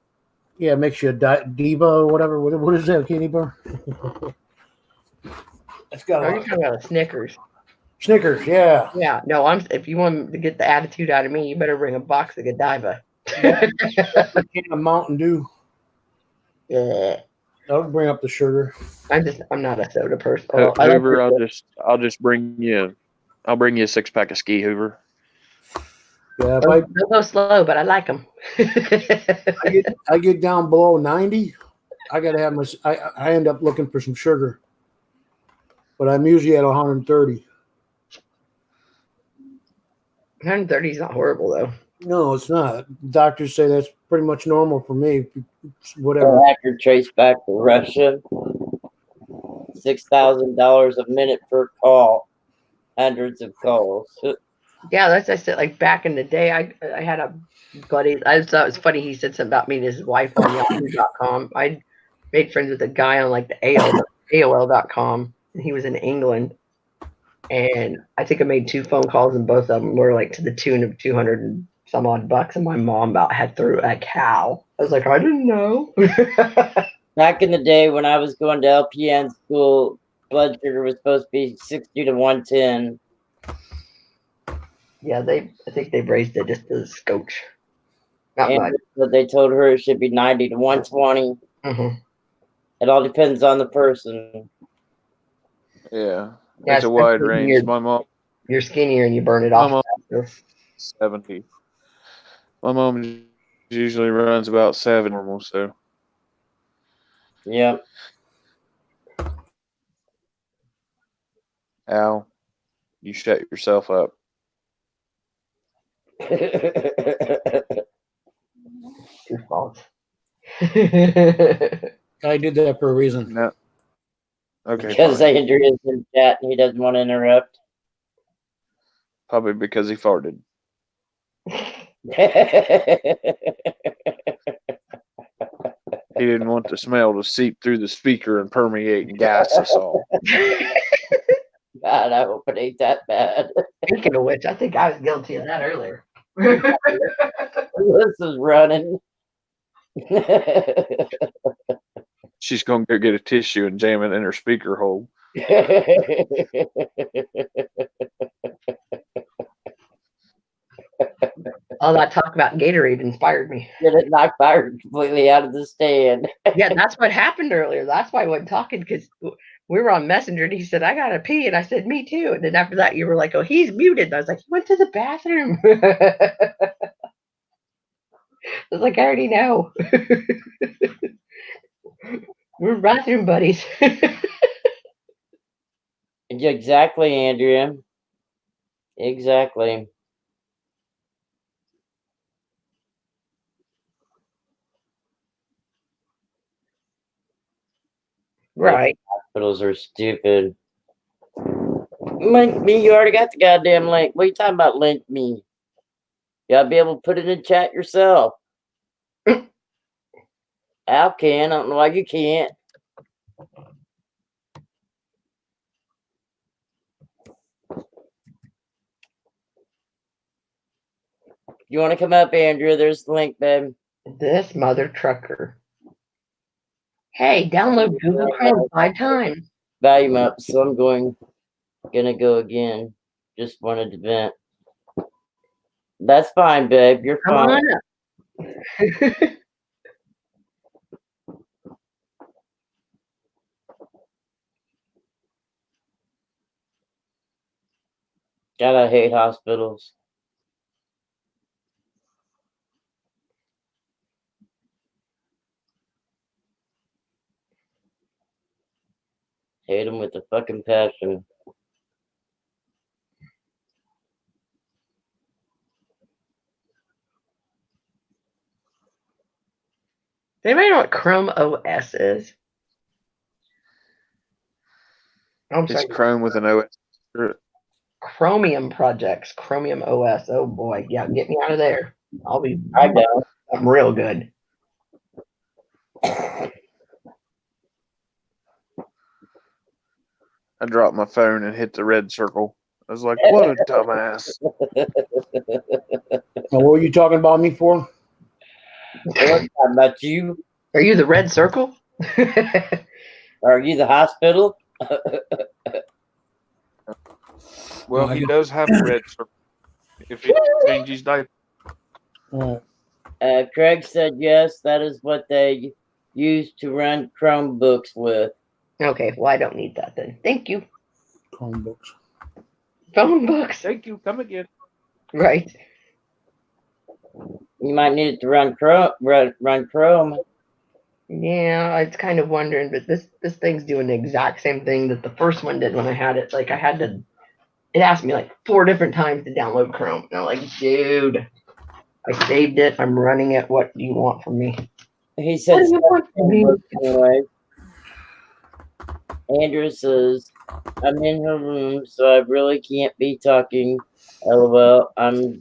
Yeah, makes you a diva or whatever. What is that candy bar? It's got. Are you talking about a Snickers? Snickers, yeah. Yeah. No, if you want to get the attitude out of me, you better bring a box of Godiva. A Mountain Dew. Yeah. That'll bring up the sugar. I'm not a soda person. Hoover, I'll just bring you. I'll bring you a 6-pack of Ski, Hoover. Yeah, if They'll go slow, but I like them. I get down below 90, I gotta have my. I end up looking for some sugar, but I'm usually at 130. 130 is not horrible though. No, it's not. Doctors say that's pretty much normal for me. Whatever. The hacker traced back to Russia. $6,000 a minute per call. Hundreds of calls. Yeah, that's I said. Like back in the day, I had a buddy. I thought it was funny. He said something about me and his wife on Yahoo.com. I made friends with a guy on like the AOL.com, and he was in England. And I think I made 2 phone calls, and both of them were like to the tune of 200 and some odd bucks. And my mom about had threw a cow. I was like, I didn't know. Back in the day when I was going to LPN school, blood sugar was supposed to be 60 to 110. Yeah, I think they've raised it just a scotch. Not And much. but they told her it should be 90 to 120. Mm-hmm. It all depends on the person. Yeah, Yeah, it's a wide especially when range. My mom, You're skinnier and you burn it my off mom, faster. 70. My mom usually runs about 7 normal, so Yep. Al, you shut yourself up. Your fault. I did that for a reason. No. Okay, Because fine. Andrew is in chat and he doesn't want to interrupt. Probably because he farted. He didn't want the smell to seep through the speaker and permeate and gas us all. God, I hope it ain't that bad. Speaking of which, I think I was guilty of that earlier. This is running. She's going to go get a tissue and jam it in her speaker hole. All that talk about Gatorade inspired me. Get it knocked Byron completely out of the stand. Yeah, that's what happened earlier. That's why I wasn't talking, because we were on Messenger and he said, I gotta pee. And I said, me too. And then after that, you were like, oh, he's muted. And I was like, he went to the bathroom. I was like, I already know. We're bathroom buddies. Exactly, Andrea. Exactly. Right. Hospitals are stupid. Link me, you already got the goddamn link. What are you talking about, link me? You gotta be able to put it in chat yourself. Al can, I don't know why you can't. You want to come up, Andrea? There's the link, babe. This mother trucker. Hey, download Google Chrome 5 times. Volume up, so I'm gonna go again. Just wanted to vent. That's fine, babe. You're Come fine. on up. God, I hate hospitals. Hate them with a fucking passion. Does anybody know what Chrome OS is? I'm It's sorry. Chrome with an OS. Chromium projects. Chromium OS. Oh boy. Yeah, get me out of there. I know. I'm real good. I dropped my phone and hit the red circle. I was like, what a dumbass. Now, what were you talking about me for? What talking about you? Are you the red circle? Are you the hospital? Well, he does have a red circle. If he changes diaper. Craig said yes, that is what they use to run Chromebooks with. Okay, well, I don't need that then. Thank you. Chromebooks. Phone books. Thank you. Come again. Right. You might need it to run Chrome. Yeah, I was kind of wondering, but this thing's doing the exact same thing that the first one did when I had it. Like I had to, it asked me like 4 different times to download Chrome. And I'm like, dude, I saved it. I'm running it. What do you want from me? He What said do you want from me? anyway. Andrew says, I'm in her room, so I really can't be talking. LOL. I'm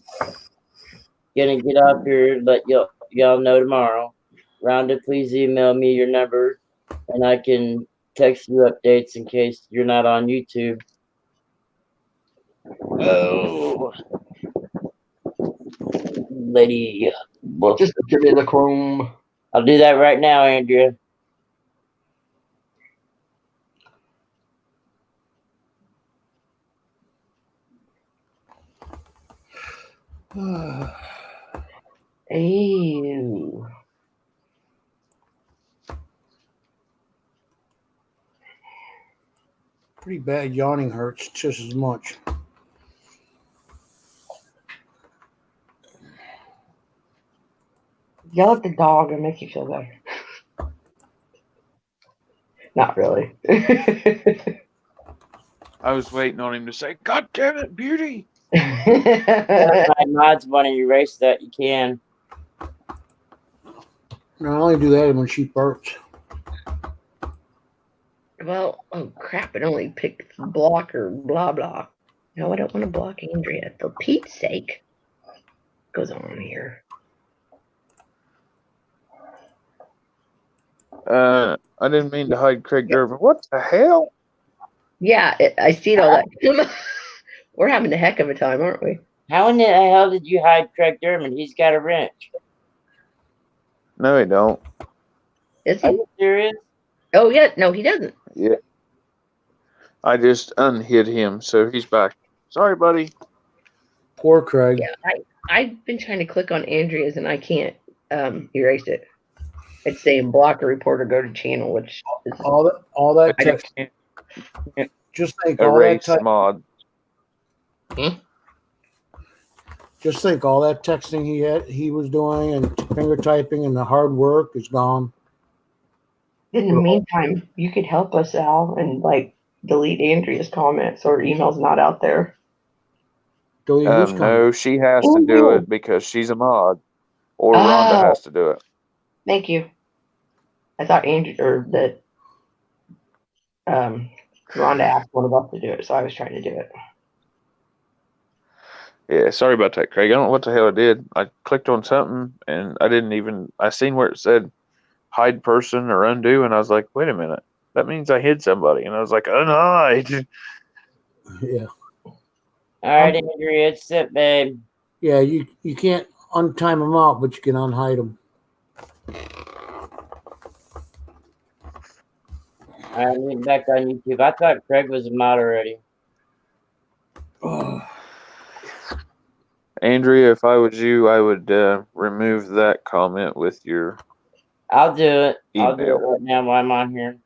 gonna get off here, let y'all know tomorrow. Rhonda, please email me your number and I can text you updates in case you're not on YouTube. Oh, lady. Well, Just give me the Chrome. I'll do that right now, Andrea. Ew. Pretty bad. Yawning hurts just as much. Yell at the dog and make you feel better. Not really. I was waiting on him to say, "God damn it, Beauty!" My mods want to erase that. You can. I only do that when she burps. Well, oh crap, it only picked block or blah blah. No, I don't want to block Andrea. For Pete's sake. What goes on here? I didn't mean to hide Craig Durbin. What the hell? Yeah, I see it all that. We're having a heck of a time, aren't we? How in the hell did you hide Craig Durman? He's got a wrench. No, he don't. Is Are he? you serious? Oh yeah, no, he doesn't. Yeah. I just unhid him, so he's back. Sorry, buddy. Poor Craig. Yeah, I've been trying to click on Andrea's and I can't erase it. It's saying block or report or go to channel, which is All that I text. can't Just think all that erase text. mod. Just think all that texting he was doing and finger typing and the hard work is gone. in the meantime, you could help us, Al, and like delete Andrea's comments or emails not out there. Delete who's coming? No, she has to do it because she's a mod, or Rhonda Oh. has to do it. Thank you. I thought Andrew or that Rhonda asked one of us to do it, so I was trying to do it. Yeah, sorry about that, Craig. I don't know what the hell I did. I clicked on something and I seen where it said hide person or undo, and I was like, wait a minute, that means I hid somebody, and I was like, unhide. Yeah. All right, Andrea, it's it, babe. Yeah, you can't untime them out, but you can unhide them. All right, I'm back on YouTube. I thought Craig was a mod already. Andrea, if I was you, I would remove that comment with your I'll do it. I'll do it email. right now while I'm on here.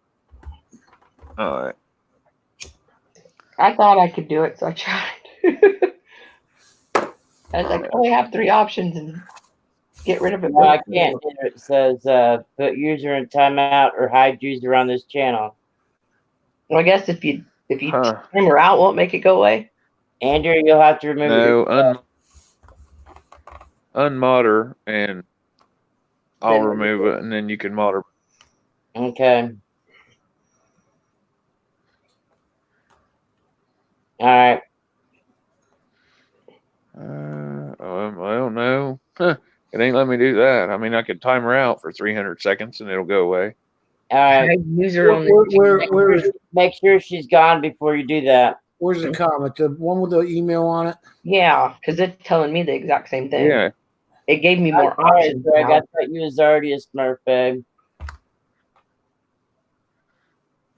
All right. I thought I could do it, so I tried. I was like, I only have 3 options and get rid of it. No, I can't do it. It says put user in timeout or hide user on this channel. Well, I guess if you time her out, won't make it go away. Andrea, you'll have to remove it. No, unmod her, and I'll remove it, and then you can mod her. Okay. All right. I don't know. It ain't let me do that. I mean, I could time her out for 300 seconds, and it'll go away. All right. User on the Where is Make sure she's gone before you do that. where's the comment? The one with the email on it? Yeah, because it's telling me the exact same thing. Yeah. It gave me more All right, options. Greg, now. I thought you was already a Smurf, babe.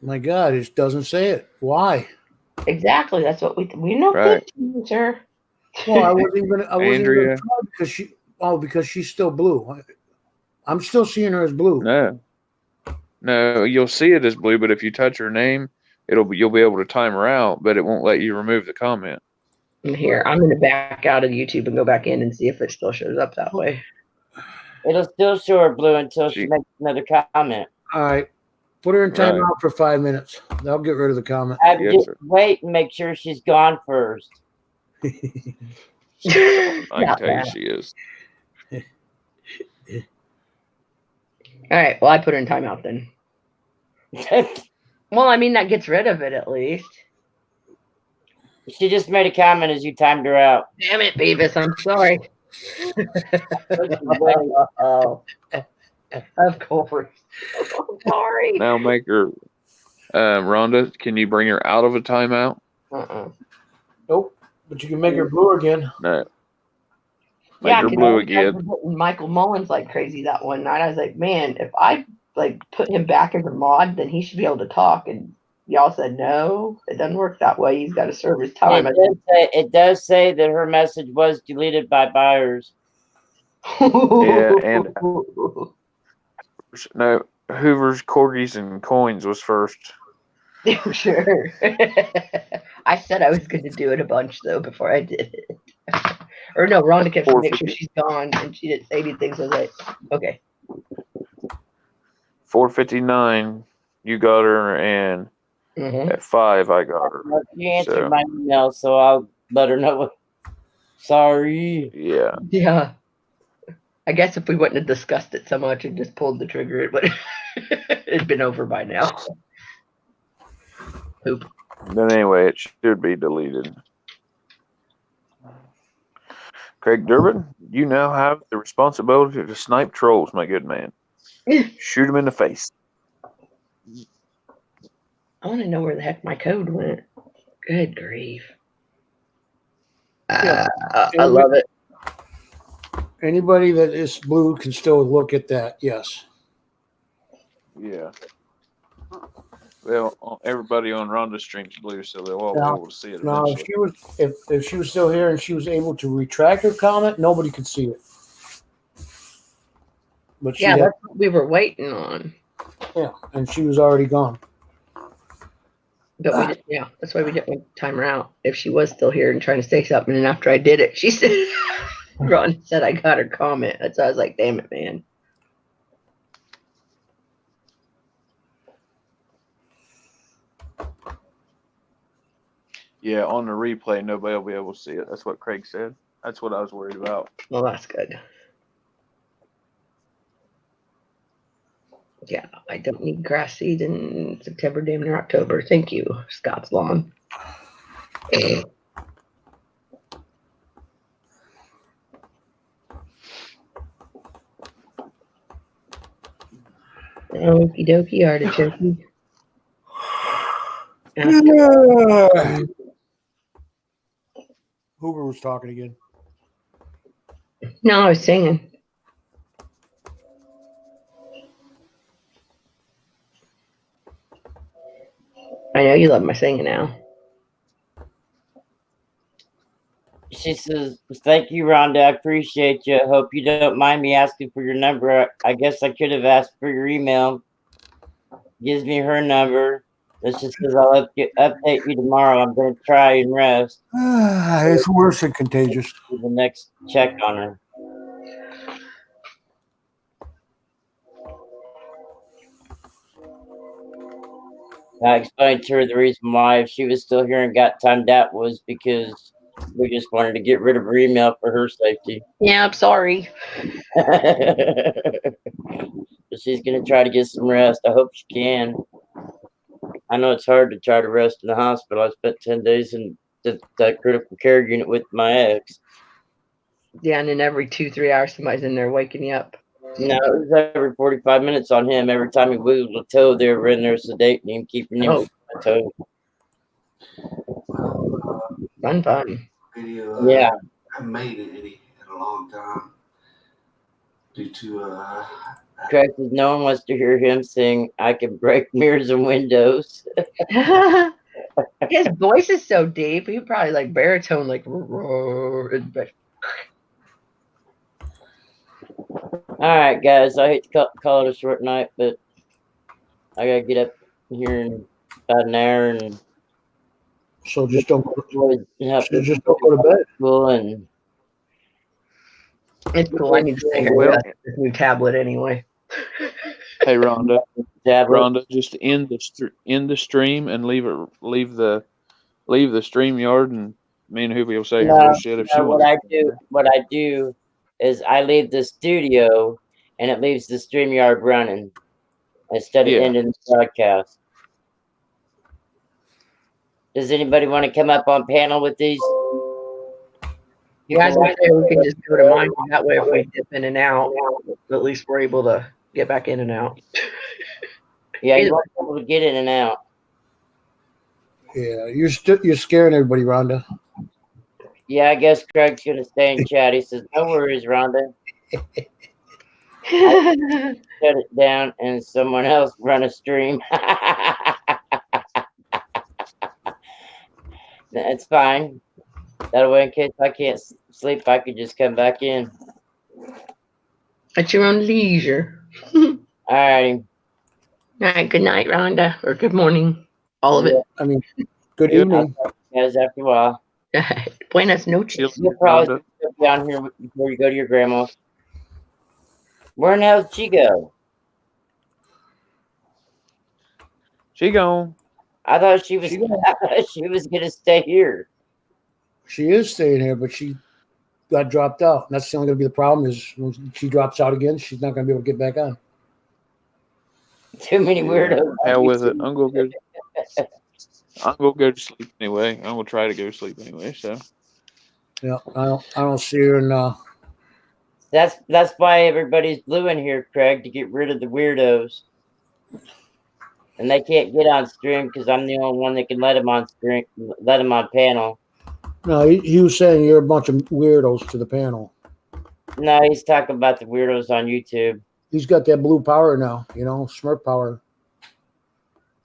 My God, it doesn't say it. Why? Exactly. That's what we know. Right. Good, sir. Well, I wasn't even gonna Andrea. try because she's still blue. I'm still seeing her as blue. No, you'll see it as blue, but if you touch her name, you'll be able to time her out, but it won't let you remove the comment. Here, I'm going to back out of YouTube and go back in and see if it still shows up that way. It'll still show her blue until she She- makes another comment. All right. Put her in Right. timeout for 5 minutes. That'll get rid of the comment. Yes, Just sir. wait and make sure she's gone first. I can Not tell you bad. she is. All right. Well, I put her in timeout then. Well, I mean, that gets rid of it at least. She just made a comment as you timed her out. Damn it, Beavis. I'm sorry. Oh, of course. I'm sorry. Now make her, Rhonda, can you bring her out of a timeout? Uh-uh. Nope. But you can make her blue again. No. Make Yeah, her 'cause blue I was again. hitting Michael Mullins like crazy that one night. I was like, man, if I like put him back as a mod, then he should be able to talk. And y'all said no, it doesn't work that way. He's got to serve his time. It does say that her message was deleted by buyers. Yeah, and no, Hoover's, Corgis, and Coins was first. Sure. I said I was going to do it a bunch though before I did it. Or no, Rhonda kept saying, make sure she's gone, and she didn't say anything. So I was like, okay. 4:59, you got her, and Mhm. at 5, I got her. She answered So- my email, so I'll let her know. Sorry. Yeah. Yeah. I guess if we wouldn't have discussed it so much and just pulled the trigger, it would it'd been over by now. Poop. But anyway, it should be deleted. Craig Durbin, you now have the responsibility to snipe trolls, my good man. Shoot them in the face. I want to know where the heck my code went. Good grief. Yeah. I love it. Anybody that is blue can still look at that. Yes. Yeah. Well, everybody on Rhonda stream's blue, so they'll all be No. able to see it Now, eventually. if she was still here and she was able to retract her comment, nobody could see it. But she Yeah, had, that's what we were waiting on. yeah, and she was already gone. But we just, yeah, that's why we didn't want to time her out. If she was still here and trying to say something, and after I did it, she said, Ron said I got her comment. That's why I was like, damn it, man. Yeah, on the replay, nobody will be able to see it. That's what Craig said. That's what I was worried about. Well, that's good. Yeah, I don't need grass seed in September, damn near October. Thank you, Scott's Lawn. Okie dokie, artichoke. Hoover was talking again. No, I was singing. I know you love my singing now. She says, thank you, Rhonda. I appreciate you. I hope you don't mind me asking for your number. I guess I could have asked for your email. Gives me her number. That's just because I'll update you tomorrow. I'm going to try and rest. It's worse than contagious. Do the next check on her. I explained to her the reason why, if she was still here and got timed out, was because we just wanted to get rid of her email for her safety. Yeah, I'm sorry. She's going to try to get some rest. I hope she can. I know it's hard to try to rest in the hospital. I spent 10 days in that critical care unit with my ex. Yeah, and then every 2-3 hours, somebody's in there waking you up. No, it was every 45 minutes on him. Every time he wiggled a toe, they were in there sedating him, keeping him on a toe. Fun. Video, Yeah. I haven't made it in a long time due to Craig says no one wants to hear him sing, I can break mirrors and windows. His voice is so deep. He probably like baritone, like roar. But All right, guys. I hate to call it a short night, but I gotta get up here in about an hour and So just don't go help just don't go to bed. school and It's cool. I need to stay here Well, with this new tablet anyway. hey Rhonda, Tablet. Rhonda, just end the stream and leave the stream yard, and me and Hoopy will say her No, bullshit if she no, wants. what I do is I leave the studio and it leaves the StreamYard running instead of Yeah. ending the broadcast. Does anybody want to come up on panel with these? Yeah, I was gonna say we can just go to mine. That way, if we dip in and out, at least we're able to get back in and out. Yeah, you want to be able to get in and out. Yeah, you're scaring everybody, Rhonda. Yeah, I guess Craig's gonna stay in chat. He says, "No worries, Rhonda. Shut it down and someone else run a stream." That's fine. That way, in case I can't sleep, I could just come back in. At your own leisure. Alrighty. All right. Good night, Rhonda, or good morning. All of it. I mean, good Yeah. evening. Guys, after a while. Buenas noches. You'll probably still be on here before you go to your grandma. Where in the hell did she go? She gone. I thought she was. I thought she was gonna stay here. She is staying here, but she got dropped out. And that's only going to be the problem is when she drops out again, she's not going to be able to get back on. Too many weirdos. Hell with it. I'm gonna go to sleep anyway. I'm gonna try to go to sleep anyway. So Yeah, I don't see her. And That's why everybody's blue in here, Craig, to get rid of the weirdos. And they can't get on stream because I'm the only one that can let them on stream, let them on panel. no, he was saying you're a bunch of weirdos to the panel. No, he's talking about the weirdos on YouTube. He's got that blue power now, Smurf power.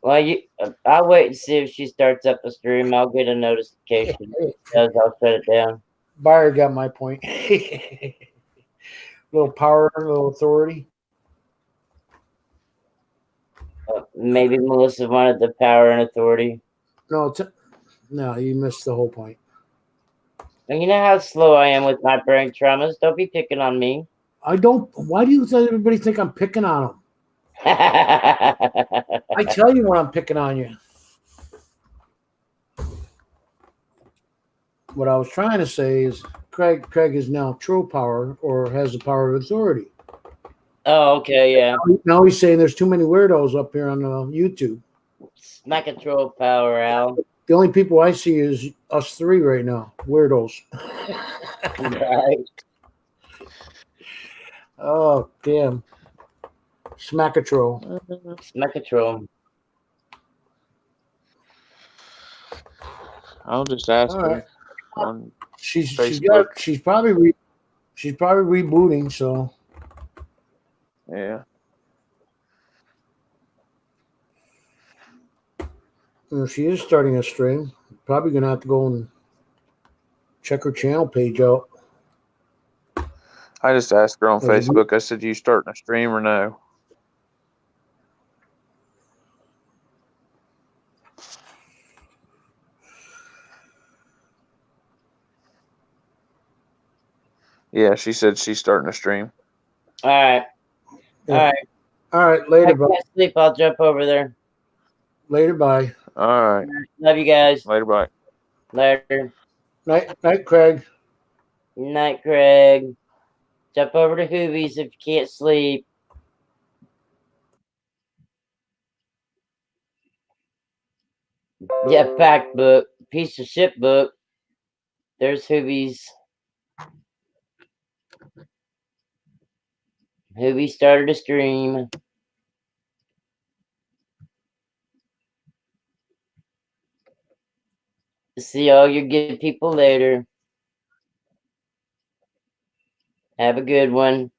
Well, I'll wait and see if she starts up a stream. I'll get a notification. If she does, I'll shut it down. Buyer got my point. Little power, little authority. Maybe Melissa wanted the power and authority. No, you missed the whole point. And you know how slow I am with my brain traumas. Don't be picking on me. I don't. Why do you think everybody think I'm picking on them? I tell you when I'm picking on you. What I was trying to say is Craig is now true power or has the power of authority. Oh, okay, yeah. Now he's saying there's too many weirdos up here on YouTube. Smack control power, Al. The only people I see is us three right now, weirdos. Right. Oh, damn. Smackatro. Smackatro. I'll just ask All her right. on She's Facebook. she's probably rebooting, so Yeah. she is starting a stream. Probably gonna have to go and check her channel page out. I just asked her on Mhm. Facebook. I said, "You starting a stream or no?" Yeah, she said she's starting a stream. All right. Yeah. All right. All right, I later, bye. can't sleep. I'll jump over there. Later, bye. All right. Love you guys. Later, bye. Later. Night, Craig. Night, Craig. Jump over to Hoovies if you can't sleep. Yeah, fact book. Piece of shit book. There's Hoovies. Hoovie started a stream. See all your good people later. Have a good one.